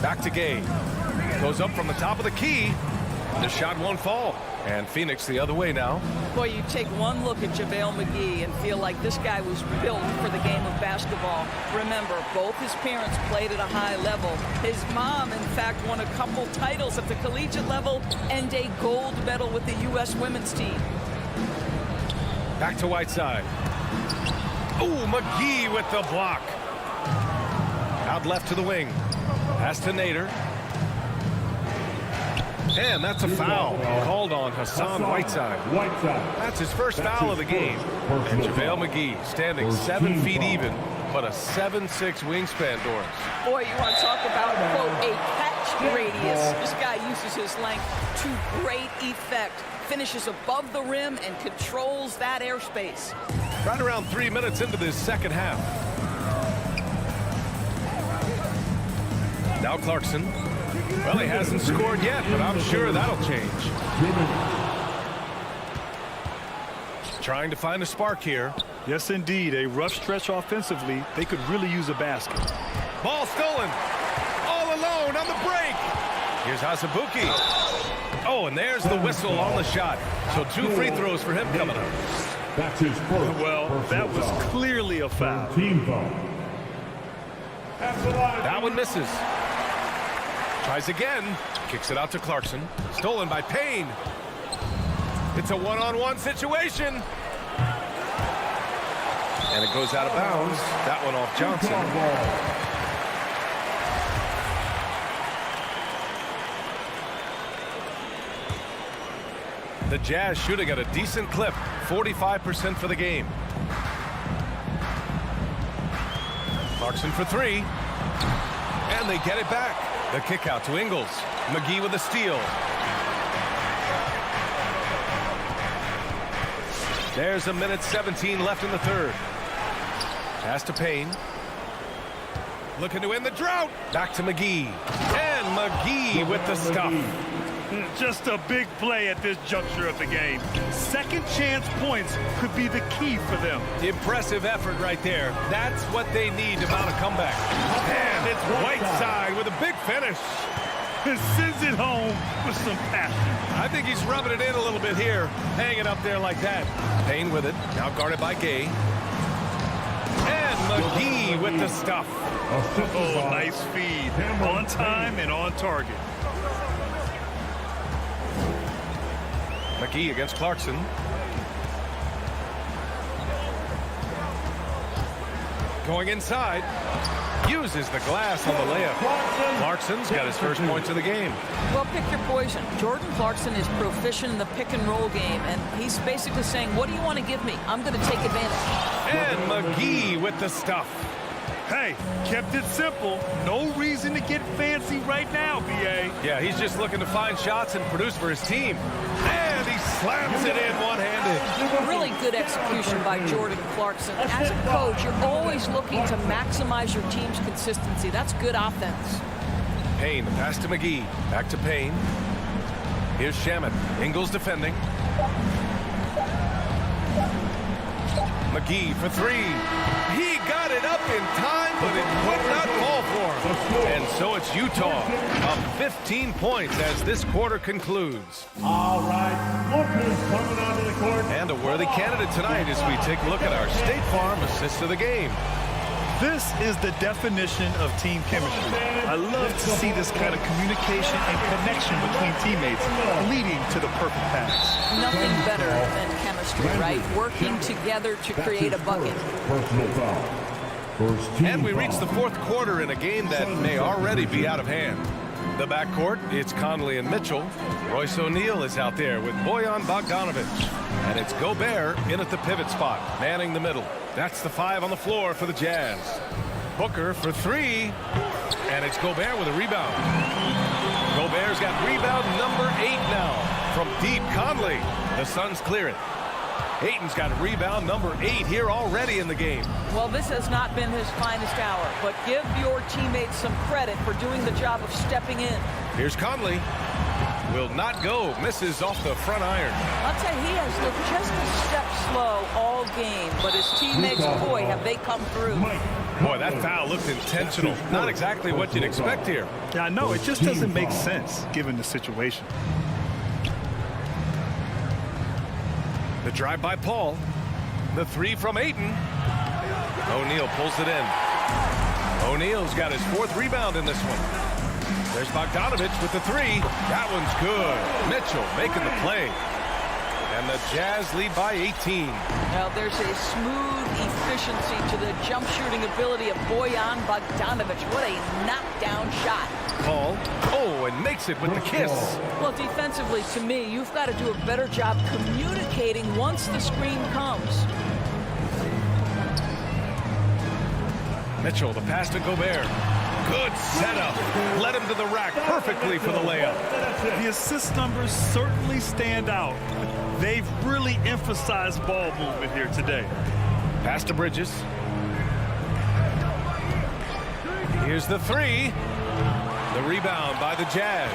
Back to Gay. Goes up from the top of the key. The shot won't fall. And Phoenix the other way now. Boy, you take one look at JaVale McGee and feel like this guy was built for the game of basketball. Remember, both his parents played at a high level. His mom, in fact, won a couple titles at the collegiate level and a gold medal with the U.S. women's team. Back to Whiteside. Ooh, McGee with the block. Out left to the wing. Pass to Nader. And that's a foul called on Hassan Whiteside. That's his first foul of the game. And JaVale McGee standing 7 feet even, but a 7'6" wingspan, Doris. Boy, you want to talk about, quote, a catch radius. This guy uses his length to great effect. Finishes above the rim and controls that airspace. Right around 3 minutes into this second half. Now Clarkson. Well, he hasn't scored yet, but I'm sure that'll change. Trying to find a spark here. Yes, indeed. A rough stretch offensively. They could really use a basket. Ball stolen. All alone on the break. Here's Azubuike. Oh, and there's the whistle on the shot. So 2 free throws for him coming up. That's his first. Well, that was clearly a foul. Team foul. That one misses. Tries again. Kicks it out to Clarkson. Stolen by Payne. It's a one-on-one situation. And it goes out of bounds. That one off Johnson. The Jazz shooting at a decent clip. 45% for the game. Clarkson for 3. And they get it back. The kick out to Ingles. McGee with a steal. There's a minute 17 left in the third. Pass to Payne. Looking to end the drought. Back to McGee. And McGee with the stuff. Just a big play at this juncture of the game. Second chance points could be the key for them. Impressive effort right there. That's what they need to mount a comeback. And it's Whiteside with a big finish. And sends it home with some passion. I think he's rubbing it in a little bit here. Hanging up there like that. Payne with it. Now guarded by Gay. And McGee with the stuff. Oh, nice feed. On time and on target. McGee against Clarkson. Going inside. Uses the glass on the layup. Clarkson's got his first points of the game. Well, pick your poison. Jordan Clarkson is proficient in the pick and roll game, and he's basically saying, what do you want to give me? I'm going to take advantage. And McGee with the stuff. Hey, kept it simple. No reason to get fancy right now, B.A. Yeah, he's just looking to find shots and produce for his team. And he slams it in one-handed. Really good execution by Jordan Clarkson. As a coach, you're always looking to maximize your team's consistency. That's good offense. Payne, the pass to McGee. Back to Payne. Here's Shaman. Ingles defending. McGee for three. He got it up in time, but it would not fall for him. And so it's Utah up 15 points as this quarter concludes. All right, Booker's coming onto the court. And a worthy candidate tonight as we take a look at our State Farm assist of the game. This is the definition of team chemistry. I love to see this kind of communication and connection between teammates leading to the perfect pass. Nothing better than chemistry, right? Working together to create a bucket. Personal foul. And we reach the fourth quarter in a game that may already be out of hand. The backcourt, it's Conley and Mitchell. Royce O'Neal is out there with Bojan Bogdanovic. And it's Gobert in at the pivot spot, manning the middle. That's the 5 on the floor for the Jazz. Booker for three. And it's Gobert with a rebound. Gobert's got rebound number 8 now. From deep, Conley. The Suns clear it. Ayton's got rebound number 8 here already in the game. Well, this has not been his finest hour, but give your teammates some credit for doing the job of stepping in. Here's Conley. Will not go. Misses off the front iron. I'll tell you, he has looked just a step slow all game, but his teammates, boy, have they come through. Boy, that foul looked intentional. Not exactly what you'd expect here. Yeah, I know. It just doesn't make sense given the situation. The drive by Paul. The 3 from Ayton. O'Neal pulls it in. O'Neal's got his 4th rebound in this one. There's Bogdanovic with the 3. That one's good. Mitchell making the play. And the Jazz lead by 18. Now there's a smooth efficiency to the jump shooting ability of Bojan Bogdanovic. What a knockdown shot. Paul. Oh, and makes it with the kiss. Well, defensively, to me, you've got to do a better job communicating once the screen comes. Mitchell, the pass to Gobert. Good setup. Led him to the rack perfectly for the layup. The assist numbers certainly stand out. They've really emphasized ball movement here today. Pass to Bridges. Here's the 3. The rebound by the Jazz.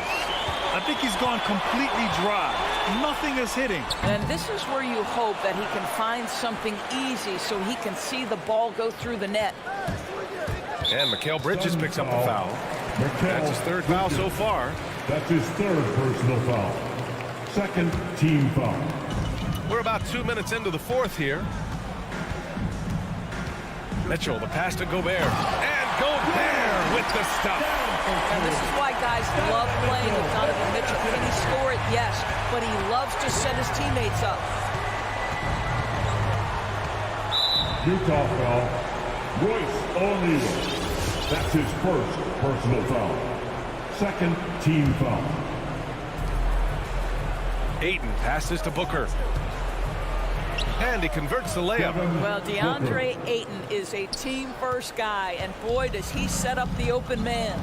I think he's gone completely dry. Nothing is hitting. And this is where you hope that he can find something easy so he can see the ball go through the net. And Mikal Bridges picks up the foul. That's his 3rd foul so far. That's his 3rd personal foul. 2nd team foul. We're about 2 minutes into the 4th here. Mitchell, the pass to Gobert. And Gobert with the stuff. And this is why guys love playing with Donovan Mitchell. Can he score it? Yes. But he loves to set his teammates up. Utah foul. Royce O'Neal. That's his 1st personal foul. 2nd team foul. Ayton passes to Booker. And he converts the layup. Well, DeAndre Ayton is a team-first guy, and boy, does he set up the open man.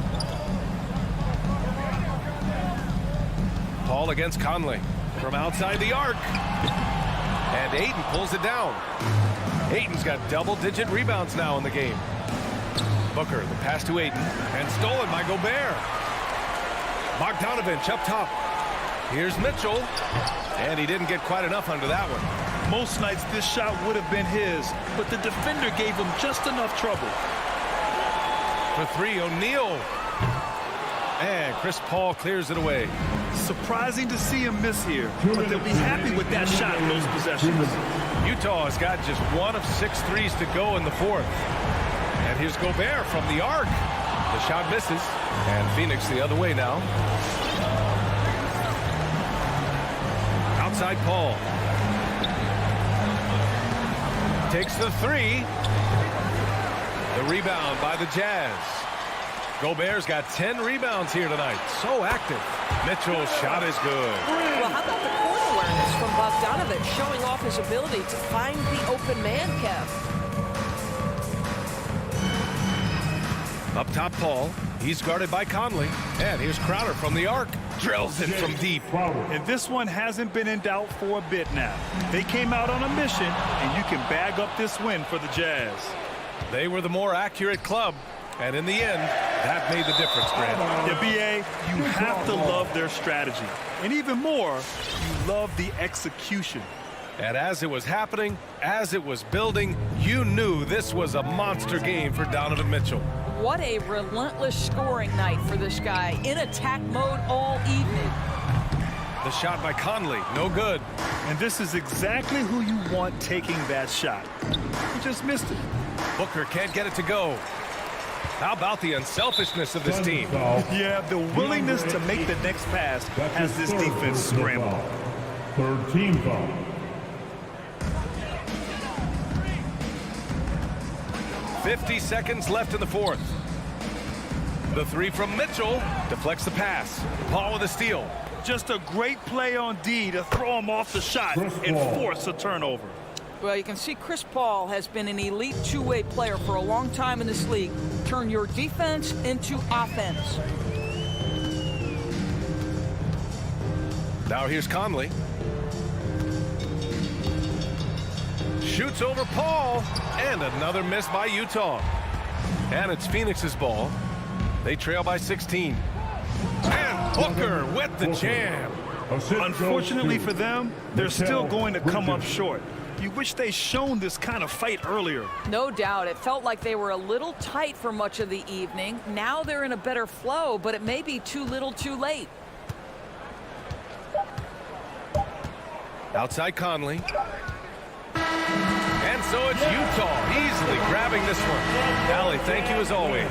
Paul against Conley from outside the arc. And Ayton pulls it down. Ayton's got double-digit rebounds now in the game. Booker, the pass to Ayton, and stolen by Gobert. Bogdanovic up top. Here's Mitchell, and he didn't get quite enough under that one. Most nights this shot would have been his, but the defender gave him just enough trouble. For 3, O'Neal. And Chris Paul clears it away. Surprising to see him miss here, but they'll be happy with that shot in those possessions. Utah has got just 1 of 6 threes to go in the 4th. And here's Gobert from the arc. The shot misses. And Phoenix the other way now. outside Paul. Takes the three. The rebound by the Jazz. Gobert's got 10 rebounds here tonight. So active. Mitchell's shot is good. Well, how about the court awareness from Bogdanovic, showing off his ability to find the open man, Kev? Up top, Paul. He's guarded by Conley. And here's Crowder from the arc. Drills it from deep. And this one hasn't been in doubt for a bit now. They came out on a mission, and you can bag up this win for the Jazz. They were the more accurate club. And in the end, that made the difference, Grant. Yeah, B.A., you have to love their strategy. And even more, you love the execution. And as it was happening, as it was building, you knew this was a monster game for Donovan Mitchell. What a relentless scoring night for this guy. In attack mode all evening. The shot by Conley, no good. And this is exactly who you want taking that shot. He just missed it. Booker can't get it to go. How about the unselfishness of this team? Yeah, the willingness to make the next pass has this defense scrambled. Third team foul. .50 seconds left in the fourth. The three from Mitchell deflects the pass. Paul with a steal. Just a great play on D to throw him off the shot and force a turnover. Well, you can see Chris Paul has been an elite two-way player for a long time in this league. Turn your defense into offense. Now here's Conley. Shoots over Paul. And another miss by Utah. And it's Phoenix's ball. They trail by 16. And Booker with the jam. Unfortunately for them, they're still going to come up short. You wish they shown this kind of fight earlier. No doubt. It felt like they were a little tight for much of the evening. Now they're in a better flow, but it may be too little too late. Outside Conley. And so it's Utah easily grabbing this one. Allie, thank you as always.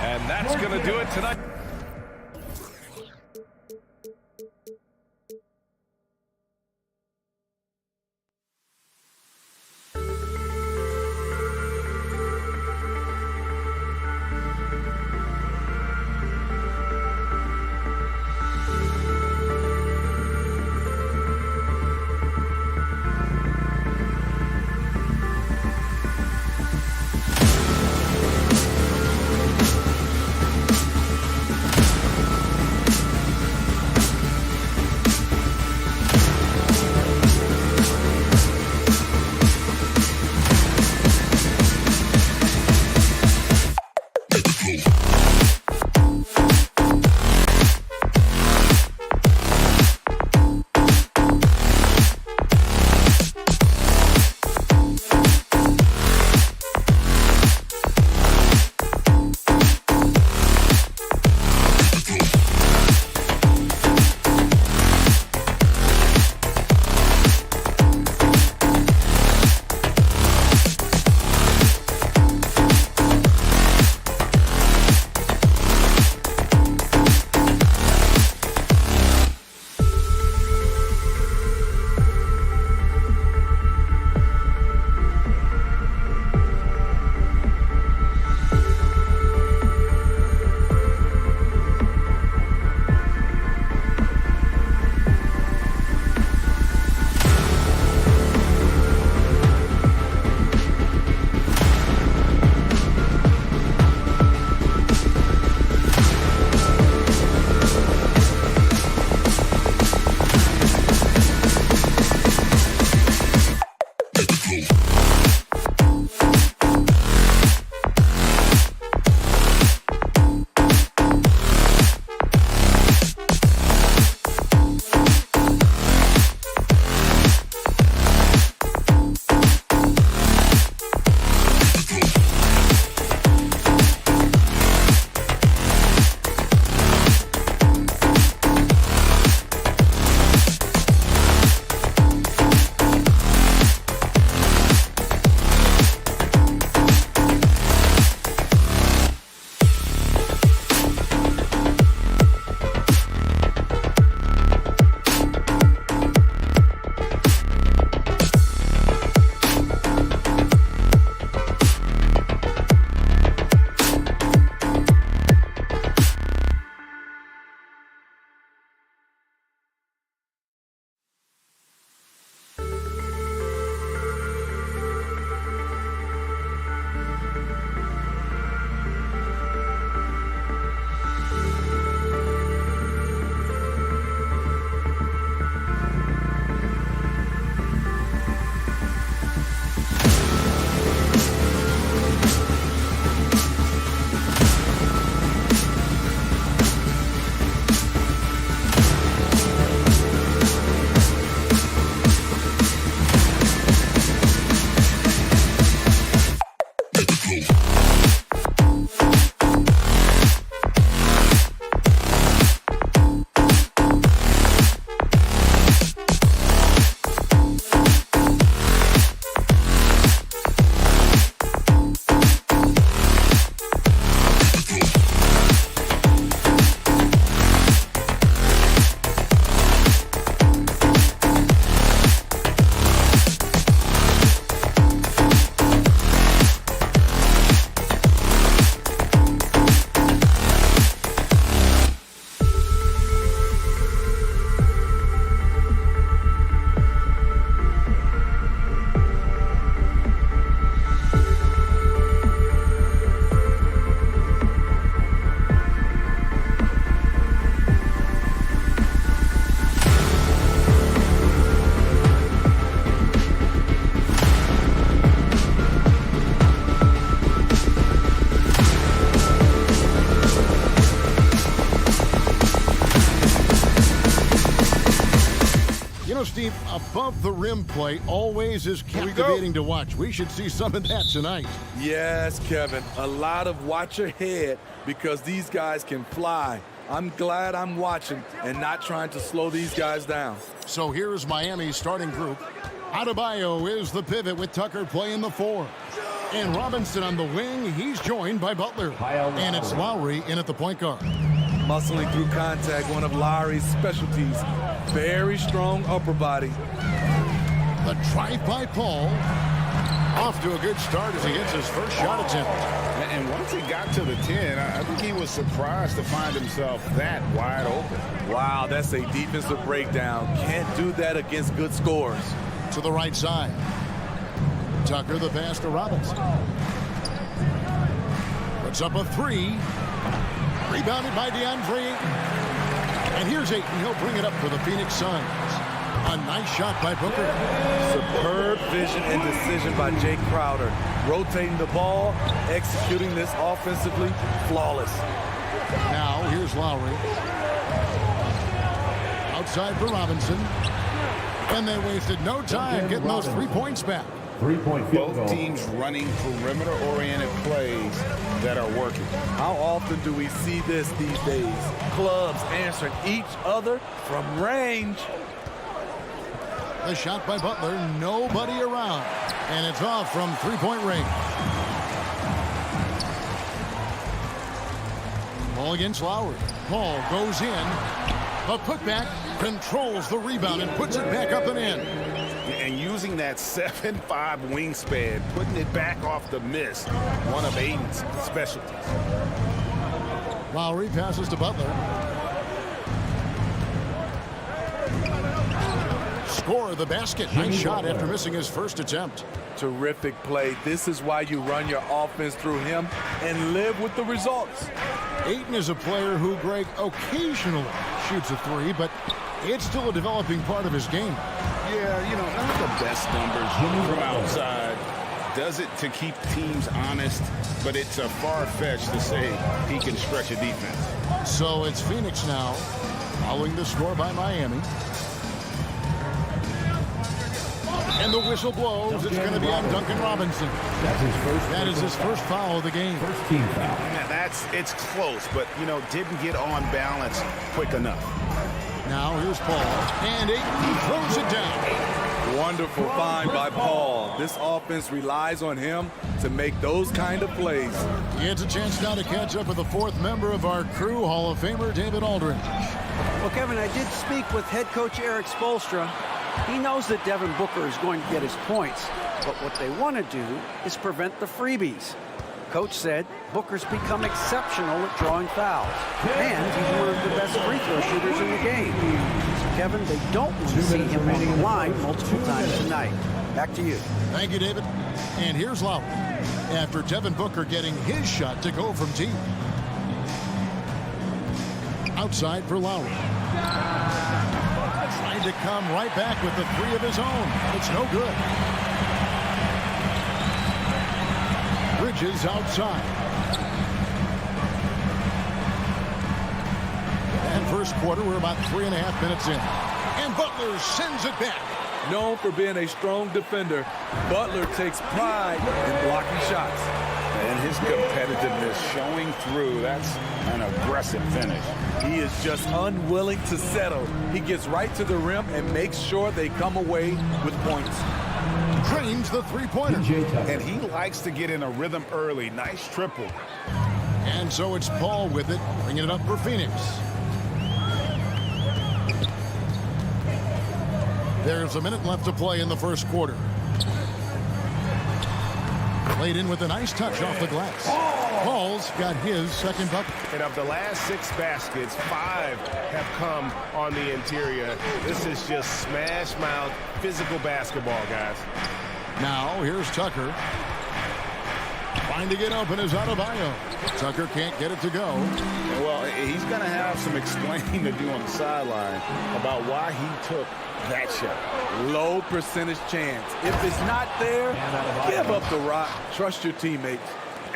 And that's going to do it tonight. above the rim play always is captivating to watch. We should see some of that tonight. Yes, Kevin. A lot of watch ahead because these guys can fly. I'm glad I'm watching and not trying to slow these guys down. So here's Miami's starting group. Adebayo is the pivot with Tucker playing the 4. And Robinson on the wing. He's joined by Butler. And it's Lowry in at the point guard. Muscling through contact, one of Lowry's specialties. Very strong upper body. The drive by Paul. Off to a good start as he hits his first shot attempt. And once he got to the 10, I think he was surprised to find himself that wide open. Wow, that's a defensive breakdown. Can't do that against good scores. To the right side. Tucker the pass to Robinson. Puts up a 3. Rebounded by DeAndre. And here's Ayton. He'll bring it up for the Phoenix Suns. A nice shot by Booker. Superb vision and decision by Jay Crowder. Rotating the ball, executing this offensively, flawless. Now here's Lowry. Outside for Robinson. And they wasted no time getting those 3 points back. 3-point field goal. Both teams running perimeter-oriented plays that are working. How often do we see this these days? Clubs answering each other from range. The shot by Butler, nobody around. And it's off from 3-point range. Ball against Lowry. Paul goes in. The putback controls the rebound and puts it back up and in. And using that 7'5" wingspan, putting it back off the miss, one of Ayton's specialties. Lowry passes to Butler. Score the basket. Nice shot after missing his first attempt. Terrific play. This is why you run your offense through him and live with the results. Ayton is a player who, Greg, occasionally shoots a 3, but it's still a developing part of his game. Yeah, you know, not the best numbers from outside. Does it to keep teams honest, but it's a far-fetched to say he can stretch a defense. So it's Phoenix now, following the score by Miami. And the whistle blows. It's going to be on Duncan Robinson. That is his first foul of the game. First team foul. Yeah, it's close, but, you know, didn't get on balance quick enough. Now here's Paul. And Ayton throws it down. Wonderful find by Paul. This offense relies on him to make those kind of plays. He gets a chance now to catch up with the 4th member of our crew, Hall of Famer David Aldridge. Well, Kevin, I did speak with head coach Eric Spoelstra. He knows that Devin Booker is going to get his points, but what they want to do is prevent the freebies. Coach said Booker's become exceptional at drawing fouls, and he's one of the best free throw shooters in the game. So, Kevin, they don't want to see him on the line multiple times tonight. Back to you. Thank you, David. And here's Lowry. After Devin Booker getting his shot to go from deep. Outside for Lowry. Trying to come right back with the 3 of his own. It's no good. Bridges outside. And first quarter, we're about 3.5 minutes in. And Butler sends it back. Known for being a strong defender, Butler takes pride in blocking shots. And his competitiveness showing through. That's an aggressive finish. He is just unwilling to settle. He gets right to the rim and makes sure they come away with points. Drains the 3-pointer. And he likes to get in a rhythm early. Nice triple. And so it's Paul with it, bringing it up for Phoenix. There's a minute left to play in the first quarter. Played in with a nice touch off the glass. Paul's got his second bucket. And of the last 6 baskets, 5 have come on the interior. This is just smash mouth physical basketball, guys. Now here's Tucker. Trying to get open is Adebayo. Tucker can't get it to go. Well, he's going to have some explaining to do on the sideline about why he took that shot. Low percentage chance. If it's not there, give up the rock. Trust your teammates.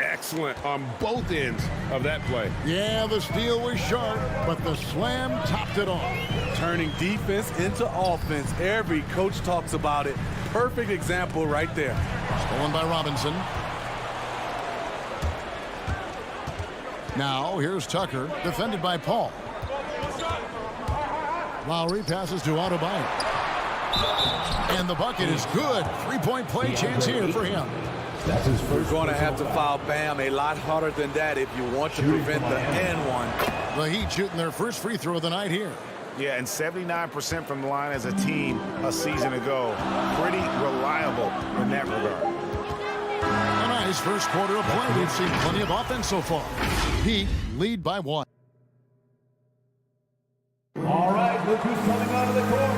excellent on both ends of that play. Yeah, the steal was sharp, but the slam topped it off. Turning defense into offense. Every coach talks about it. Perfect example right there. Stolen by Robinson. Now, here's Tucker, defended by Paul. Lowry passes to Adebayo. And the bucket is good. Three-point play chance here for him. We're going to have to foul Bam a lot harder than that if you want to prevent the N1. The Heat shooting their first free throw of the night here. Yeah, and 79% from the line as a team a season ago. Pretty reliable in that regard. A nice first quarter of play. We've seen plenty of offense so far. Heat lead by 1. All right, look who's coming out of the court.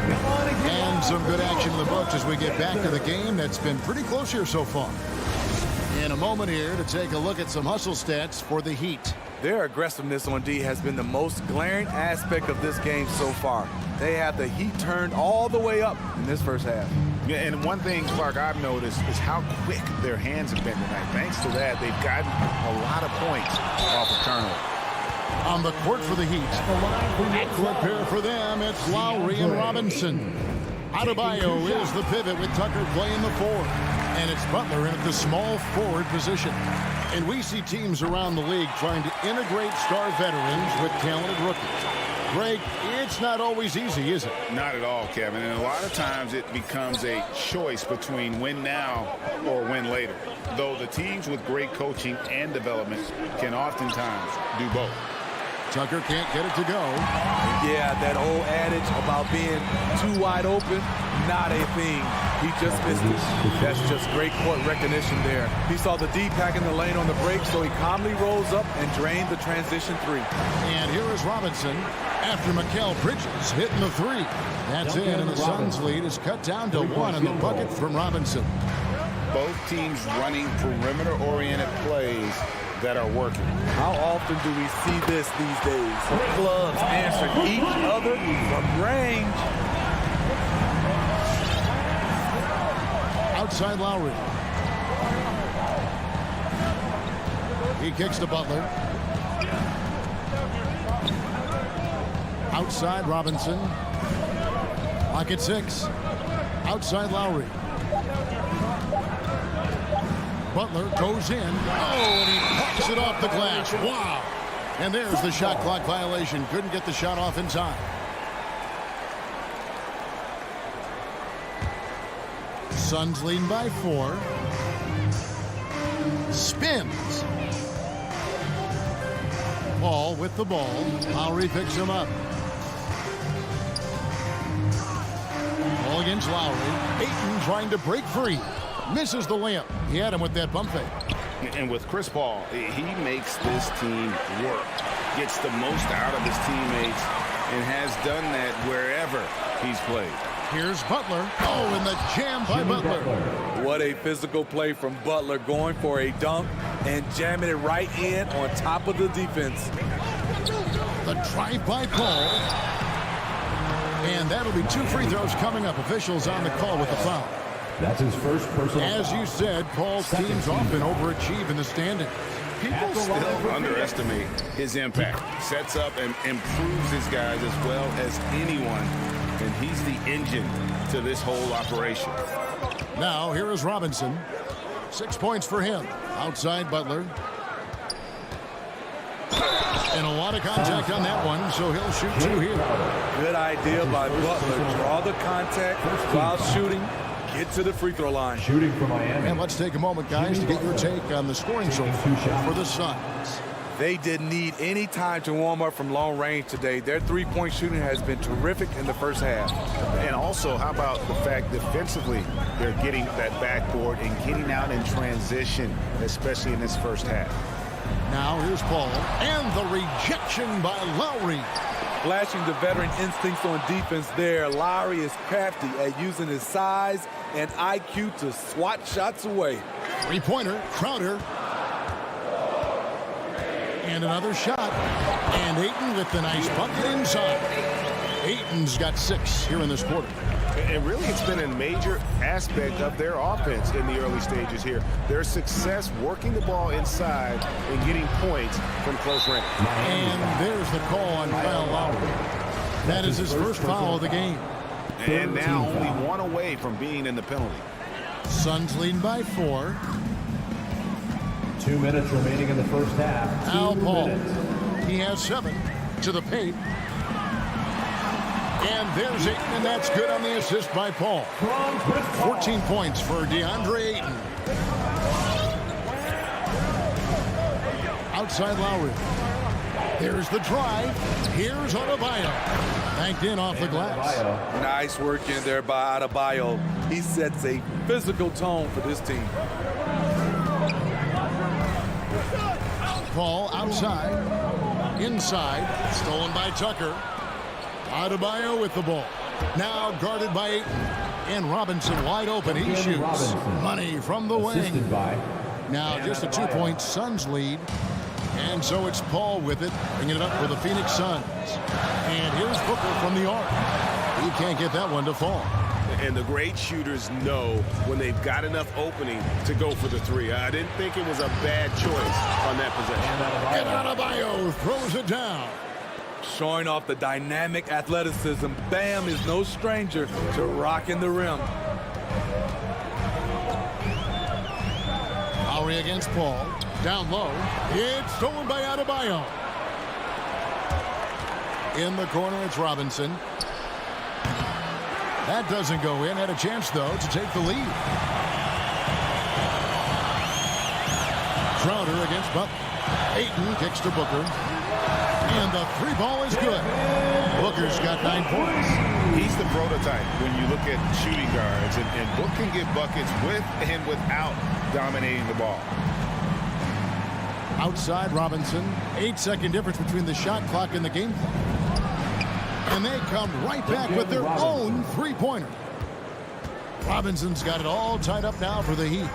Come on and And some good action in the books as we get back to the game that's been pretty close here so far. In a moment here to take a look at some hustle stats for the Heat. Their aggressiveness on D has been the most glaring aspect of this game so far. They have the Heat turned all the way up in this first half. Yeah, and one thing, Clark, I've noticed is how quick their hands have been tonight. Thanks to that, they've gotten a lot of points off of turnover. On the court for the Heat. Backcourt pair for them, it's Lowry and Robinson. Adebayo is the pivot with Tucker playing the 4. And it's Butler in at the small forward position. And we see teams around the league trying to integrate star veterans with talented rookies. Greg, it's not always easy, is it? Not at all, Kevin. And a lot of times it becomes a choice between win now or win later. Though the teams with great coaching and development can oftentimes do both. Tucker can't get it to go. Yeah, that old adage about being too wide open, not a thing. He just missed it. That's just great court recognition there. He saw the D pack in the lane on the break, so he calmly rolls up and drained the transition 3. And here is Robinson after Mikal Bridges hitting the 3. That's in, and the Suns' lead is cut down to 1 in the bucket from Robinson. Both teams running perimeter-oriented plays that are working. How often do we see this these days? Clubs answering each other from range. Outside Lowry. He kicks to Butler. Outside Robinson. Lock at 6. Outside Lowry. Butler goes in. Oh, and he pops it off the glass. Wow. And there's the shot clock violation. Couldn't get the shot off in time. Suns leading by 4. Spins. Paul with the ball. Lowry picks him up. Ball against Lowry. Ayton trying to break free. Misses the layup. He had him with that bump fake. And with Chris Paul, he makes this team work. Gets the most out of his teammates and has done that wherever he's played. Here's Butler. Oh, and the jam by Butler. What a physical play from Butler, going for a dunk and jamming it right in on top of the defense. The drive by Paul. And that'll be 2 free throws coming up. Officials on the call with the foul. That's his first personal As you said, Paul's teams often overachieve in the standings. People still underestimate his impact. Sets up and improves his guys as well as anyone. And he's the engine to this whole operation. Now, here is Robinson. 6 points for him. Outside Butler. And a lot of contact on that one, so he'll shoot 2 here. Good idea by Butler. Draw the contact while shooting. Get to the free throw line. Shooting for Miami. And let's take a moment, guys, to get your take on the scoring so far for the Suns. They didn't need any time to warm up from long range today. Their three-point shooting has been terrific in the first half. And also, how about the fact defensively they're getting that backboard and getting out in transition, especially in this first half. Now here's Paul. And the rejection by Lowry. Flashing the veteran instincts on defense there. Lowry is crafty at using his size and IQ to swat shots away. Three-pointer, Crowder. And another shot. And Ayton with the nice bucket inside. Ayton's got 6 here in this quarter. And really, it's been a major aspect of their offense in the early stages here. Their success working the ball inside and getting points from close range. And there's the call on Kyle Lowry. That is his first foul of the game. And now only one away from being in the penalty. Suns leading by 4. 2 minutes remaining in the first half. Al 2 Paul. minutes. He has 7 to the paint. And there's Ayton, and that's good on the assist by Paul. 14 points for DeAndre Ayton. Outside Lowry. Here's the drive. Here's Adebayo. Banked in off the glass. Nice work in there by Adebayo. He sets a physical tone for this team. Paul outside. Inside. Stolen by Tucker. Adebayo with the ball. Now guarded by Ayton. And Robinson wide open. He shoots. Money from the wing. Now just a 2-point Suns lead. And so it's Paul with it, bringing it up for the Phoenix Suns. And here's Booker from the arc. He can't get that one to fall. And the great shooters know when they've got enough opening to go for the 3. I didn't think it was a bad choice on that possession. And Adebayo throws it down. Showing off the dynamic athleticism, Bam is no stranger to rocking the rim. Lowry against Paul. Down low. It's stolen by Adebayo. In the corner, it's Robinson. That doesn't go in. Had a chance, though, to take the lead. Crowder against Butler. Ayton kicks to Booker. And the 3-ball is good. Booker's got 9 points. He's the prototype when you look at shooting guards. And Book can get buckets with and without dominating the ball. Outside Robinson. 8-second difference between the shot clock and the game clock. And they come right back with their own 3-pointer. Robinson's got it all tied up now for the Heat.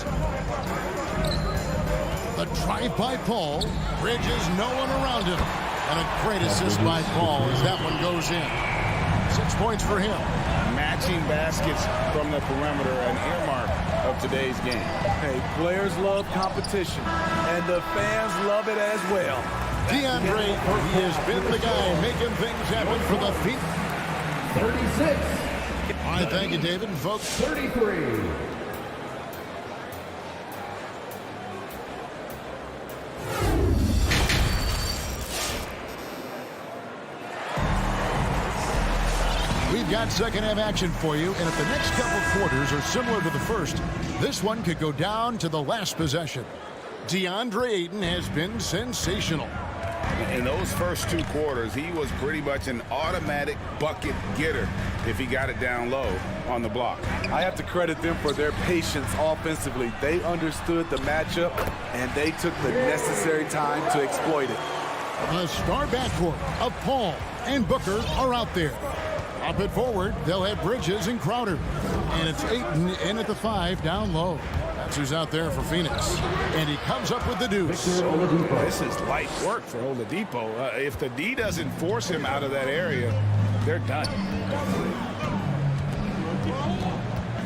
The drive by Paul. Bridges, no one around him. And a great assist by Paul as that one goes in. 6 points for him. Matching baskets from the perimeter, an earmark of today's game. Hey, players love competition, and the fans love it as well. DeAndre, he has been the guy making things happen for the Phoenix. 36. All right, thank you, David. And folks, 33. we've got second half action for you, and if the next couple quarters are similar to the first, this one could go down to the last possession. DeAndre Ayton has been sensational. In those first 2 quarters, he was pretty much an automatic bucket getter if he got it down low on the block. I have to credit them for their patience offensively. They understood the matchup, and they took the necessary time to exploit it. A star backcourt of Paul and Booker are out there. Up it forward, they'll have Bridges and Crowder. And it's Ayton in at the 5 down low. That's who's out there for Phoenix. And he comes up with the deuce. This is light work for Oladipo. If the D doesn't force him out of that area, they're done.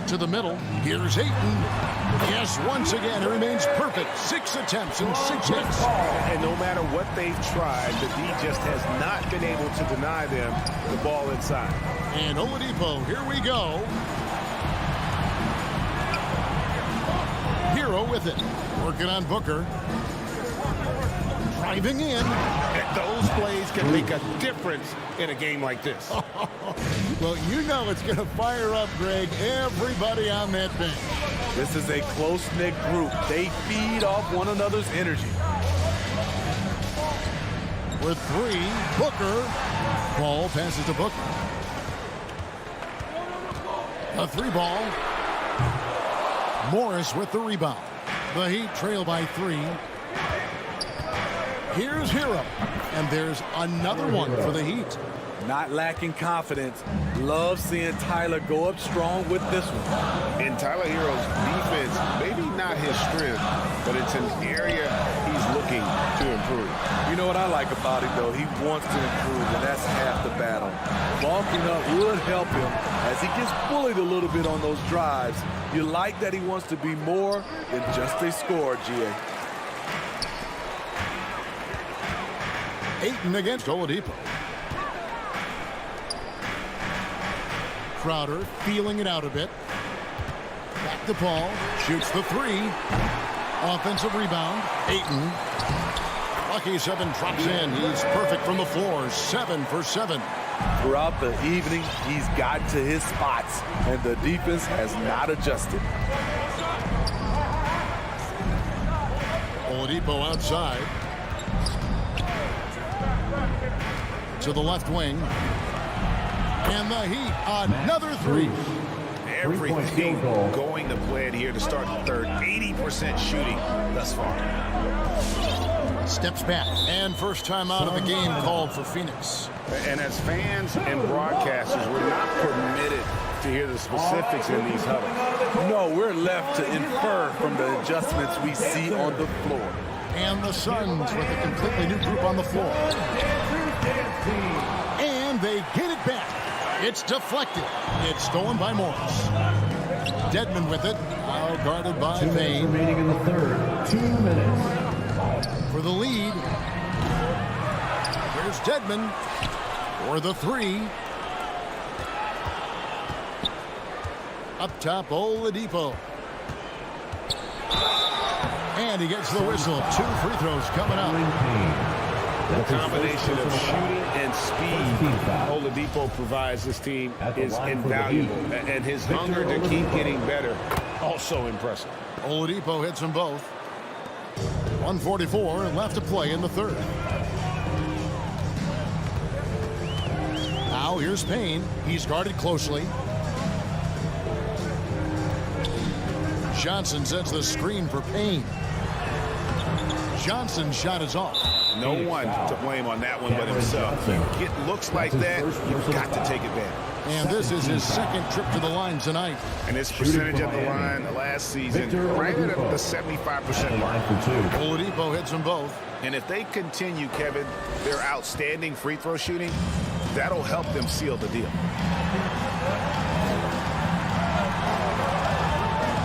To the middle, here's Ayton. Yes, once again, it remains perfect. 6 attempts and 6 hits. And no matter what they've tried, the D just has not been able to deny them the ball inside. And Oladipo, here we go. Hero with it. Working on Booker. Driving in. And those plays can make a difference in a game like this. Well, you know it's going to fire up, Greg, everybody on that bench. This is a close-knit group. They feed off one another's energy. With 3, Booker. Ball passes to Booker. A 3-ball. Morris with the rebound. The Heat trail by 3. Here's Hero. And there's another one for the Heat. Not lacking confidence. Love seeing Tyler go up strong with this one. In Tyler Hero's defense, maybe not his strength, but it's an area he's looking looking to improve. You know what I like about him, though? He wants to improve, and that's half the battle. Bulking up would help him as he gets bullied a little bit on those drives. You like that he wants to be more than just a scorer, G.A. Ayton against Oladipo. Crowder feeling it out a bit. Back to Paul. Shoots the three. Offensive rebound. Ayton. Lucky 7 drops in. He's perfect from the floor. 7 for 7. Throughout the evening, he's gotten to his spots, and the defense has not adjusted. Oladipo outside. To the left wing. And the Heat, another three. Everything going to plan here to start the third. 80% shooting thus far. Steps back, and first time out of the game called for Phoenix. And as fans and broadcasters, we're not permitted to hear the specifics in these huddles. No, we're left to infer from the adjustments we see on the floor. And the Suns with a completely new group on the floor. And they get it back. It's deflected. It's stolen by Morris. Dedmon with it. Now guarded by Payne. Remaining in the third. 2 minutes. For the lead. Here's Dedmon for the three. Up top, Oladipo. And he gets the whistle. 2 free throws coming up. The combination of shooting and speed Oladipo provides this team is invaluable. And his hunger to keep getting better, also impressive. Oladipo hits them both. 1:44 left to play in the third. Now here's Payne. He's guarded closely. Johnson sets the screen for Payne. Johnson's shot is off. No one to blame on that one but himself. You get looks like that, you've got to take advantage. And this is his second trip to the line tonight. And his percentage at the line last season, right at the 75% mark. Oladipo hits them both. And if they continue, Kevin, their outstanding free throw shooting, that'll help them seal the deal.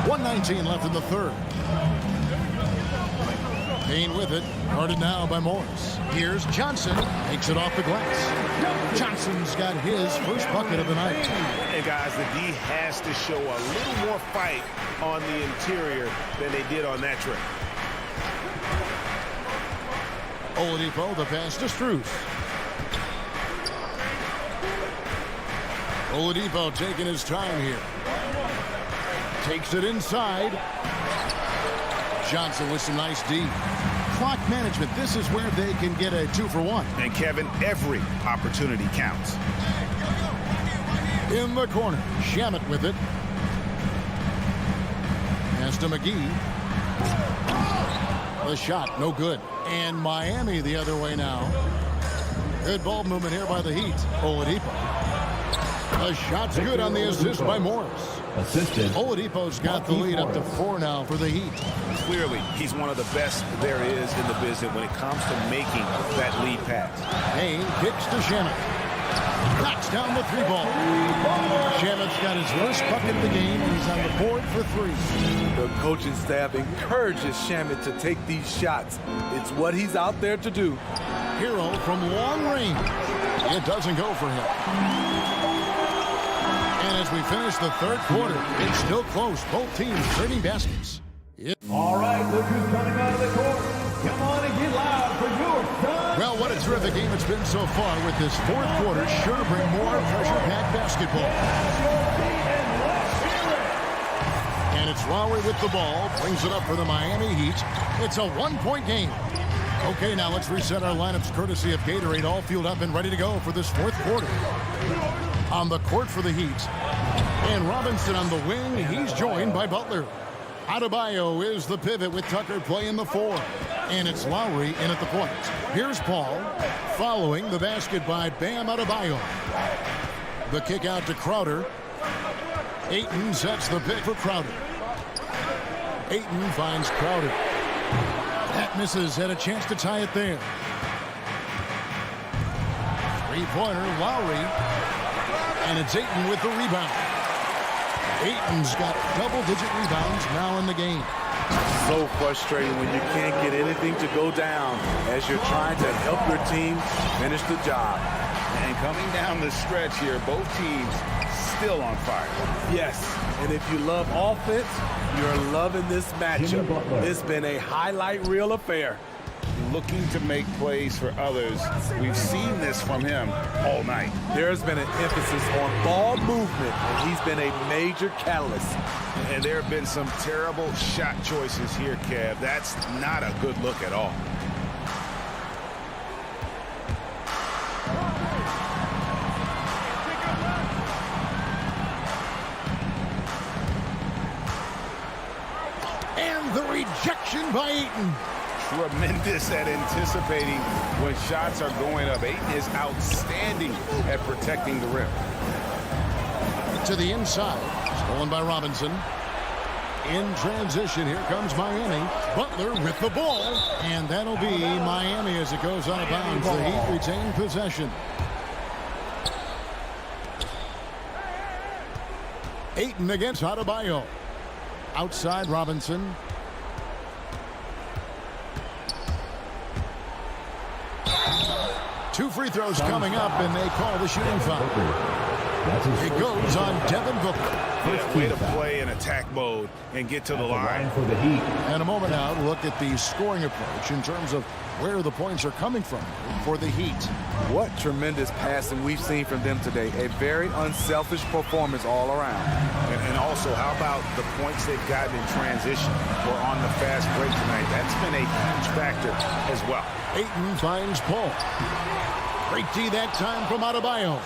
1:19 left in the third. Payne with it, guarded now by Morris. Here's Johnson, takes it off the glass. Johnson's got his first bucket of the night. And guys, the D has to show a little more fight on the interior than they did on that trip. Oladipo, the pass to Strus. Oladipo taking his time here. Takes it inside. Johnson with some nice D. Clock management. This is where they can get a 2-for-1. And Kevin, every opportunity counts. In the corner, Shamet with it. Pass to McGee. The shot, no good. And Miami the other way now. Good ball movement here by the Heat. Oladipo. The shot's good on the assist by Morris. Oladipo's got the lead up to 4 now for the Heat. Clearly, he's one of the best there is in the business when it comes to making that lead pass. Payne kicks to Shamet. Knocks down the 3-ball. Shamet's got his first bucket of the game. He's on the board for 3. The coaching staff encourages Shamet to take these shots. It's what he's out there to do. Hero from long range. It doesn't go for him. And as we finish the third quarter, it's still close. Both teams trading baskets. All right, look who's coming out of the court. Come on and get loud for your Suns. Well, what a terrific game it's been so far with this fourth quarter. Sure to bring more pressure-packed basketball. And it's Lowry with the ball. Brings it up for the Miami Heat. It's a 1-point game. Okay, now let's reset our lineups courtesy of Gatorade. All fueled up and ready to go for this fourth quarter. On the court for the Heat. And Robinson on the wing. He's joined by Butler. Adebayo is the pivot with Tucker playing the 4. And it's Lowry in at the point. Here's Paul following the basket by Bam Adebayo. The kick out to Crowder. Ayton sets the pick for Crowder. Ayton finds Crowder. That That misses, had a chance to tie it there. Three-pointer, Lowry. And it's Ayton with the rebound. Ayton's got double-digit rebounds now in the game. So frustrating when you can't get anything to go down as you're trying to help your team finish the job. And coming down the stretch here, both teams still on fire. Yes, and if you love offense, you're loving this matchup. It's been a highlight reel affair. Looking to make plays for others. We've seen this from him all night. There's been an emphasis on ball movement, and he's been a major catalyst. And there have been some terrible shot choices here, Kev. That's not a good look at all. And the rejection by Ayton. Tremendous at anticipating when shots are going up. Ayton is outstanding at protecting the rim. To the inside. Stolen by Robinson. In transition, here comes Miami. Butler with the ball. And that'll be Miami as it goes out of bounds. The Heat retain possession. Ayton against Adebayo. Outside Robinson. Two free throws coming up, and they call the shooting foul. It goes on Devin Booker. Yeah, way to play in attack mode and get to the line. For the Heat. And a moment now to look at the scoring approach in terms of where the points are coming from for the Heat. What tremendous passing we've seen from them today. A very unselfish performance all around. And also, how about the points they've gotten in transition or on the fast break tonight? That's been a huge factor as well. Ayton finds Paul. Great D that time from Adebayo.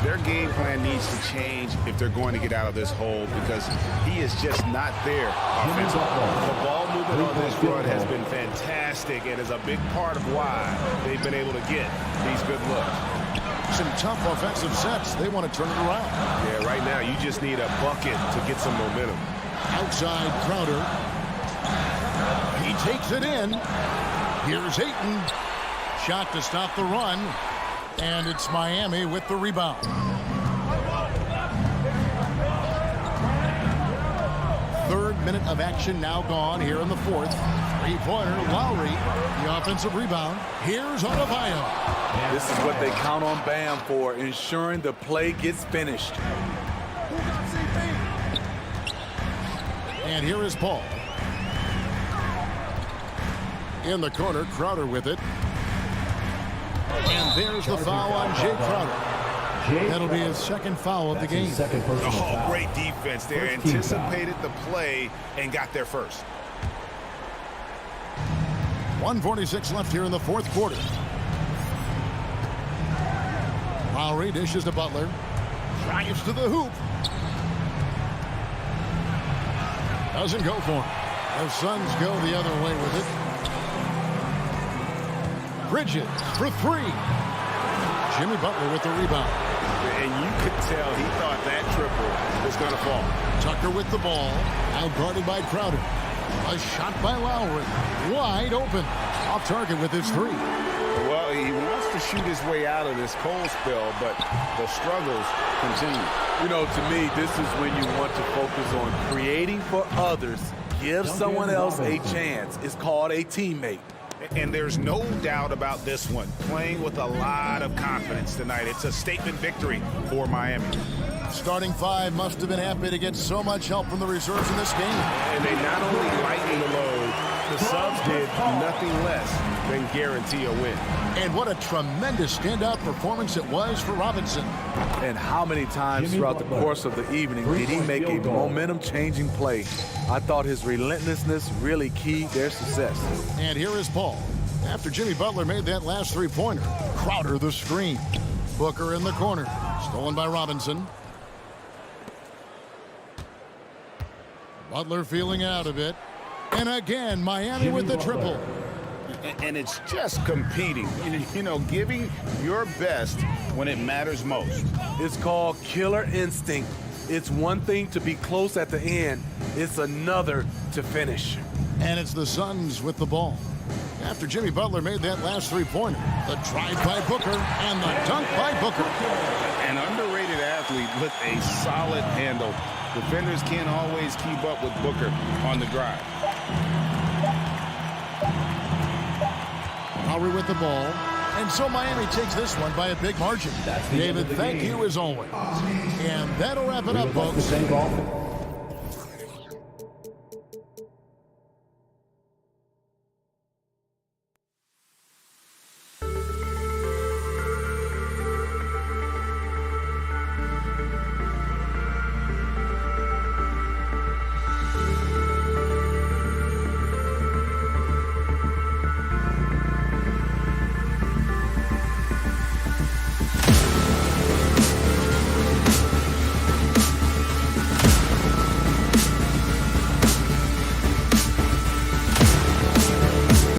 Their game plan needs to change if they're going to get out of this hole because he is just not there offensively. The ball movement on this run has been fantastic and is a big part of why they've been able to get these good looks. Some tough offensive sets. They want to turn it around. Yeah, right now you just need a bucket to get some momentum. Outside Crowder. He takes it in. Here's Ayton. Shot to stop the run. And it's Miami with the rebound. Third minute of action now gone here in the fourth. Three-pointer, Lowry, the offensive rebound. Here's Adebayo. This is what they count on Bam for, ensuring the play gets finished. And here is Paul. In the corner, Crowder with it. And there's the foul on Jay Crowder. That'll be his second foul of the game. Oh, great defense there. Anticipated the play and got there first. 1:46 left here in the fourth quarter. Lowry dishes to Butler. Drives to the hoop. Doesn't go for him. The Suns go the other way with it. Bridges for three. Jimmy Butler with the rebound. And you could tell he thought that triple was going to fall. Tucker with the ball. Out guarded by Crowder. A shot by Lowry. Wide open. Off target with his three. Well, he wants to shoot his way out of this cold spell, but the struggles continue. You know, to me, this is when you want to focus on creating for others. Give someone else a chance. It's called a teammate. And there's no doubt about this one. Playing with a lot of confidence tonight. It's a statement victory for Miami. Starting five must have been happy to get so much help from the reserves in this game. And they not only lighten the load, the subs did nothing less than guarantee a win. And what a tremendous standout performance it was for Robinson. And how many times throughout the course of the evening did he make a momentum-changing play? I thought his relentlessness really keyed their success. And here is Paul. After Jimmy Butler made that last three-pointer, Crowder the screen. Booker in the corner. Stolen by Robinson. Butler feeling out a bit. And again, Miami with the triple. And it's just competing, you know, giving your best when it matters most. It's called killer instinct. It's one thing to be close at the end. It's another to finish. And it's the Suns with the ball. after Jimmy Butler made that last three-pointer. The drive by Booker and the dunk by Booker. An underrated athlete with a solid handle. Defenders can't always keep up with Booker on the drive. Lowry with the ball. And so Miami takes this one by a big margin. David, thank you as always. And that'll wrap it up, folks.